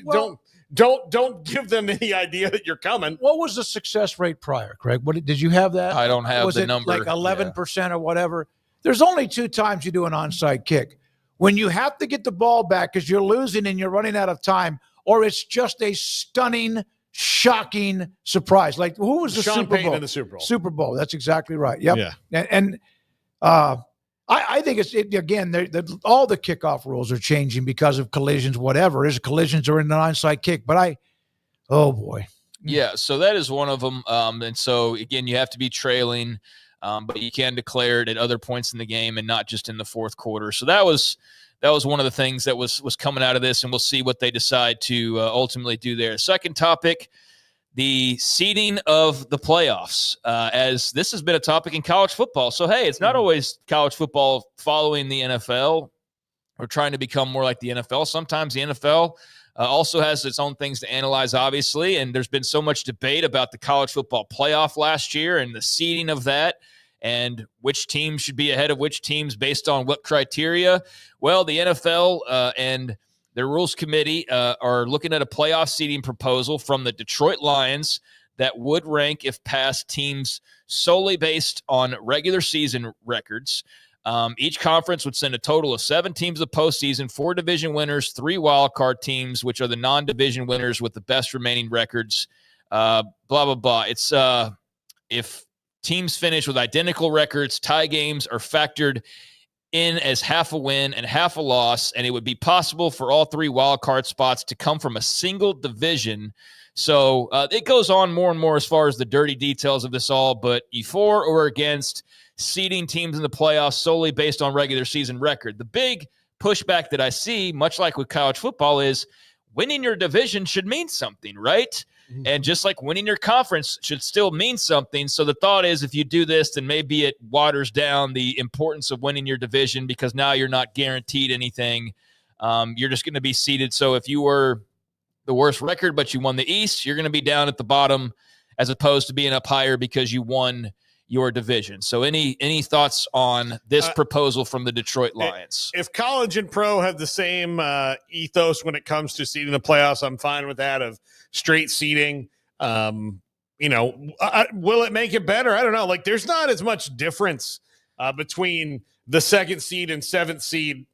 don't give them any idea that you're coming. What was the success rate prior, Craig? Did you have that? I don't have the number. Like 11% or whatever? There's only 2 times you do an onside kick. When you have to get the ball back because you're losing and you're running out of time, or it's just a stunning, shocking surprise. Like, who was the Sean Super Payton Bowl? in the Super Bowl. Super Bowl. That's exactly right. Yep. Yeah. And I think again, all the kickoff rules are changing because of collisions, whatever. Is collisions are in an onside kick. But oh boy. Yeah, so that is one of them. And so, again, you have to be trailing, but you can declare it at other points in the game and not just in the fourth quarter. So that was one of the things that was coming out of this, and we'll see what they decide to ultimately do there. Second topic, the seeding of the playoffs, as this has been a topic in college football. So, hey, it's not always college football following the NFL or trying to become more like the NFL. Sometimes the NFL also has its own things to analyze, obviously, and there's been so much debate about the college football playoff last year and the seeding of that, and which teams should be ahead of which teams based on what criteria. Well, the NFL and their rules committee are looking at a playoff seeding proposal from the Detroit Lions, that would rank, if passed, teams solely based on regular season records. Each conference would send a total of 7 teams to the postseason, 4 division winners, 3 wildcard teams, which are the non-division winners with the best remaining records, blah, blah, blah. It's if teams finish with identical records, tie games are factored in as half a win and half a loss, and it would be possible for all 3 wildcard spots to come from a single division. So it goes on more and more as far as the dirty details of this all, but you for or against seeding teams in the playoffs solely based on regular season record. The big pushback that I see, much like with college football, is winning your division should mean something, right? Mm-hmm. And just like winning your conference should still mean something. So the thought is, if you do this, then maybe it waters down the importance of winning your division, because now you're not guaranteed anything. You're just going to be seeded. So if you were the worst record, but you won the East, you're going to be down at the bottom as opposed to being up higher because you won your division. So any thoughts on this proposal from the Detroit Lions? If college and pro have the same ethos when it comes to seeding the playoffs, I'm fine with that, of straight seeding. Will it make it better? I don't know. Like, there's not as much difference between the 2nd seed and 7th seed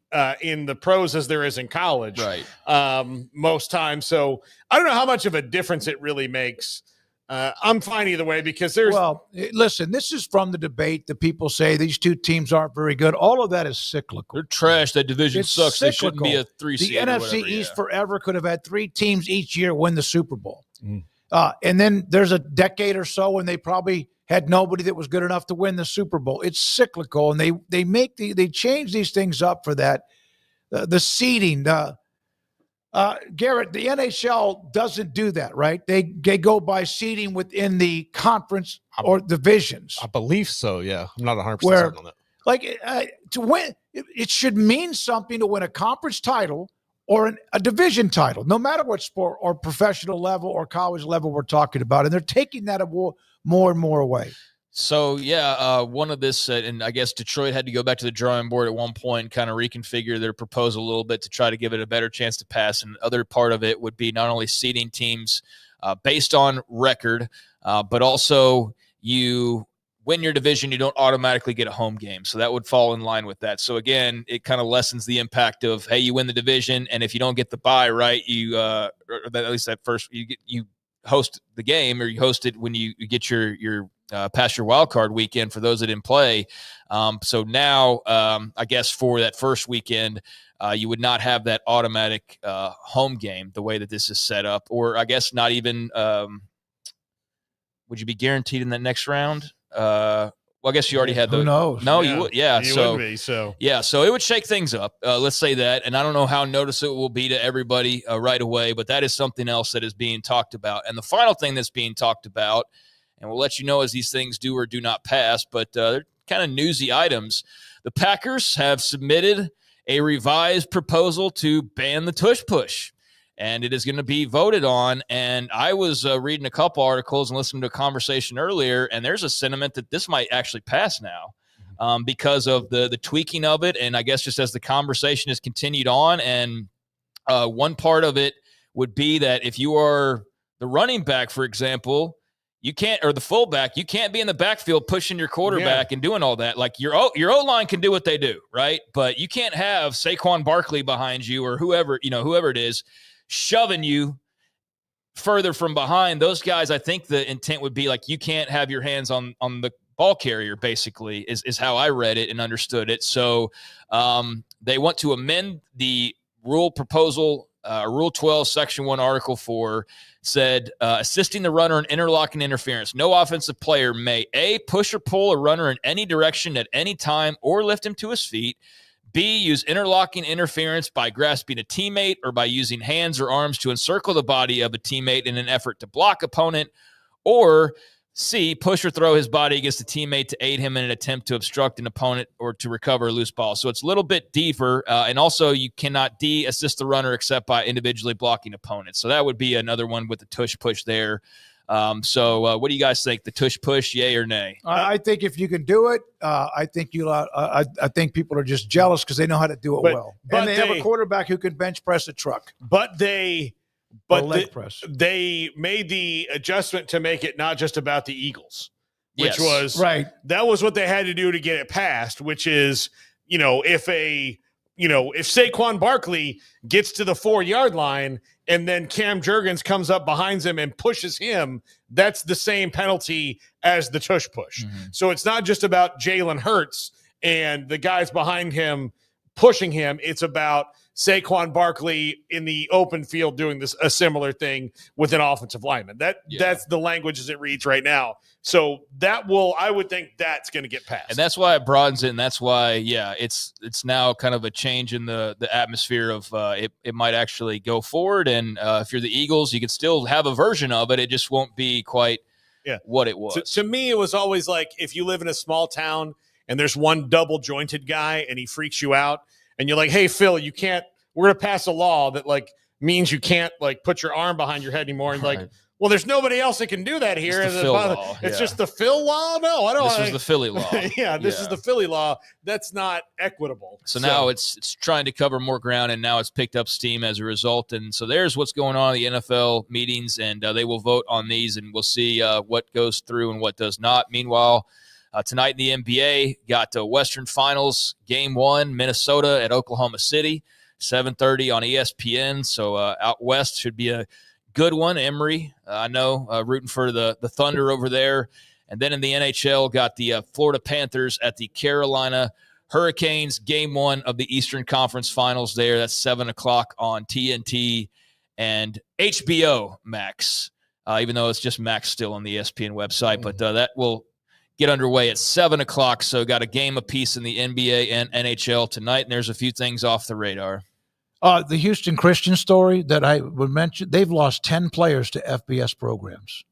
in the pros as there is in college, right? Most times. So I don't know how much of a difference it really makes. I'm fine either way, because there's. Well, listen, this is from the debate that people say these 2 teams aren't very good. All of that is cyclical. They're trash. That division sucks. Cyclical. They shouldn't be a 3 seed. The NFC East forever could have had 3 teams each year win the Super Bowl. And then there's a decade or so when they probably had nobody that was good enough to win the Super Bowl. It's cyclical, and they change these things up for that. The seeding, Garrett, the NHL doesn't do that, right? They go by seeding within the conference or divisions. I believe so, yeah. I'm not 100% certain on that. Like, to win, it should mean something to win a conference title or a division title, no matter what sport or professional level or college level we're talking about. And they're taking that more and more away. So, one of this, and I guess Detroit had to go back to the drawing board at one point and kind of reconfigure their proposal a little bit to try to give it a better chance to pass. And the other part of it would be not only seeding teams based on record, but also you win your division, you don't automatically get a home game. So that would fall in line with that. So, again, it kind of lessens the impact of, hey, you win the division, and if you don't get the bye, right, you or at least that first, you host the game, or you host it when you get your past your wild card weekend for those that didn't play. So now, I guess for that first weekend, you would not have that automatic home game the way that this is set up, or I guess not even. Would you be guaranteed in that next round? Well, I guess you already had the. Who knows? No, you would. Yeah, you would be, so yeah, so it would shake things up. Let's say that, and I don't know how noticeable it will be to everybody right away, but that is something else that is being talked about. And the final thing that's being talked about, and we'll let you know as these things do or do not pass, but they're kind of newsy items. The Packers have submitted a revised proposal to ban the tush push, and it is going to be voted on. And I was reading a couple articles and listening to a conversation earlier, and there's a sentiment that this might actually pass now because of the tweaking of it. And I guess just as the conversation has continued on, and one part of it would be that if you are the running back, for example, you can't, or the fullback, you can't be in the backfield pushing your quarterback and doing all that. Like your O-line can do what they do, right? But you can't have Saquon Barkley behind you, or whoever it is, shoving you further from behind. Those guys, I think the intent would be like, you can't have your hands on the ball carrier, basically, is how I read it and understood it. So they want to amend the rule proposal, Rule 12, Section 1, Article 4, said assisting the runner in interlocking interference. No offensive player may A, push or pull a runner in any direction at any time or lift him to his feet. B, use interlocking interference by grasping a teammate or by using hands or arms to encircle the body of a teammate in an effort to block opponent. Or C, push or throw his body against a teammate to aid him in an attempt to obstruct an opponent or to recover a loose ball. So it's a little bit deeper. And also you cannot assist the runner except by individually blocking opponents. So that would be another one with the tush push there. So what do you guys think? The tush push, yay or nay? I think if you can do it, I think I think people are just jealous because they know how to do it well. And they have a quarterback who can bench press a truck. But they But leg press. They made the adjustment to make it not just about the Eagles, which was right. That was what they had to do to get it passed, which is, if Saquon Barkley gets to the 4-yard line and then Cam Jurgens comes up behind him and pushes him, that's the same penalty as the tush push. Mm-hmm. So it's not just about Jalen Hurts and the guys behind him pushing him. It's about Saquon Barkley in the open field doing a similar thing with an offensive lineman. That's the language as it reads right now. So I would think that's going to get passed. And that's why it broadens it. And that's why, it's now kind of a change in the atmosphere of it might actually go forward. And if you're the Eagles, you could still have a version of it. It just won't be quite what it was. To me, it was always like if you live in a small town and there's one double jointed guy and he freaks you out and you're like, hey, Phil, we're going to pass a law that means you can't put your arm behind your head anymore. And well, there's nobody else that can do that here. It's the Phil law. It's just the Phil law. No, I don't. This was the Philly law. This is the Philly law. That's not equitable. So now it's trying to cover more ground, and now it's picked up steam as a result. And so there's what's going on in the NFL meetings, and they will vote on these, and we'll see what goes through and what does not. Meanwhile, tonight in the NBA, got Western Finals, Game 1, Minnesota at Oklahoma City, 7:30 on ESPN. So out west should be a good one. Emory, I know, rooting for the Thunder over there. And then in the NHL, got the Florida Panthers at the Carolina Hurricanes, Game 1 of the Eastern Conference Finals there. That's 7 o'clock on TNT and HBO Max, even though it's just Max still on the ESPN website. But that will get underway at 7 o'clock. So got a game apiece in the NBA and NHL tonight, and there's a few things off the radar. The Houston Christian story that I would mention, they've lost 10 players to FBS programs.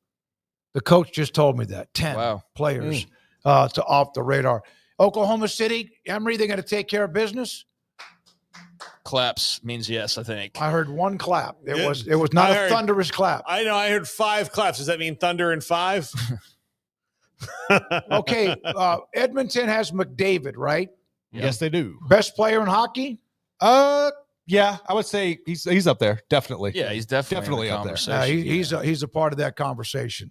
The coach just told me that. 10 players to off the radar. Oklahoma City, Emory, they're going to take care of business? Claps means yes, I think. I heard one clap. It was not a thunderous clap. I know. I heard 5 claps. Does that mean thunder and 5? Okay. Edmonton has McDavid, right? Yes, they do. Best player in hockey? Yeah, I would say he's up there. Definitely. Yeah, he's definitely up there. He's a part of that conversation.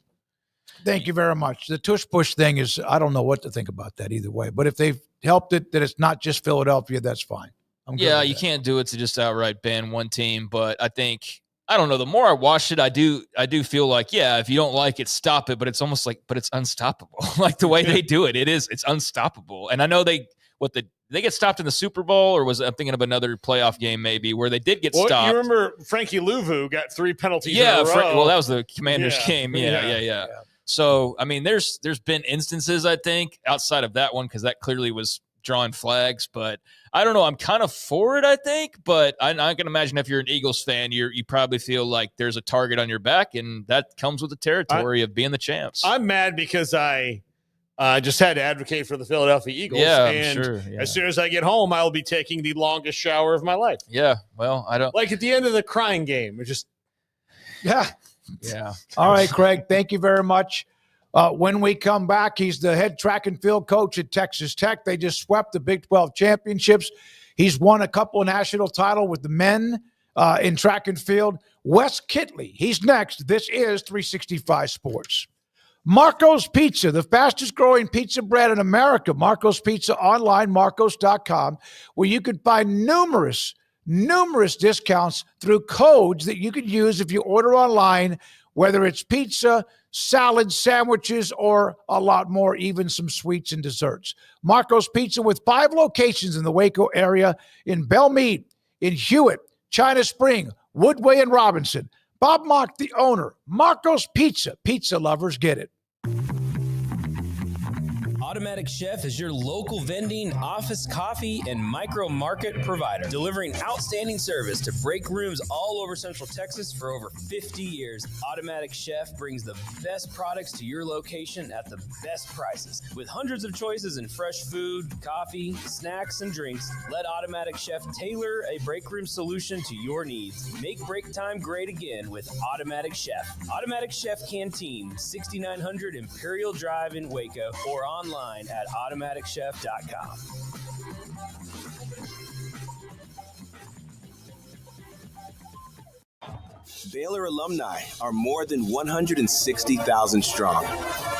Thank you very much. The tush push thing is, I don't know what to think about that either way. But if they've helped it, that it's not just Philadelphia, that's fine. You can't do it to just outright ban one team. But I don't know. The more I watch it, I do feel like, if you don't like it, stop it. But it's almost but it's unstoppable. Like the way they do it, it's unstoppable. And I know they get stopped in the Super Bowl, or I'm thinking of another playoff game maybe where they did get stopped. You remember Frankie Louvu got 3 penalties in a row. Well, that was the Commanders game. Yeah. So, I mean, there's been instances, I think, outside of that one, because that clearly was drawing flags. But I don't know. I'm kind of for it, I think. But I can imagine if you're an Eagles fan, you probably feel like there's a target on your back, and that comes with the territory of being the champs. I'm mad because I just had to advocate for the Philadelphia Eagles. Yeah, and I'm sure. Yeah. As soon as I get home, I will be taking the longest shower of my life. Yeah, well, I don't. Like at the end of the crying game. It just. Yeah. Yeah. All right, Craig, thank you very much. When we come back, he's the head track and field coach at Texas Tech. They just swept the Big 12 championships. He's won a couple of national titles with the men in track and field. Wes Kitley, he's next. This is 365 Sports. Marco's Pizza, the fastest growing pizza brand in America. Marco's Pizza online, marcos.com, where you can find numerous discounts through codes that you can use if you order online, whether it's pizza, salad, sandwiches, or a lot more, even some sweets and desserts. Marco's Pizza with 5 locations in the Waco area, in Belmead, in Hewitt, China Spring, Woodway, and Robinson. Bob Mock, the owner. Marco's Pizza. Pizza lovers get it. Automatic Chef is your local vending, office coffee, and micro market provider, delivering outstanding service to break rooms all over Central Texas for over 50 years. Automatic Chef brings the best products to your location at the best prices. With hundreds of choices in fresh food, coffee, snacks, and drinks, let Automatic Chef tailor a break room solution to your needs. Make break time great again with Automatic Chef. Automatic Chef Canteen, 6900 Imperial Drive in Waco, or online at automaticchef.com. Baylor alumni are more than 160,000 strong.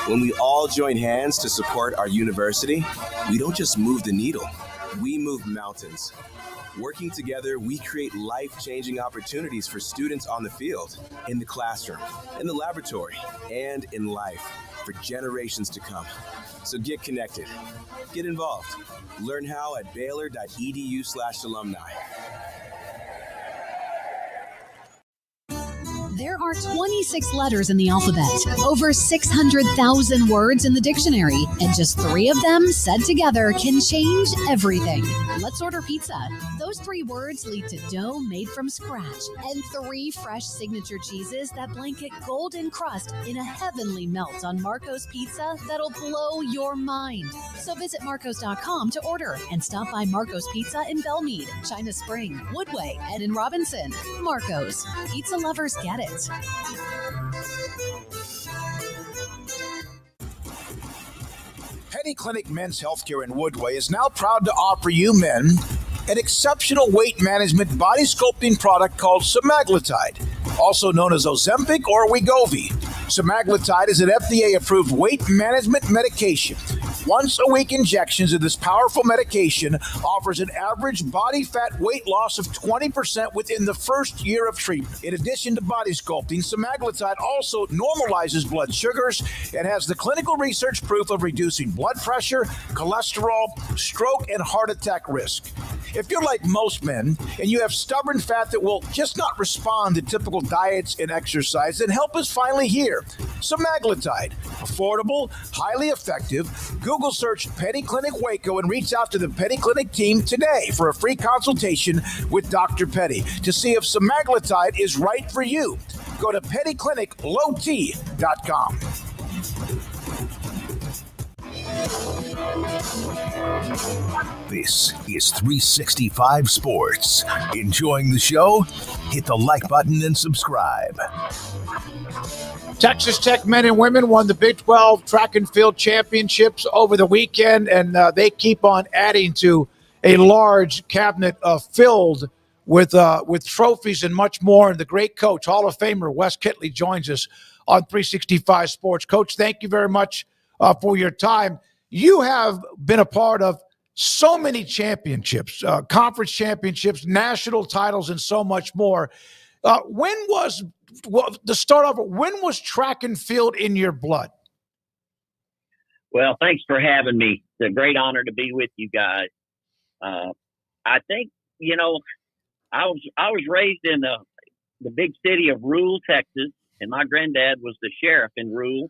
When we all join hands to support our university, we don't just move the needle, we move mountains. Working together, we create life-changing opportunities for students on the field, in the classroom, in the laboratory, and in life for generations to come. So get connected, get involved, learn how at baylor.edu/alumni. There are 26 letters in the alphabet, over 600,000 words in the dictionary, and just 3 of them said together can change everything. Let's order pizza. Those 3 words lead to dough made from scratch and 3 fresh signature cheeses that blanket golden crust in a heavenly melt on Marco's Pizza that'll blow your mind. So visit marcos.com to order and stop by Marco's Pizza in Belmead, China Spring, Woodway, and in Robinson. Marco's. Pizza lovers get it. Penny Clinic Men's Healthcare in Woodway is now proud to offer you men an exceptional weight management body sculpting product called semaglutide, also known as Ozempic or Wegovy. Semaglutide is an FDA-approved weight management medication. Once-a-week injections of this powerful medication offers an average body fat weight loss of 20% within the first year of treatment. In addition to body sculpting, semaglutide also normalizes blood sugars and has the clinical research proof of reducing blood pressure, cholesterol, stroke, and heart attack risk. If you're like most men and you have stubborn fat that will just not respond to typical diets and exercise, then help is finally here. Semaglutide, affordable, highly effective. Google search Penny Clinic Waco and reach out to the Penny Clinic team today for a free consultation with Dr. Petty to see if semaglutide is right for you. Go to pennycliniclowt.com. This is 365 Sports. Enjoying the show? Hit the like button and subscribe. Texas Tech men and women won the Big 12 track and field championships over the weekend, and they keep on adding to a large cabinet filled with trophies and much more. And the great coach, Hall of Famer Wes Kitley, joins us on 365 Sports. Coach, thank you very much for your time. You have been a part of so many championships, conference championships, national titles, and so much more. When was track and field in your blood? Well, thanks for having me. It's a great honor to be with you guys. I think, I was raised in the big city of Rule, Texas, and my granddad was the sheriff in Rule.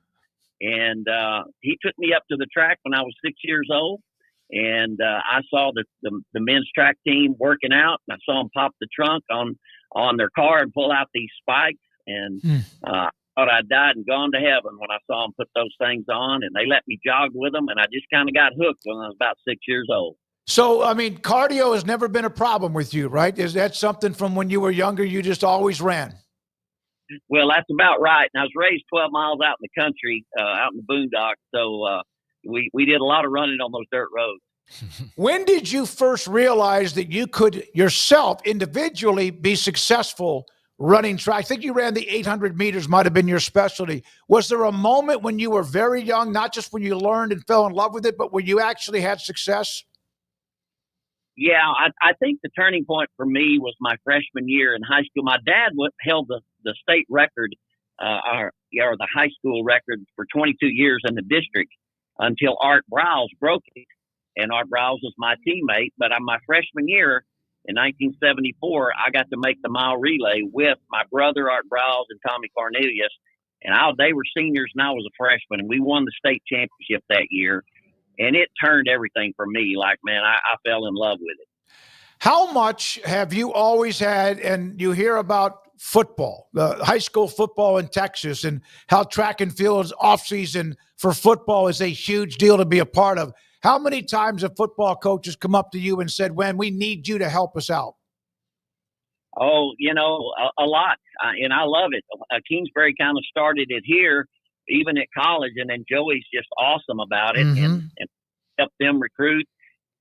And he took me up to the track when I was 6 years old. And I saw the men's track team working out. And I saw them pop the trunk on their car and pull out these spikes. And I thought I'd died and gone to heaven when I saw them put those things on. And they let me jog with them. And I just kind of got hooked when I was about 6 years old. So, I mean, cardio has never been a problem with you, right? Is that something from when you were younger, you just always ran? Well, that's about right. And I was raised 12 miles out in the country, out in the boondocks. So we did a lot of running on those dirt roads. When did you first realize that you could yourself individually be successful running track? I think you ran the 800 meters, might have been your specialty. Was there a moment when you were very young, not just when you learned and fell in love with it, but when you actually had success? Yeah, I think the turning point for me was my freshman year in high school. My dad held the state record, or the high school record for 22 years in the district until Art Browse broke it. And Art Browse was my teammate. But on my freshman year in 1974, I got to make the mile relay with my brother, Art Browse, and Tommy Cornelius. And they were seniors and I was a freshman. And we won the state championship that year. And it turned everything for me. Like, man, I fell in love with it. How much have you always had, and you hear about football, the high school football in Texas, and how track and field's off-season for football is a huge deal to be a part of. How many times have football coaches come up to you and said, "When we need you to help us out"? Oh, a lot. And I love it. Kingsbury kind of started it here, even at college, and then Joey's just awesome about it and helped them recruit.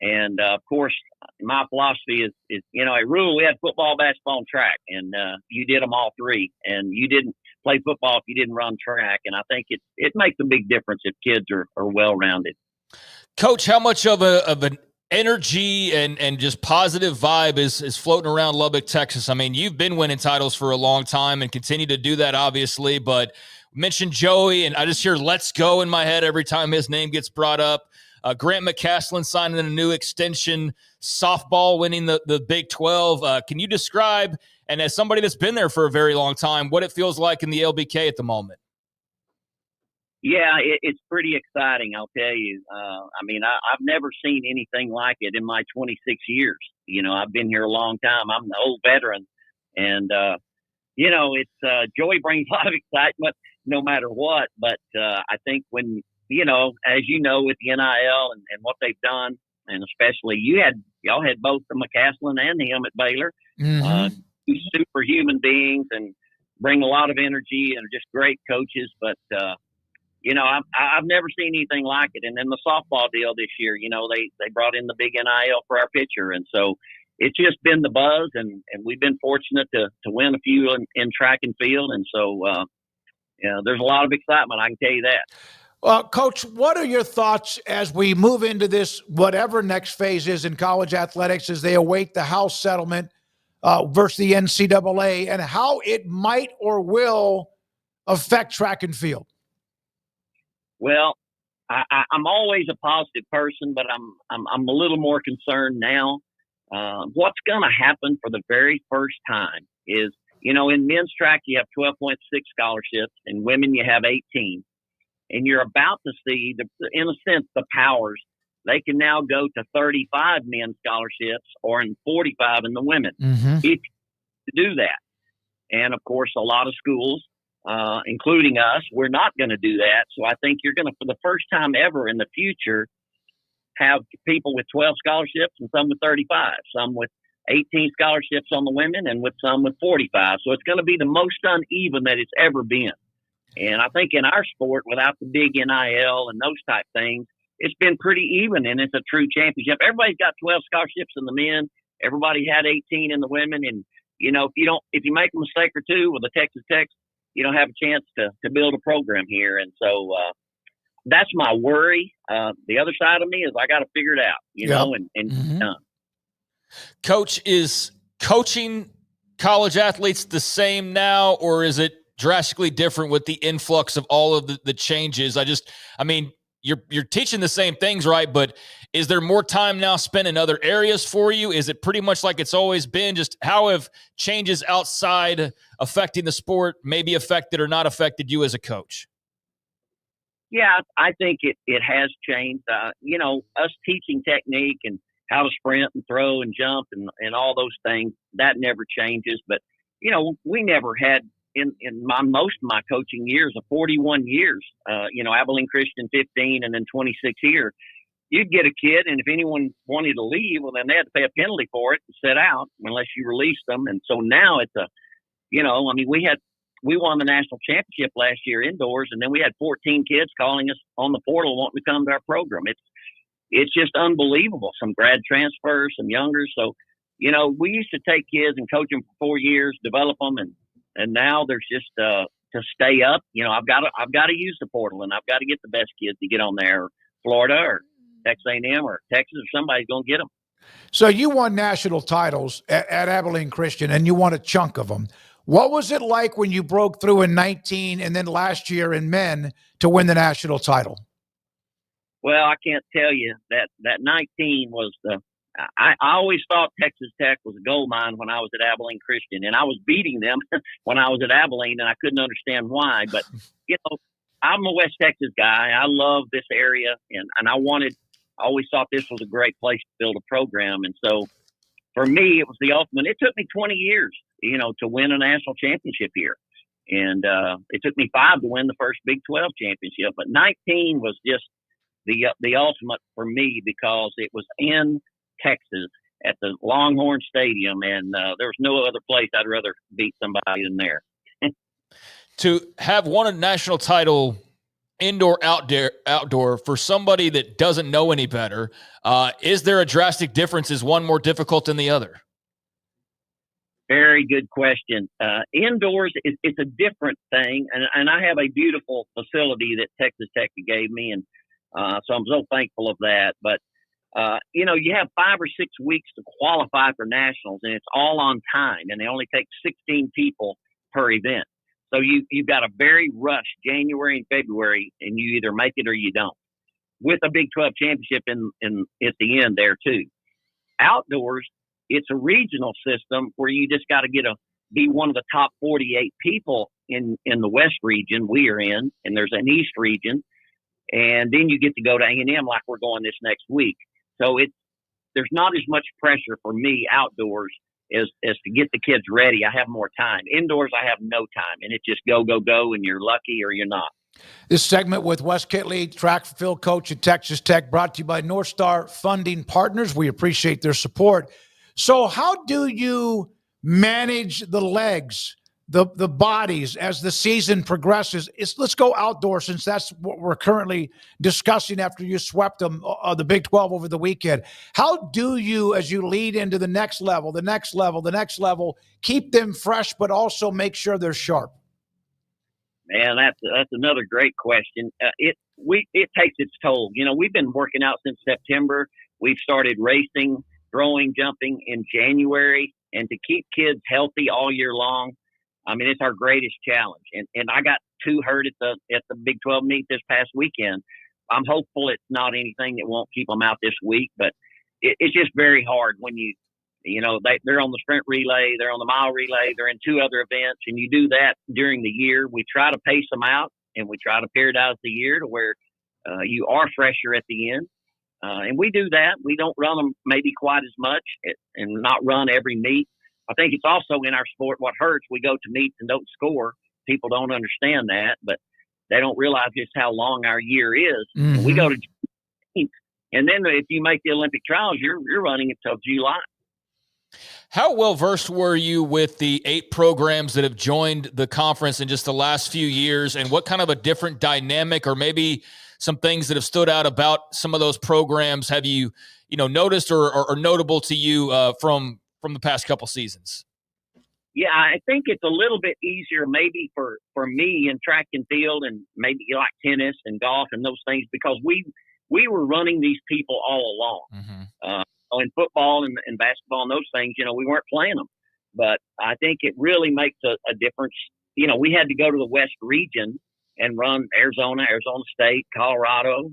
And of course, my philosophy is at Rule we had football, basketball, and track, and you did them all three. And you didn't play football if you didn't run track. And I think it makes a big difference if kids are well rounded. Coach, how much of an energy and just positive vibe is floating around Lubbock, Texas? I mean, you've been winning titles for a long time and continue to do that, obviously. But mentioned Joey, and I just hear "Let's go" in my head every time his name gets brought up. Grant McCaslin signing a new extension, softball winning the Big 12. Can you describe, and as somebody that's been there for a very long time, what it feels like in the LBK at the moment? Yeah, it's pretty exciting, I'll tell you. I mean, I've never seen anything like it in my 26 years. I've been here a long time. I'm the old veteran. And, it's Joey brings a lot of excitement no matter what. But I think when as you know, with the NIL and what they've done, and especially y'all had both the McCaslin and him at Baylor, two superhuman beings and bring a lot of energy and are just great coaches. But, I've never seen anything like it. And then the softball deal this year, they brought in the big NIL for our pitcher. And so it's just been the buzz, and we've been fortunate to win a few in track and field. And so, there's a lot of excitement. I can tell you that. Coach, what are your thoughts as we move into this, whatever next phase is in college athletics, as they await the House settlement versus the NCAA, and how it might or will affect track and field? Well, I'm always a positive person, but I'm a little more concerned now. What's going to happen for the very first time is, in men's track, you have 12.6 scholarships. In women, you have 18. And you're about to see, in a sense, the powers. They can now go to 35 men's scholarships or in 45 in the women. If you do that. And, of course, a lot of schools, including us, we're not going to do that. So I think you're going to, for the first time ever in the future, have people with 12 scholarships and some with 35, some with 18 scholarships on the women and with some with 45. So it's going to be the most uneven that it's ever been. And I think in our sport, without the big NIL and those type things, it's been pretty even, and it's a true championship. Everybody's got 12 scholarships in the men. Everybody had 18 in the women. And, if you make a mistake or two with the Texas Tech, you don't have a chance to build a program here. And so that's my worry. The other side of me is I got to figure it out, and Coach, is coaching college athletes the same now, or is it drastically different with the influx of all of the changes? You're teaching the same things, right? But is there more time now spent in other areas for you? Is it pretty much like it's always been? Just how have changes outside affecting the sport maybe affected or not affected you as a coach? Yeah, I think it has changed. Us teaching technique and how to sprint and throw and jump and all those things, that never changes. But, we never had in most of my coaching years of 41 years, Abilene Christian 15 and then 26 here, you'd get a kid, and if anyone wanted to leave, well, then they had to pay a penalty for it and sit out unless you released them. And so now it's we won the national championship last year indoors, and then we had 14 kids calling us on the portal wanting to come to our program. It's just unbelievable. Some grad transfers, some younger. So, we used to take kids and coach them for 4 years, develop them, and now there's just to stay up. I've got to use the portal, and I've got to get the best kids to get on there. Florida or Texas A&M or Texas, or somebody's going to get them. So you won national titles at Abilene Christian, and you won a chunk of them. What was it like when you broke through in 19 and then last year in men to win the national title? Well, I can't tell you that 19 was I always thought Texas Tech was a gold mine when I was at Abilene Christian, and I was beating them when I was at Abilene, and I couldn't understand why. But, I'm a West Texas guy. I love this area, and I always thought this was a great place to build a program. And so for me, it was the ultimate. It took me 20 years, to win a national championship here. And it took me 5 to win the first Big 12 championship. But 19 was just the ultimate for me because it was in Texas at the Longhorn Stadium, and there was no other place I'd rather beat somebody than there. To have won a national title indoor, outdoor, for somebody that doesn't know any better, is there a drastic difference? Is one more difficult than the other? Very good question. Indoors, it's a different thing, and I have a beautiful facility that Texas Tech gave me, and so I'm so thankful of that. But you have 5 or 6 weeks to qualify for nationals, and it's all on time, and they only take 16 people per event. So you've got a very rushed January and February, and you either make it or you don't, with a Big 12 championship in at the end there too. Outdoors, it's a regional system where you just got to be one of the top 48 people in the West region we are in, and there's an East region, and then you get to go to A&M like we're going this next week. So there's not as much pressure for me outdoors as to get the kids ready. I have more time. Indoors, I have no time, and it's just go, and you're lucky or you're not. This segment with Wes Kitley, track and field coach at Texas Tech, brought to you by North Star Funding Partners. We appreciate their support. So how do you manage the legs, the bodies as the season progresses? Let's go outdoors, since that's what we're currently discussing after you swept them, the Big 12 over the weekend. How do you, as you lead into the next level, keep them fresh but also make sure they're sharp? Man, that's another great question. It takes its toll. We've been working out since September. We've started racing, throwing, jumping in January, and to keep kids healthy all year long, I mean, it's our greatest challenge. And I got 2 hurt at the Big 12 meet this past weekend. I'm hopeful it's not anything that won't keep them out this week, but it's just very hard when they're on the sprint relay, they're on the mile relay, they're in 2 other events, and you do that during the year. We try to pace them out, and we try to periodize the year to where you are fresher at the end. And we do that. We don't run them maybe quite as much and not run every meet. I think it's also in our sport what hurts. We go to meets and don't score. People don't understand that, but they don't realize just how long our year is. Mm-hmm. We go to, and then if you make the Olympic trials, you're running until July. How well versed were you with the 8 programs that have joined the conference in just the last few years, and what kind of a different dynamic, or maybe some things that have stood out about some of those programs have you noticed or notable to you from the past couple seasons? Yeah, I think it's a little bit easier maybe for me in track and field, and maybe like tennis and golf and those things, because we were running these people all along. Mm-hmm. In football and basketball and those things, we weren't playing them. But I think it really makes a difference. We had to go to the West region and run Arizona State, Colorado,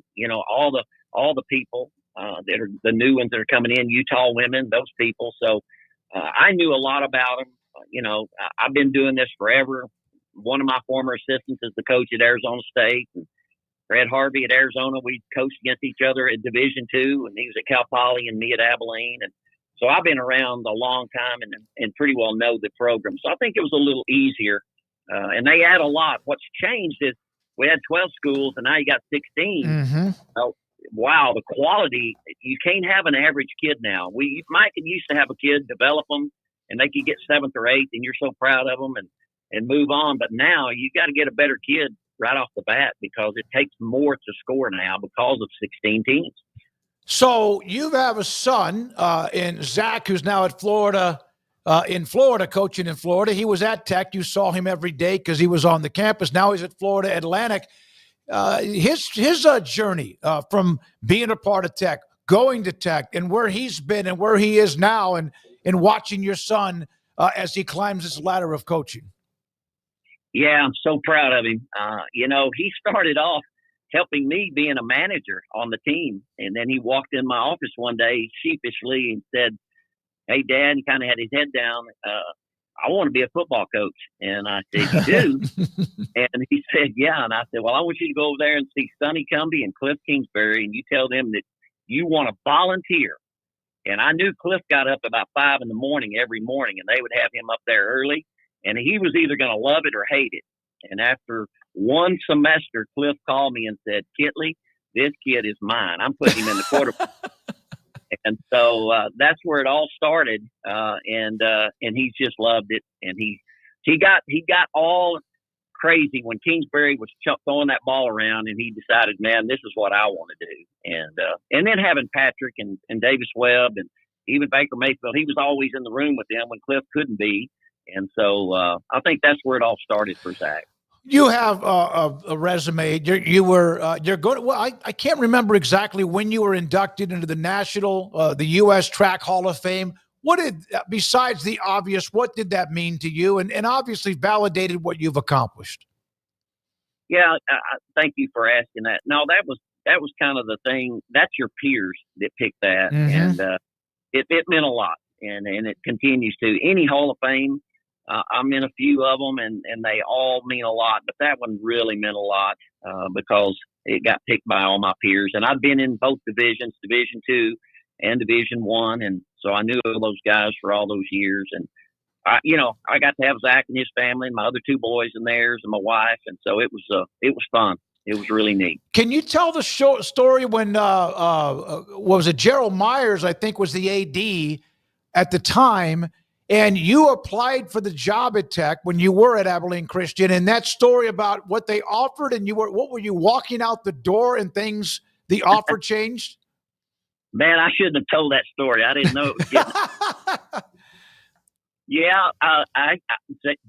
all the people that are the new ones that are coming in, Utah women, those people. So I knew a lot about them. I've been doing this forever. One of my former assistants is the coach at Arizona State. And Fred Harvey at Arizona, we coached against each other at Division II, and he was at Cal Poly and me at Abilene. And so I've been around a long time and pretty well know the program. So I think it was a little easier. And they add a lot. What's changed is we had 12 schools, and now you got 16. Mm-hmm. Wow, the quality, you can't have an average kid now. Mike used to have a kid, develop them, and they could get 7th or 8th, and you're so proud of them and move on. But now you got to get a better kid right off the bat, because it takes more to score now because of 16 teams. So you have a son in Zach, who's now at Florida, coaching in Florida. He was at Tech. You saw him every day because he was on the campus. Now he's at Florida Atlantic. His journey from being a part of Tech, going to Tech, and where he's been and where he is now, and watching your son as he climbs this ladder of coaching. Yeah, I'm so proud of him. He started off helping me being a manager on the team. And then he walked in my office one day sheepishly and said, "Hey, Dad," he kind of had his head down, "I want to be a football coach." And I said, "You do?" And he said, "Yeah." And I said, "Well, I want you to go over there and see Sonny Cumbie and Cliff Kingsbury, and you tell them that you want to volunteer." And I knew Cliff got up about 5 in the morning every morning, and they would have him up there early. And he was either going to love it or hate it. And after one semester, Cliff called me and said, "Kitley, this kid is mine. I'm putting him in the quarterback." And so that's where it all started. And he's just loved it. And he got all crazy when Kingsbury was throwing that ball around, and he decided, man, this is what I want to do. And then having Patrick and Davis Webb and even Baker Mayfield, he was always in the room with them when Cliff couldn't be. And so I think that's where it all started for Zach. You have a resume. You're good. Well, I can't remember exactly when you were inducted into the U.S. Track Hall of Fame. What did, besides the obvious, what did that mean to you? And obviously validated what you've accomplished. Yeah, thank you for asking that. No, that was kind of the thing. That's your peers that picked that, and it meant a lot, and it continues to. Any Hall of Fame, I'm in a few of them, and they all mean a lot. But that one really meant a lot because it got picked by all my peers, and I've been in both divisions, Division II and Division I, and so I knew all those guys for all those years. And I got to have Zach and his family, and my other two boys and theirs, and my wife, and so it was fun. It was really neat. Can you tell the story when what was it? Gerald Myers, I think, was the AD at the time. And you applied for the job at Tech when you were at Abilene Christian, and that story about what they offered, and what were you walking out the door and things, the offer changed? Man, I shouldn't have told that story. I didn't know it was getting. Yeah,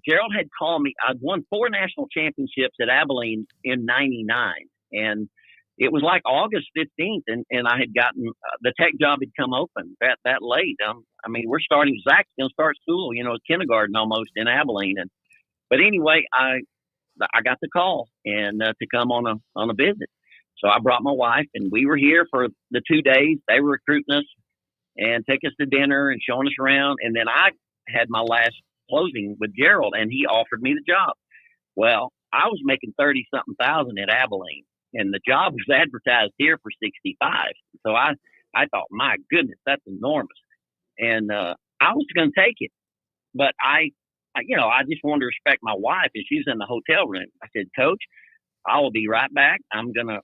Gerald had called me. I'd won 4 national championships at Abilene in '99, and it was like August 15th, and I had gotten the Tech job had come open that late. I mean, we're starting. Zach's going to start school, kindergarten almost in Abilene. But anyway, I got the call and to come on a visit. So I brought my wife, and we were here for the 2 days. They were recruiting us and taking us to dinner and showing us around. And then I had my last closing with Gerald, and he offered me the job. Well, I was making 30-something thousand at Abilene, and the job was advertised here for 65. So I thought, my goodness, that's enormous. And I was going to take it, but I just wanted to respect my wife, and she was in the hotel room. I said, Coach, I will be right back. I'm gonna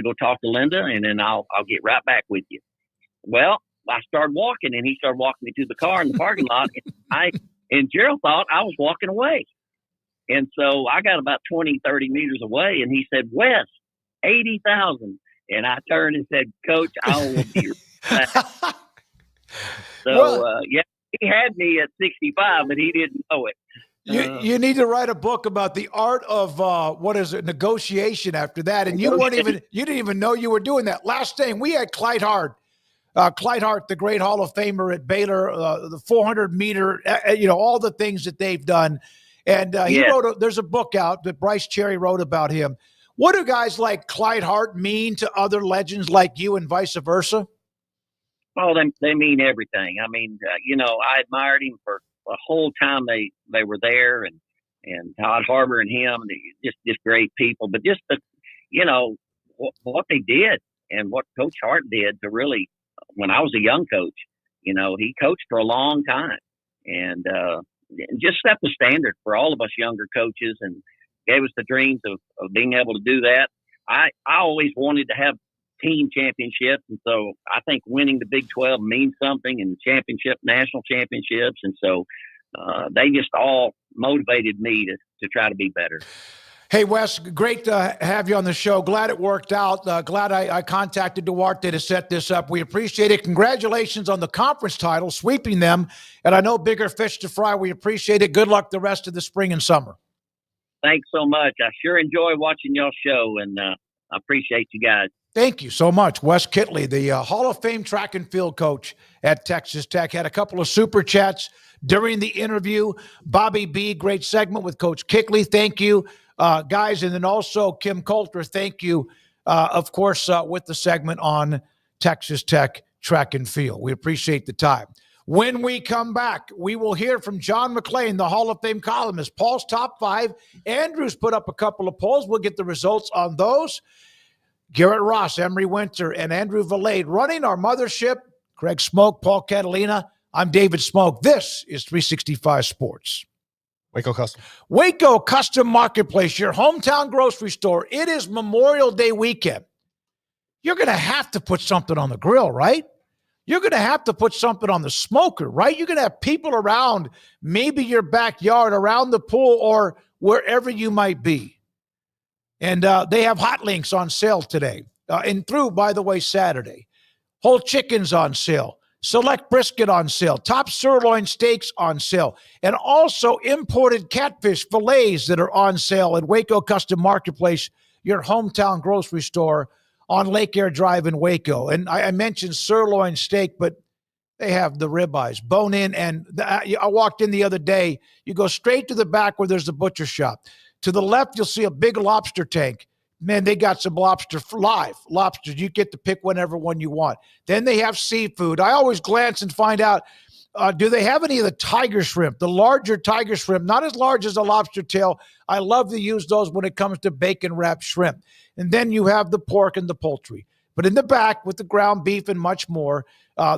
go talk to Linda, and then I'll get right back with you. Well, I started walking, and he started walking me to the car in the parking lot, and Gerald thought I was walking away. And so I got about 20, 30 meters away, and he said, Wes, 80,000. And I turned and said, Coach, I will be right back. So, he had me at 65, but he didn't know it. You need to write a book about the art of negotiation after that. And you didn't even know you were doing that. Last thing, we had Clyde Hart, the great Hall of Famer at Baylor, the 400-meter, all the things that they've done. And he wrote there's a book out that Bryce Cherry wrote about him. What do guys like Clyde Hart mean to other legends like you and vice versa? Oh, they mean everything. I mean, I admired him for the whole time they were there, and Todd Harbor and him, just great people. But just what they did and what Coach Hart did to really, when I was a young coach, he coached for a long time and just set the standard for all of us younger coaches and gave us the dreams of being able to do that. I always wanted to have team championships, and so I think winning the Big 12 means something, and national championships, and so they just all motivated me to try to be better. Hey, Wes, great to have you on the show. Glad it worked out. Glad I contacted Duarte to set this up. We appreciate it. Congratulations on the conference title, sweeping them, and I know bigger fish to fry. We appreciate it. Good luck the rest of the spring and summer. Thanks so much. I sure enjoy watching y'all show, and I appreciate you guys. Thank you so much. Wes Kitley, the Hall of Fame track and field coach at Texas Tech, had a couple of super chats during the interview. Bobby B, great segment with Coach Kitley. Thank you, guys. And then also Kim Coulter, thank you, of course, with the segment on Texas Tech track and field. We appreciate the time. When we come back, we will hear from John McClain, the Hall of Fame columnist. Paul's top 5. Andrew's put up a couple of polls. We'll get the results on those. Garrett Ross, Emery Winter, and Andrew Valade running our mothership. Craig Smoak, Paul Catalina. I'm David Smoak. This is 365 Sports. Waco Custom Marketplace, your hometown grocery store. It is Memorial Day weekend. You're going to have to put something on the grill, right? You're going to have to put something on the smoker, right? You're going to have people around, maybe your backyard, around the pool, or wherever you might be. And they have hot links on sale today and through, by the way, Saturday. Whole chickens on sale. Select brisket on sale. Top sirloin steaks on sale. And also imported catfish fillets that are on sale at Waco Custom Marketplace, your hometown grocery store on Lake Air Drive in Waco. And I mentioned sirloin steak, but they have the ribeyes, bone in. And I walked in the other day. You go straight to the back where there's the butcher shop. To the left, you'll see a big lobster tank. Man, they got some live lobsters. You get to pick whatever one you want. Then they have seafood. I always glance and find out, do they have any of the tiger shrimp, the larger tiger shrimp, not as large as a lobster tail. I love to use those when it comes to bacon-wrapped shrimp. And then you have the pork and the poultry. But in the back with the ground beef and much more,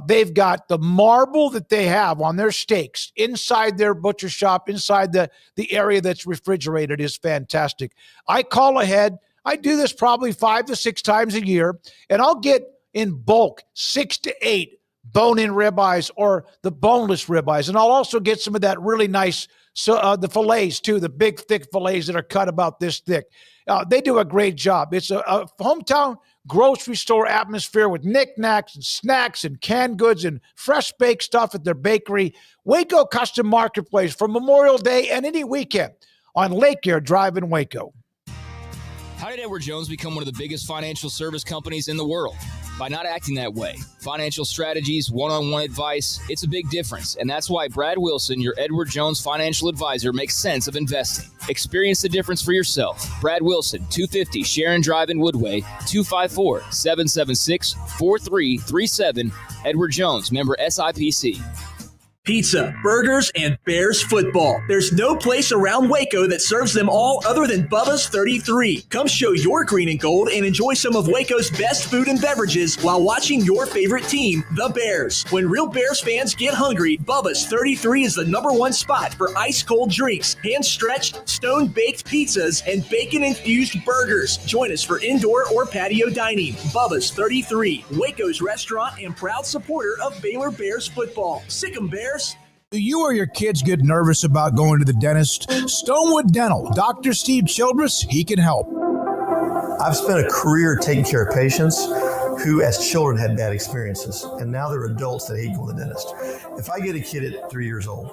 they've got the marble that they have on their steaks inside their butcher shop, inside the area that's refrigerated is fantastic. I call ahead. I do this probably 5 to 6 times a year, and I'll get in bulk 6 to 8 bone-in ribeyes or the boneless ribeyes, and I'll also get some of that really nice, the fillets too, the big, thick fillets that are cut about this thick. They do a great job. It's a hometown grocery store atmosphere with knickknacks and snacks and canned goods and fresh baked stuff at their bakery. Waco Custom Marketplace for Memorial Day and any weekend on Lake Air Drive in Waco. How did Edward Jones become one of the biggest financial service companies in the world? By not acting that way. Financial strategies, one-on-one advice, it's a big difference. And that's why Brad Wilson, your Edward Jones financial advisor, makes sense of investing. Experience the difference for yourself. Brad Wilson, 250 Sharon Drive in Woodway, 254-776-4337. Edward Jones, member SIPC. Pizza, burgers, and Bears football. There's no place around Waco that serves them all other than Bubba's 33. Come show your green and gold and enjoy some of Waco's best food and beverages while watching your favorite team, the Bears. When real Bears fans get hungry, Bubba's 33 is the #1 spot for ice-cold drinks, hand-stretched, stone-baked pizzas, and bacon-infused burgers. Join us for indoor or patio dining. Bubba's 33, Waco's restaurant and proud supporter of Baylor Bears football. Sick 'em, Bears. Do you or your kids get nervous about going to the dentist? Stonewood Dental, Dr. Steve Childress, he can help. I've spent a career taking care of patients who as children had bad experiences, and now they're adults that hate going to the dentist. If I get a kid at 3 years old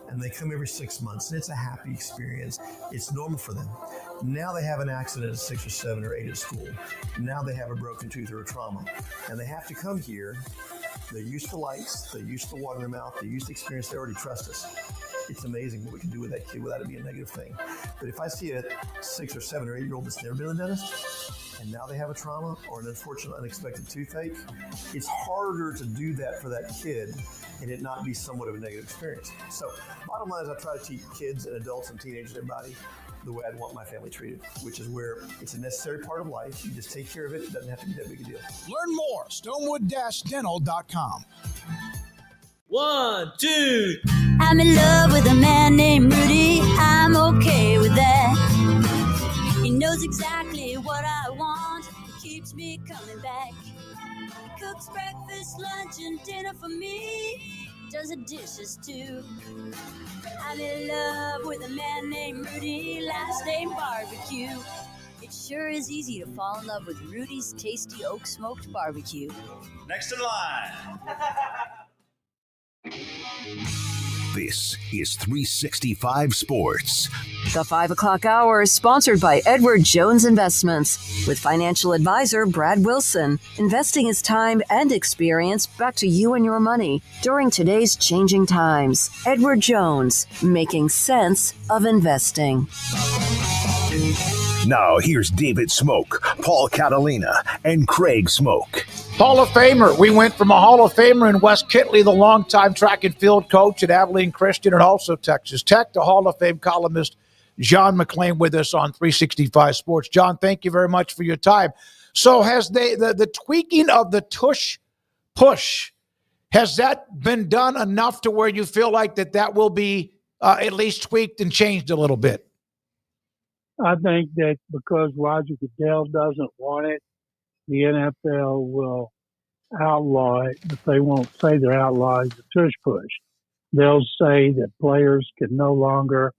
and they come every 6 months and it's a happy experience, it's normal for them. Now they have an accident at 6 or 7 or 8 at school. Now they have a broken tooth or a trauma, and they have to come here. They're used to lights, they're used to water in their mouth, they're used to experience, they already trust us. It's amazing what we can do with that kid without it being a negative thing. But if I see a 6 or 7 or 8 year old that's never been to the dentist, and now they have a trauma or an unfortunate unexpected toothache, it's harder to do that for that kid and it not be somewhat of a negative experience. So bottom line is I try to teach kids and adults and teenagers and everybody the way I'd want my family treated, which is where it's a necessary part of life. You just take care of it. It doesn't have to be that big a deal. Learn more, stonewood-dental.com. 1, 2. I'm in love with a man named Rudy. I'm okay with that. He knows exactly what I want. He keeps me coming back. He cooks breakfast, lunch, and dinner for me. Does the dishes too. I'm in love with a man named Rudy, last name Barbecue. It sure is easy to fall in love with Rudy's tasty oak smoked barbecue. Next in line. This is 365 Sports. The 5 o'clock hour is sponsored by Edward Jones Investments with financial advisor Brad Wilson. Investing is time and experience back to you and your money during today's changing times. Edward Jones, making sense of investing. Now here's David Smoak, Paul Catalina, and Craig Smoak. Hall of Famer. We went from a Hall of Famer in Wes Kitley, the longtime track and field coach at Abilene Christian and also Texas Tech, the Hall of Fame columnist John McClain with us on 365 Sports. John, thank you very much for your time. So has the tweaking of the Tush push, has that been done enough to where you feel like that will be at least tweaked and changed a little bit? I think that because Roger Goodell doesn't want it, the NFL will outlaw it, but they won't say they're outlawing the tush push. They'll say that players can no longer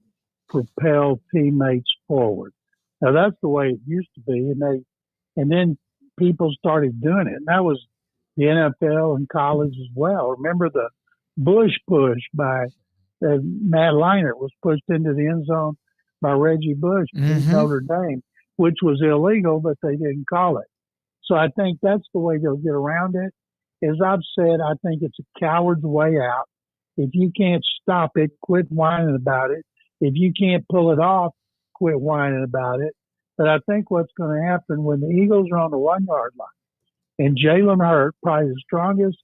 propel teammates forward. Now that's the way it used to be, and then people started doing it, and that was the NFL and college as well. Remember the Bush push by Matt Leinart was pushed into the end zone by Reggie Bush in Notre Dame, which was illegal, but they didn't call it. So I think that's the way they'll get around it. As I've said, I think it's a coward's way out. If you can't stop it, quit whining about it. If you can't pull it off, quit whining about it. But I think what's going to happen when the Eagles are on the 1 yard line and Jalen Hurt, probably the strongest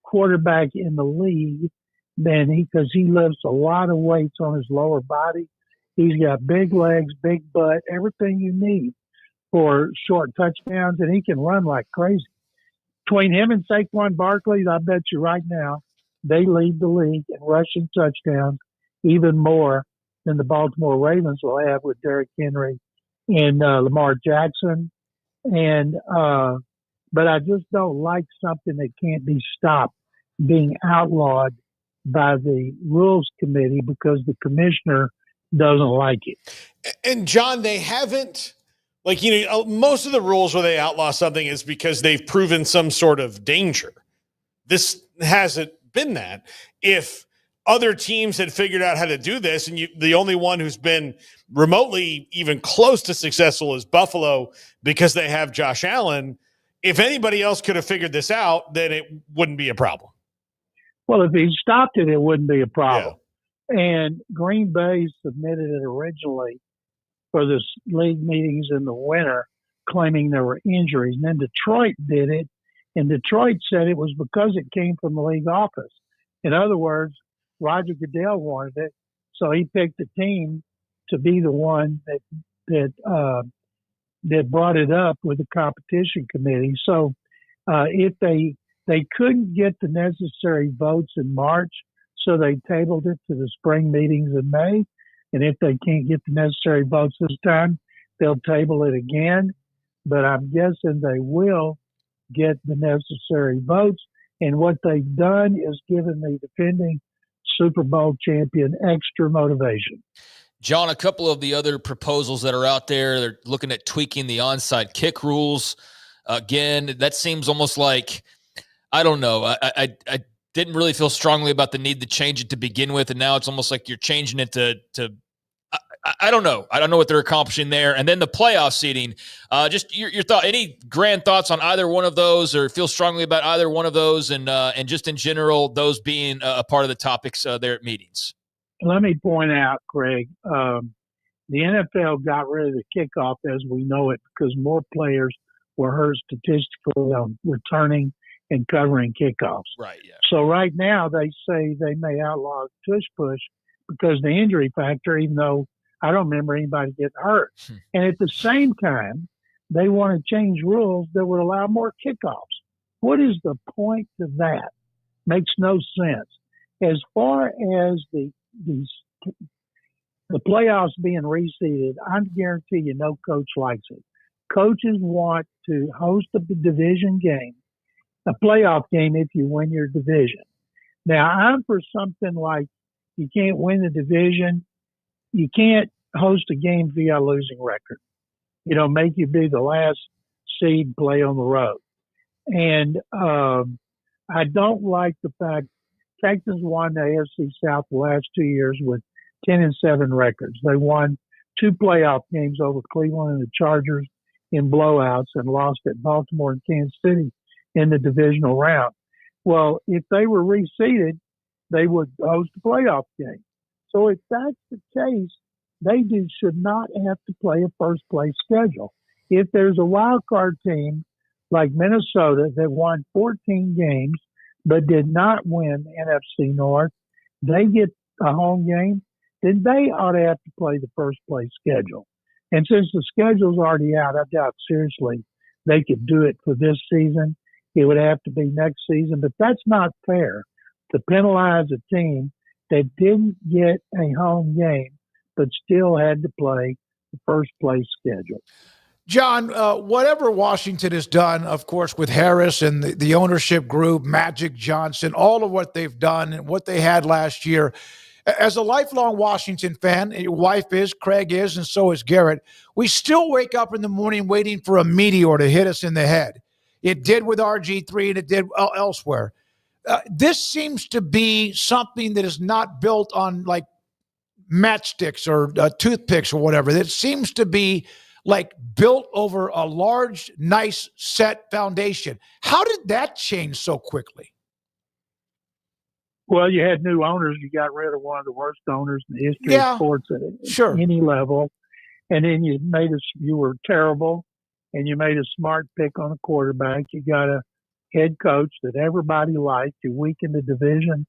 quarterback in the league, because he lifts a lot of weights on his lower body. He's got big legs, big butt, everything you need for short touchdowns, and he can run like crazy. Between him and Saquon Barkley, I bet you right now, they lead the league in rushing touchdowns even more than the Baltimore Ravens will have with Derrick Henry and Lamar Jackson. But I just don't like something that can't be stopped being outlawed by the rules committee because the commissioner doesn't like it. And John, they haven't, most of the rules where they outlaw something is because they've proven some sort of danger. This hasn't been that. If other teams had figured out how to do this, and the only one who's been remotely even close to successful is Buffalo because they have Josh Allen. If anybody else could have figured this out, then it wouldn't be a problem. Well, if he stopped it, it wouldn't be a problem. Yeah. And Green Bay submitted it originally for the league meetings in the winter, claiming there were injuries. And then Detroit did it, and Detroit said it was because it came from the league office. In other words, Roger Goodell wanted it, so he picked a team to be the one that brought it up with the competition committee. So if they couldn't get the necessary votes in March, so they tabled it to the spring meetings in May. And if they can't get the necessary votes this time, they'll table it again. But I'm guessing they will get the necessary votes. And what they've done is given the defending Super Bowl champion extra motivation. John, a couple of the other proposals that are out there, they're looking at tweaking the onside kick rules. Again, that seems almost like, I don't know. I didn't really feel strongly about the need to change it to begin with, and now it's almost like you're changing it to I don't know. I don't know what they're accomplishing there. And then the playoff seeding, just your thought, any grand thoughts on either one of those, or feel strongly about either one of those, and just in general, those being a part of the topics there at meetings. Let me point out, Craig, the NFL got rid of the kickoff as we know it because more players were hurt statistically on returning and covering kickoffs. Right, yeah. So right now they say they may outlaw tush push because the injury factor, even though I don't remember anybody getting hurt. And at the same time, they want to change rules that would allow more kickoffs. What is the point to that? Makes no sense. As far as the playoffs being reseeded, I guarantee you no coach likes it. Coaches want to host a division game, a playoff game if you win your division. Now, I'm for something like you can't win the division. You can't host a game via a losing record. Make you be the last seed, play on the road. And I don't like the fact Texans won the AFC South the last 2 years with 10-7 records. They won 2 playoff games over Cleveland and the Chargers in blowouts and lost at Baltimore and Kansas City in the divisional round. Well, if they were reseeded, they would host a playoff game. So if that's the case, they should not have to play a first-place schedule. If there's a wild card team like Minnesota that won 14 games but did not win NFC North, they get a home game, then they ought to have to play the first-place schedule. And since the schedule's already out, I doubt seriously they could do it for this season. It would have to be next season, but that's not fair to penalize a team that didn't get a home game but still had to play the first place schedule. John, whatever Washington has done, of course, with Harris and the ownership group, Magic Johnson, all of what they've done and what they had last year, As a lifelong Washington fan, your wife is, Craig is, and so is Garrett, we still wake up in the morning waiting for a meteor to hit us in the head. It did with RG3 and it did elsewhere. This seems to be something that is not built on like matchsticks or toothpicks or whatever. It seems to be like built over a large, nice set foundation. How did that change so quickly? Well, you had new owners. You got rid of one of the worst owners in the history of sports at any level. And then you were terrible, and you made a smart pick on a quarterback. You got a head coach that everybody liked. You weakened the division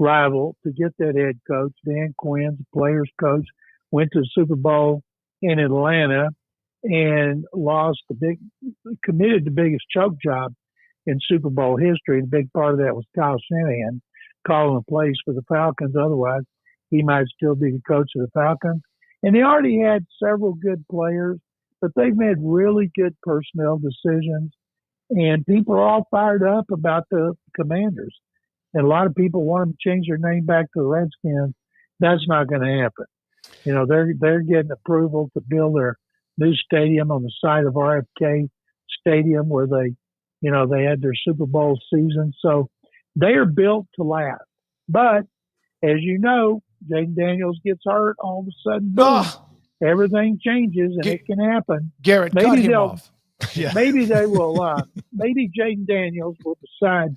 rival to get that head coach. Dan Quinn, the players coach, went to the Super Bowl in Atlanta and committed the biggest choke job in Super Bowl history. And a big part of that was Kyle Shanahan calling the plays for the Falcons. Otherwise, he might still be the coach of the Falcons. And they already had several good players, but they've made really good personnel decisions. And people are all fired up about the Commanders. And a lot of people want them to change their name back to the Redskins. That's not going to happen. You know, they're getting approval to build their new stadium on the site of RFK Stadium where they had their Super Bowl season. So they are built to last. But as you know, Jaden Daniels gets hurt, all of a sudden, boom, everything changes, and it can happen. Garrett, cut him off. Maybe they will. Maybe Jaden Daniels will decide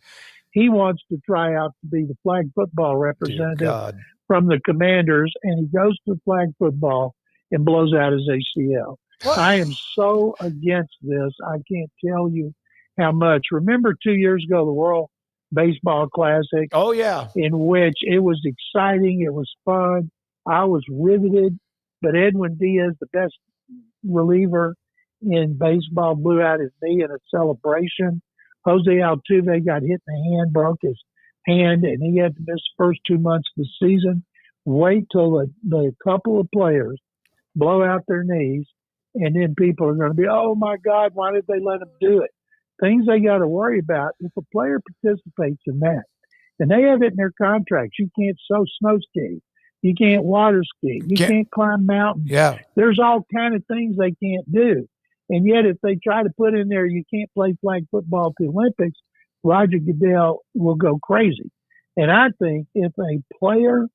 he wants to try out to be the flag football representative from the Commanders, and he goes to flag football and blows out his ACL. What? I am so against this. I can't tell you how much. Remember 2 years ago, the World Baseball Classic? Oh, yeah. In which it was exciting. It was fun. I was riveted. But Edwin Diaz, the best reliever in baseball, blew out his knee in a celebration. Jose Altuve got hit in the hand, broke his hand, and he had to miss the first 2 months of the season. Wait till the couple of players blow out their knees, and then people are going to be, oh, my God, why did they let them do it? Things they got to worry about. If a player participates in that, and they have it in their contracts, you can't snow ski, you can't water ski, you can't climb mountains. Yeah. There's all kind of things they can't do. And yet, if they try to put in there, you can't play flag football at the Olympics, Roger Goodell will go crazy. And I think if a player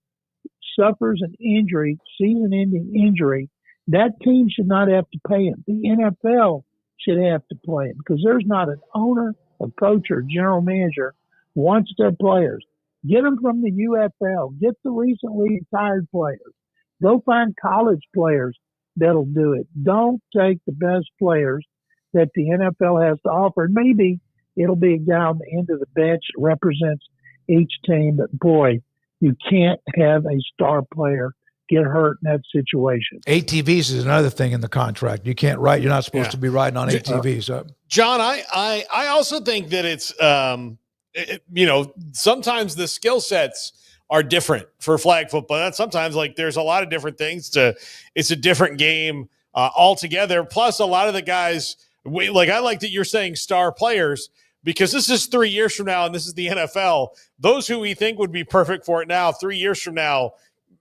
suffers an injury, season-ending injury, that team should not have to pay him. The NFL should have to play him because there's not an owner, a coach, or general manager wants their players. Get them from the UFL. Get the recently retired players. Go find college players that'll do it. Don't take the best players that the NFL has to offer. Maybe it'll be a guy on the end of the bench that represents each team, but boy, you can't have a star player get hurt in that situation. ATVs is another thing in the contract. You can't ride. You're not supposed to be riding on ATVs. John, I also think that it's, sometimes the skill sets are different for flag football. That's sometimes like there's a lot of different things it's a different game altogether. Plus a lot of the guys, I like that you're saying star players because this is 3 years from now and this is the NFL. Those who we think would be perfect for it now, 3 years from now,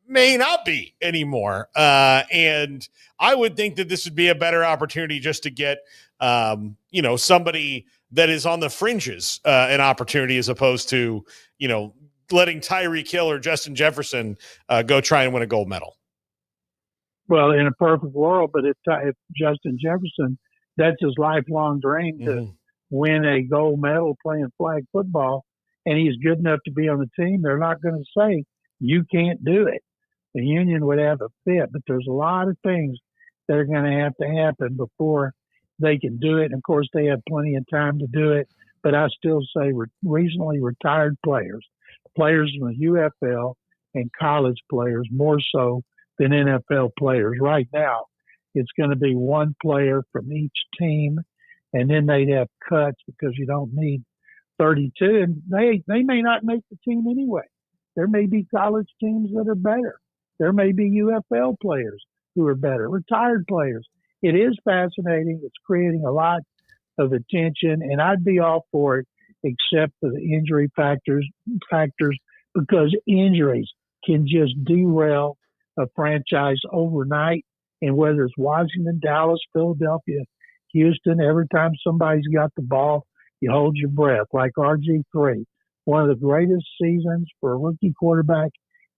may not be anymore. And I would think that this would be a better opportunity just to get, somebody that is on the fringes an opportunity as opposed to, letting Tyreek Hill or Justin Jefferson go try and win a gold medal. Well, in a perfect world, but if Justin Jefferson, that's his lifelong dream to win a gold medal playing flag football, and he's good enough to be on the team, they're not going to say, you can't do it. The union would have a fit, but there's a lot of things that are going to happen before they can do it. And of course, they have plenty of time to do it, but I still say recently retired players from the UFL and college players more so than NFL players. Right now, it's going to be one player from each team, and then they'd have cuts because you don't need 32. And they may not make the team anyway. There may be college teams that are better. There may be UFL players who are better, retired players. It is fascinating. It's creating a lot of attention, and I'd be all for it except for the injury factors because injuries can just derail a franchise overnight. And whether it's Washington, Dallas, Philadelphia, Houston, every time somebody's got the ball, you hold your breath, like RG3. One of the greatest seasons for a rookie quarterback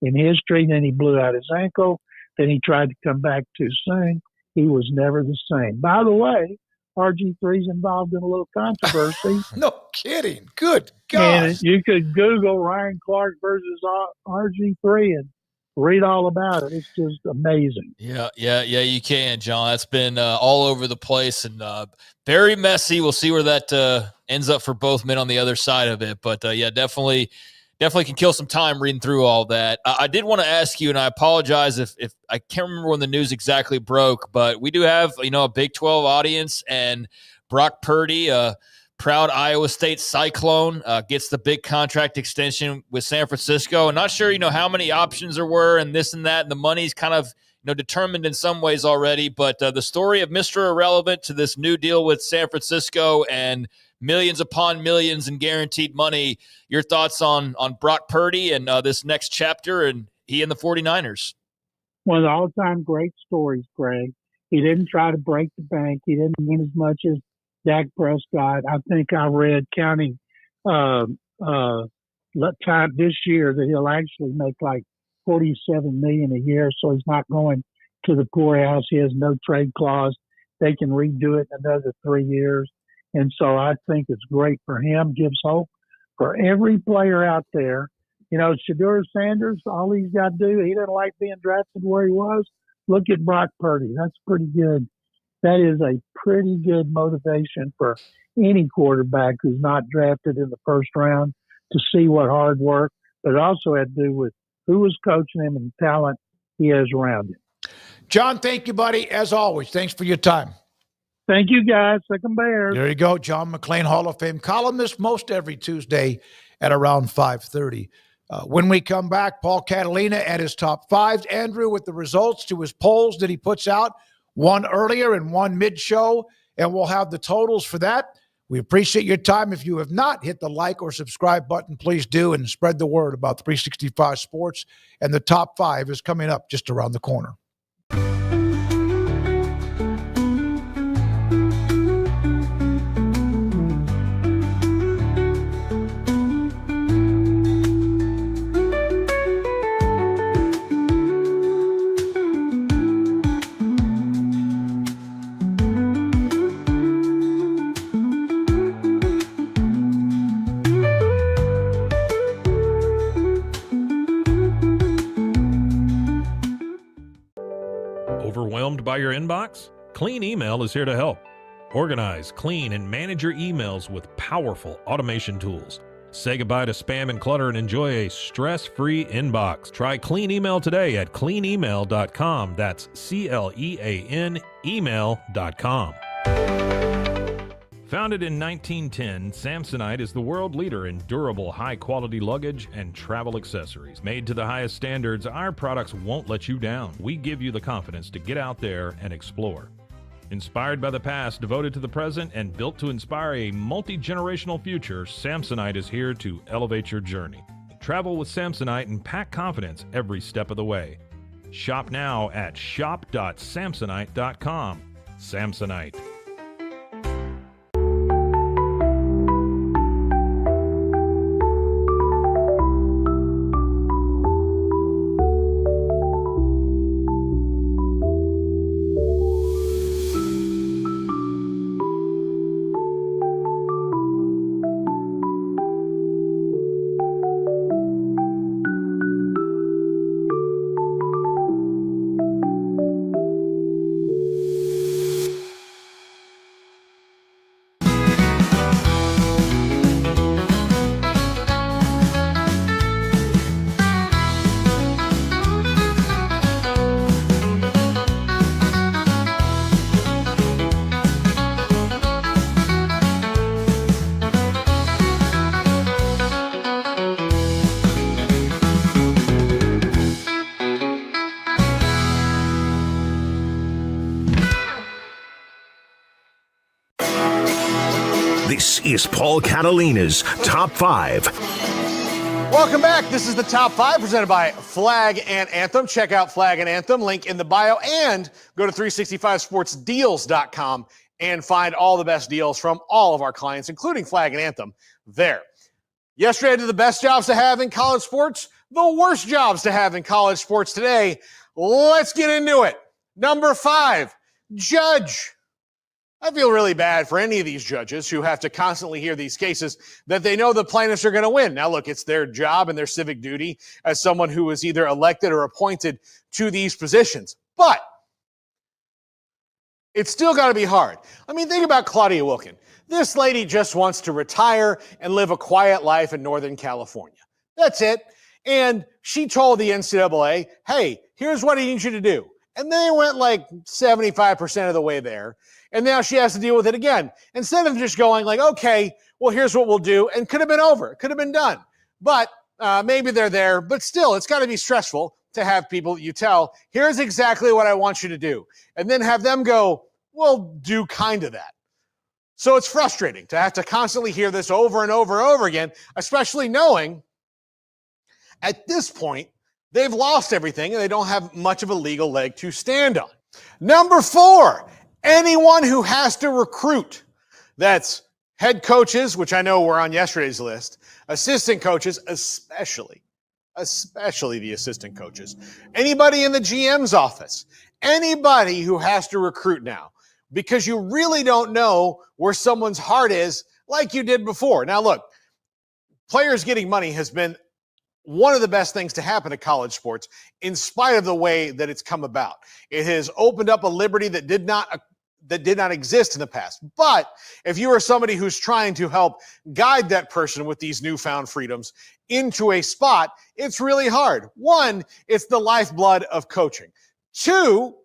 in history. Then he blew out his ankle. Then he tried to come back too soon. He was never the same. By the way, RG3's involved in a little controversy. No kidding. Good gosh. And you could Google Ryan Clark versus RG3 and read all about it. It's just amazing. Yeah, you can, John. That's been all over the place and very messy. We'll see where that ends up for both men on the other side of it. But, yeah, definitely can kill some time reading through all that. I did want to ask you, and I apologize if I can't remember when the news exactly broke, but we do have, a Big 12 audience, and Brock Purdy, proud Iowa State Cyclone, gets the big contract extension with San Francisco. I'm not sure, how many options there were and this and that, and the money's kind of, determined in some ways already. But the story of Mr. Irrelevant to this new deal with San Francisco and millions upon millions in guaranteed money. Your thoughts on Brock Purdy and this next chapter and he and the 49ers? One of the all-time great stories, Greg. He didn't try to break the bank. He didn't win as much as Dak Prescott. I think I read counting time this year that he'll actually make like $47 million a year. So he's not going to the poorhouse. He has no trade clause. They can redo it in another 3 years. And so I think it's great for him, gives hope for every player out there. Shedeur Sanders, all he's got to do, he doesn't like being drafted where he was. Look at Brock Purdy. That's pretty good. That is a pretty good motivation for any quarterback who's not drafted in the first round to see what hard work, but it also had to do with who was coaching him and the talent he has around him. John, thank you, buddy. As always, thanks for your time. Thank you, guys. Second Bears. There you go. John McClain, Hall of Fame columnist, most every Tuesday at around 5:30. When we come back, Paul Catalina at his top fives. Andrew with the results to his polls that he puts out, one earlier and one mid-show, and we'll have the totals for that. We appreciate your time. If you have not hit the like or subscribe button, please do, and spread the word about 365 Sports. And the top five is coming up just around the corner. Overwhelmed by your inbox? Clean Email is here to help. Organize, clean, and manage your emails with powerful automation tools. Say goodbye to spam and clutter and enjoy a stress-free inbox. Try Clean Email today at cleanemail.com. That's CLEAN email.com. Founded in 1910, Samsonite is the world leader in durable, high-quality luggage and travel accessories. Made to the highest standards, our products won't let you down. We give you the confidence to get out there and explore. Inspired by the past, devoted to the present, and built to inspire a multi-generational future, Samsonite is here to elevate your journey. Travel with Samsonite and pack confidence every step of the way. Shop now at shop.samsonite.com. Samsonite. This is Paul Catalina's Top 5. Welcome back. This is the Top 5 presented by Flag and Anthem. Check out Flag and Anthem, link in the bio, and go to 365sportsdeals.com and find all the best deals from all of our clients, including Flag and Anthem, there. Yesterday I did the best jobs to have in college sports, the worst jobs to have in college sports today. Let's get into it. Number 5, judge. I feel really bad for any of these judges who have to constantly hear these cases that they know the plaintiffs are going to win. Now, look, it's their job and their civic duty as someone who is either elected or appointed to these positions. But it's still got to be hard. I mean, think about Claudia Wilkin. This lady just wants to retire and live a quiet life in Northern California. That's it. And she told the NCAA, hey, here's what I need you to do. And they went like 75% of the way there. And now she has to deal with it again. Instead of just going like, okay, well, here's what we'll do. And could have been over. Could have been done. But maybe they're there. But still, it's got to be stressful to have people that you tell, here's exactly what I want you to do. And then have them go, well, do kind of that. So it's frustrating to have to constantly hear this over and over and over again, especially knowing at this point, they've lost everything and they don't have much of a legal leg to stand on. Number 4, anyone who has to recruit. That's head coaches, which I know were on yesterday's list, assistant coaches, especially the assistant coaches, anybody in the GM's office, anybody who has to recruit now, because you really don't know where someone's heart is like you did before. Now, look, players getting money has been one of the best things to happen to college sports in spite of the way that it's come about. It has opened up a liberty that did not exist in the past. But if you are somebody who's trying to help guide that person with these newfound freedoms into a spot, it's really hard. 1, it's the lifeblood of coaching. 2,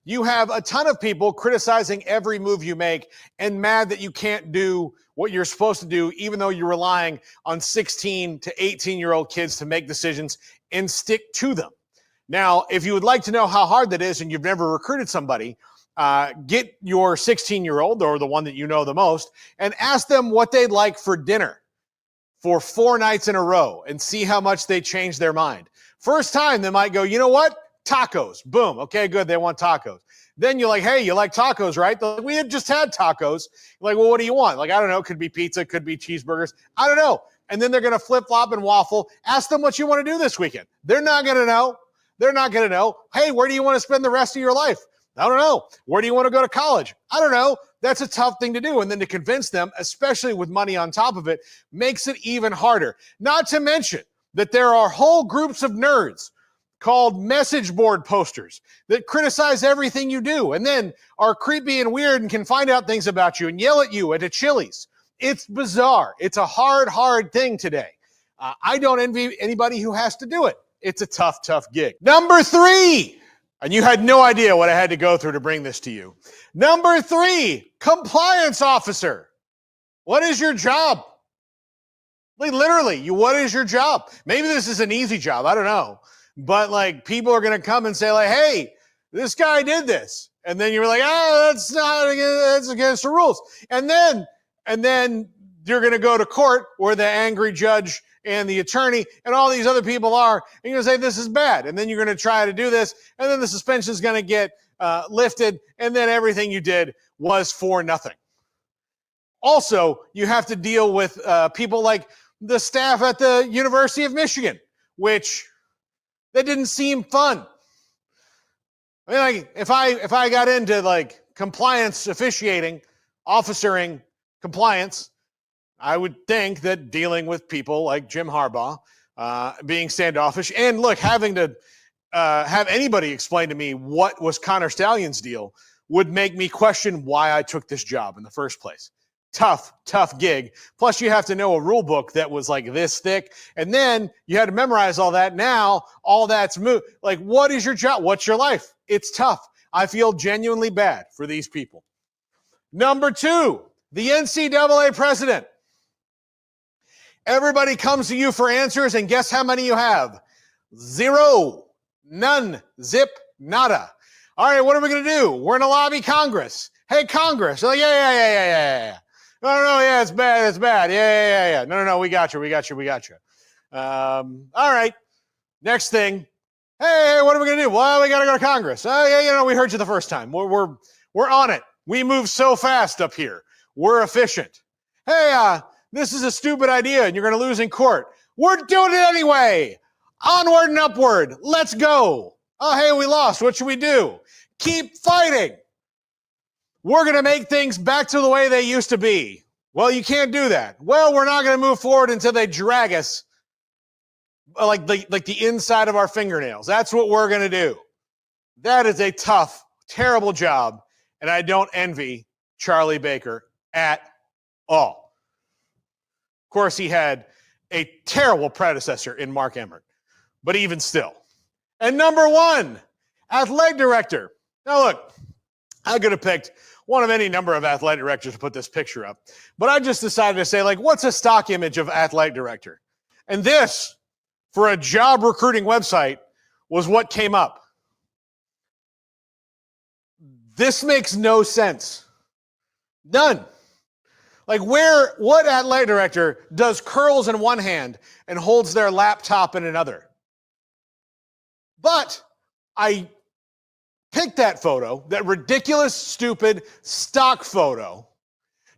you have a ton of people criticizing every move you make and mad that you can't do what you're supposed to do, even though you're relying on 16 to 18-year-old kids to make decisions and stick to them. Now, if you would like to know how hard that is and you've never recruited somebody, get your 16-year-old or the one that you know the most and ask them what they'd like for dinner for 4 nights in a row and see how much they change their mind. First time, they might go, you know what? Tacos. Boom. Okay, good. They want tacos. Then you're like, hey, you like tacos, right? They're like, we had just had tacos. You're like, well, what do you want? Like, I don't know. Could be pizza. Could be cheeseburgers. I don't know. And then they're going to flip-flop and waffle. Ask them what you want to do this weekend. They're not going to know. They're not going to know. Hey, where do you want to spend the rest of your life? I don't know. Where do you want to go to college? I don't know. That's a tough thing to do. And then to convince them, especially with money on top of it, makes it even harder. Not to mention that there are whole groups of nerds called message board posters that criticize everything you do and then are creepy and weird and can find out things about you and yell at you at a Chili's. It's bizarre. It's a hard thing today. I don't envy anybody who has to do it. It's a tough gig. Number 3, and you had no idea what I had to go through to bring this to you. Number 3, compliance officer. What is your job? Like literally, what is your job? Maybe this is an easy job. I don't know. But like people are going to come and say like, hey, this guy did this. And then you're like, that's against the rules. And then you're going to go to court where the angry judge and the attorney and all these other people are, and you're going to say this is bad. And then you're going to try to do this. And then the suspension is going to get lifted. And then everything you did was for nothing. Also, you have to deal with people like the staff at the University of Michigan, which that didn't seem fun. I mean, like if I got into like compliance officiating, officering compliance, I would think that dealing with people like Jim Harbaugh, being standoffish, and look, having to have anybody explain to me what was Connor Stallion's deal would make me question why I took this job in the first place. Tough gig. Plus, you have to know a rule book that was like this thick. And then you had to memorize all that. Now, all that's moved. Like, what is your job? What's your life? It's tough. I feel genuinely bad for these people. Number 2, the NCAA president. Everybody comes to you for answers, and guess how many you have? 0. None. Zip. Nada. All right, what are we going to do? We're going to lobby Congress. Hey, Congress. Like, yeah. No, yeah, it's bad. Yeah. No, we got you. All right. Next thing. Hey, what are we going to do? Well, we got to go to Congress. Oh, yeah, we heard you the first time. We're on it. We move so fast up here. We're efficient. Hey, this is a stupid idea, and you're going to lose in court. We're doing it anyway. Onward and upward. Let's go. Oh, hey, we lost. What should we do? Keep fighting. We're going to make things back to the way they used to be. Well, you can't do that. Well, we're not going to move forward until they drag us like the inside of our fingernails. That's what we're going to do. That is a tough, terrible job, and I don't envy Charlie Baker at all. Of course, he had a terrible predecessor in Mark Emmert, but even still. And number 1, athletic director. Now, look, I could have picked one of any number of athletic directors to put this picture up, but I just decided to say, what's a stock image of athletic director? And this, for a job recruiting website, was what came up. This makes no sense. None. What athletic director does curls in one hand and holds their laptop in another? But I picked that photo, that ridiculous, stupid stock photo,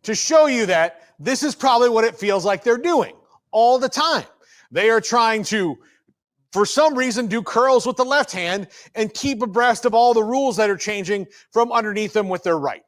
to show you that this is probably what it feels like they're doing all the time. They are trying to, for some reason, do curls with the left hand and keep abreast of all the rules that are changing from underneath them with their right.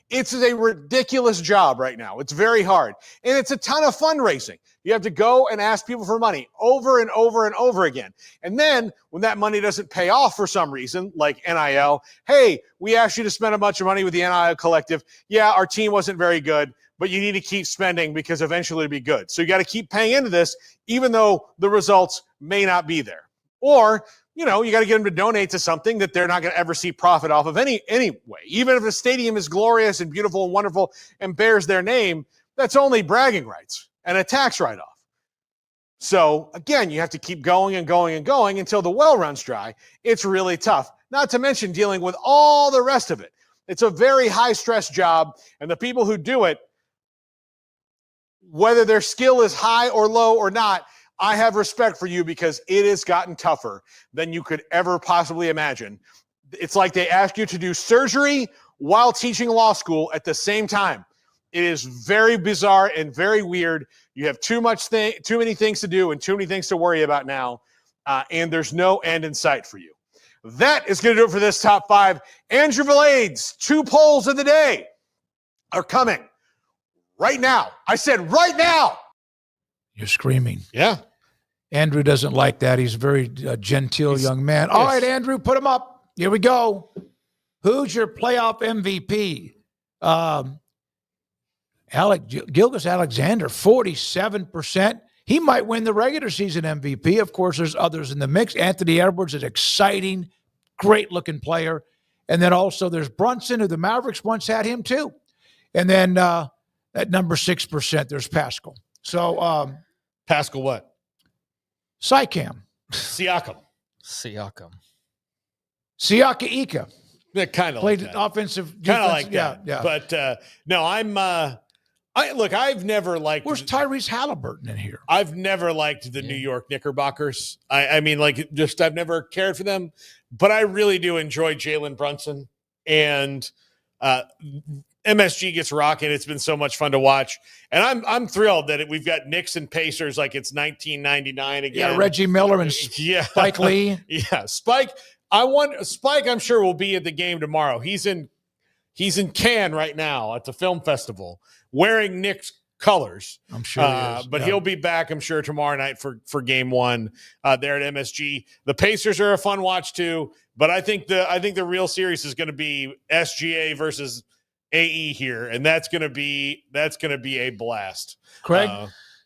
It's a ridiculous job right now. It's very hard. And it's a ton of fundraising. You have to go and ask people for money over and over and over again. And then when that money doesn't pay off for some reason, like NIL, hey, we asked you to spend a bunch of money with the NIL collective. Yeah, our team wasn't very good, but you need to keep spending because eventually it'll be good. So you got to keep paying into this, even though the results may not be there. Or, you got to get them to donate to something that they're not going to ever see profit off of anyway. Even if the stadium is glorious and beautiful and wonderful and bears their name, that's only bragging rights and a tax write-off. So, again, you have to keep going and going and going until the well runs dry. It's really tough, not to mention dealing with all the rest of it. It's a very high-stress job, and the people who do it, whether their skill is high or low or not, I have respect for you because it has gotten tougher than you could ever possibly imagine. It's like they ask you to do surgery while teaching law school at the same time. It is very bizarre and very weird. You have too many things to do and too many things to worry about now, and there's no end in sight for you. That is going to do it for this top 5. Andrew Villad's 2 polls of the day are coming right now. I said right now. You're screaming. Yeah. Andrew doesn't like that. He's a very genteel young man. All right, Andrew, put him up. Here we go. Who's your playoff MVP? Gilgeous Alexander, 47%. He might win the regular season MVP. Of course, there's others in the mix. Anthony Edwards is an exciting, great-looking player. And then also there's Brunson, who the Mavericks once had him too. And then at number 6%, there's Pascal. So Pascal what? Siakam. Siakam. Siaka-Ika. Yeah, kind of played like offensive. Kind of like that. Yeah. But no, I've never liked. Where's Tyrese Halliburton in here? I've never liked the New York Knickerbockers. I've never cared for them, but I really do enjoy Jalen Brunson, and MSG gets rocking. It's been so much fun to watch, and I'm thrilled that we've got Knicks and Pacers like it's 1999 again. Yeah, Reggie Miller and Spike Lee. Yeah, Spike. Spike, I'm sure, will be at the game tomorrow. He's in Cannes right now at the film festival wearing Knicks colors. I'm sure he is. But he'll be back, I'm sure, tomorrow night for game 1 there at MSG. The Pacers are a fun watch too, but I think the real series is going to be SGA versus AE here, and that's going to be a blast. Craig?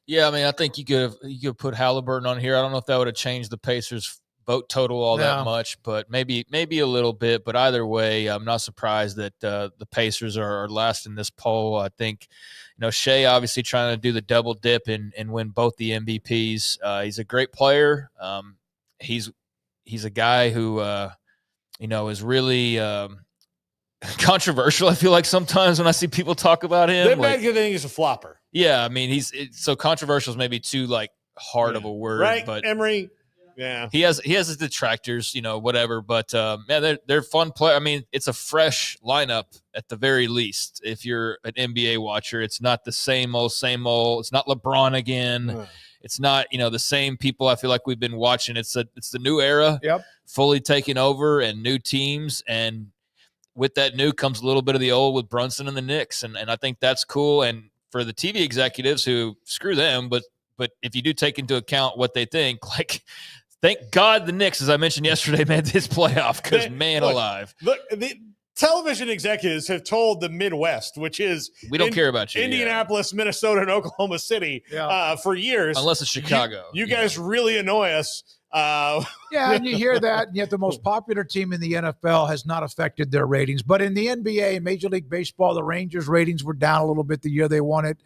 Yeah, I mean, I think you could put Halliburton on here. I don't know if that would have changed the Pacers' vote total that much, but maybe a little bit. But either way, I'm not surprised that the Pacers are last in this poll. I think, Shea obviously trying to do the double dip and win both the MVPs. He's a great player. He's a guy who is really controversial. I feel like sometimes when I see people talk about him, they think he's a flopper. Yeah, I mean, so controversial is maybe too hard of a word, right? But Emery, yeah, he has his detractors, whatever. But man, they're fun play. I mean, it's a fresh lineup at the very least. If you're an NBA watcher, it's not the same old. It's not LeBron again. It's not the same people. I feel like we've been watching. It's the new era. Yep. Fully taking over and new teams, and with that new comes a little bit of the old with Brunson and the Knicks, and I think that's cool. And for the TV executives, who screw them, but if you do take into account what they think, like, thank God the Knicks, as I mentioned yesterday, made this playoff, because alive. Look, the television executives have told the Midwest, which is we don't care about you, Indianapolis, Minnesota, and Oklahoma City for years. Unless it's Chicago. You guys really annoy us. And you hear that, and yet the most popular team in the NFL has not affected their ratings. But in the NBA and Major League Baseball, the Rangers' ratings were down a little bit the year they won it.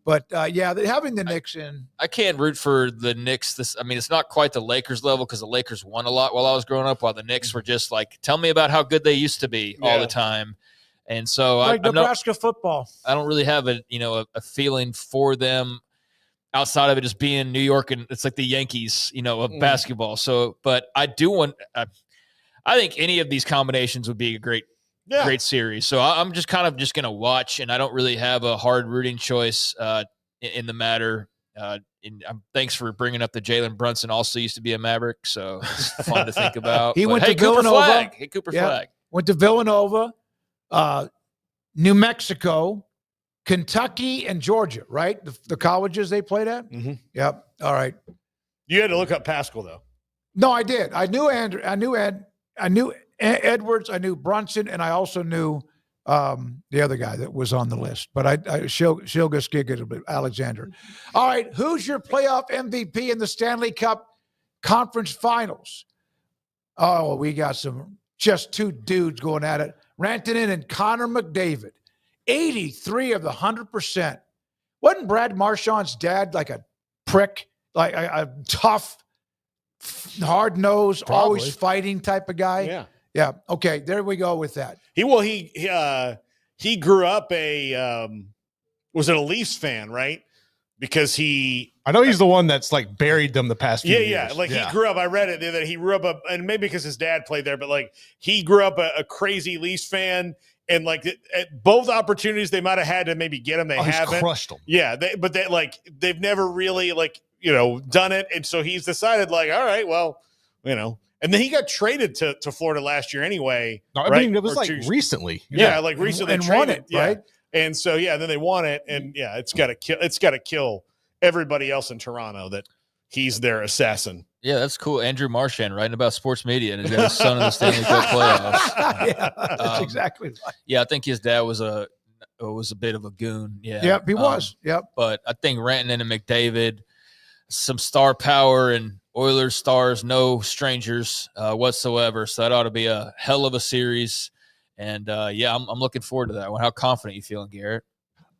But, having the Knicks in. I can't root for the Knicks. It's not quite the Lakers level, because the Lakers won a lot while I was growing up, while the Knicks were just like, tell me about how good they used to be all the time. And so like Nebraska football. I don't really have a feeling for them outside of it just being New York, and it's like the Yankees, of basketball. So, but I do want. I think any of these combinations would be a great series. So I'm just kind of going to watch, and I don't really have a hard rooting choice in the matter. Thanks for bringing up the Jalen Brunson. Also used to be a Maverick, so it's fun to think about. He went to Villanova. Cooper Flag went to Villanova, New Mexico, Kentucky, and Georgia, right? The colleges they played at? Mm-hmm. Yep. All right. You had to look up Pascal, though. No, I did. I knew Andrew. I knew Edwards. I knew Brunson, and I also knew the other guy that was on the list. But Shilga Alexander. All right. Who's your playoff MVP in the Stanley Cup Conference Finals? Oh, we got just two dudes going at it. Rantanen and Connor McDavid. 83 of the 100%. Wasn't Brad Marchand's dad like a prick, like a tough, hard-nosed, always fighting type of guy? Yeah. Yeah. Okay. There we go with that. He grew up was a Leafs fan, right? Because I know he's the one that's like buried them the past few years. Yeah. Like he grew up, I read it that he grew up, and maybe because his dad played there, but like he grew up a crazy Leafs fan. And like at both opportunities they might have had to maybe get him, they haven't crushed them. Yeah, they've never really done it, and so he's decided all right, well, and then he got traded to Florida last year anyway. No, I mean it was recently. Yeah, recently and traded, won it, right? And so then they won it, and it's got to kill everybody else in Toronto that he's their assassin. Yeah, that's cool. Andrew Marchand writing about sports media, and he's got his son in the Stanley Cup playoffs. Yeah, that's exactly right. Yeah, I think his dad was a bit of a goon. Yeah, yep, he was. Yep. But I think Rantanen and McDavid, some star power, and Oilers stars, no strangers whatsoever. So that ought to be a hell of a series. And I'm looking forward to that one. How confident you feeling, Garrett?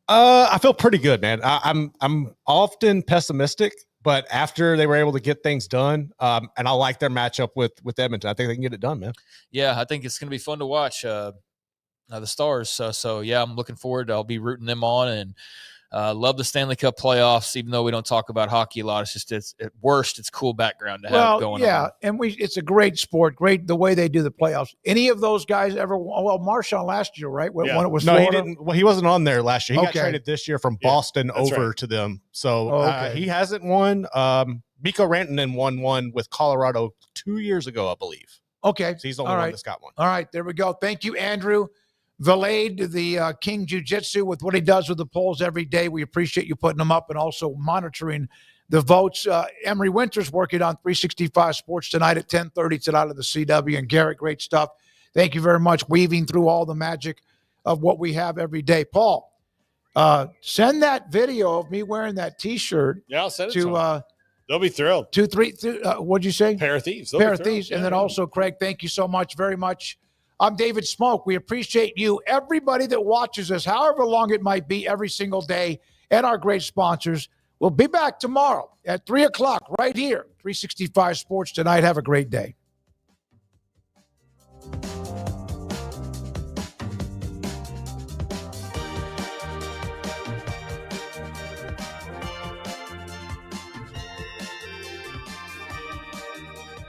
I feel pretty good, man. I'm often pessimistic. But after they were able to get things done, and I like their matchup with Edmonton, I think they can get it done, man. Yeah, I think it's going to be fun to watch the Stars. So I'm looking forward. I'll be rooting them on, and love the Stanley Cup playoffs. Even though we don't talk about hockey a lot, it's at worst it's cool background to have going on. Yeah, and it's a great sport. Great the way they do the playoffs. Any of those guys ever? Well, Marchand last year, right? When it was Florida? He didn't. Well, he wasn't on there last year. He got traded this year from Boston over to them. So he hasn't won. Mikko Rantanen won one with Colorado 2 years ago, I believe. Okay, so he's the only one that's got one. All right, there we go. Thank you, Andrew. Valade, the King Jiu-Jitsu, with what he does with the polls every day. We appreciate you putting them up and also monitoring the votes. Emery Winters working on 365 Sports tonight at 10:30 tonight of the CW. And Garrett, great stuff. Thank you very much, weaving through all the magic of what we have every day. Paul, send that video of me wearing that T-shirt. Yeah, I'll send it to them. They'll be thrilled. What'd you say? Pair of thieves. Pair of thieves. And then also, Craig, thank you so much, very much. I'm David Smoak. We appreciate you, everybody that watches us, however long it might be, every single day, and our great sponsors. We'll be back tomorrow at 3 o'clock right here, 365 Sports tonight. Have a great day.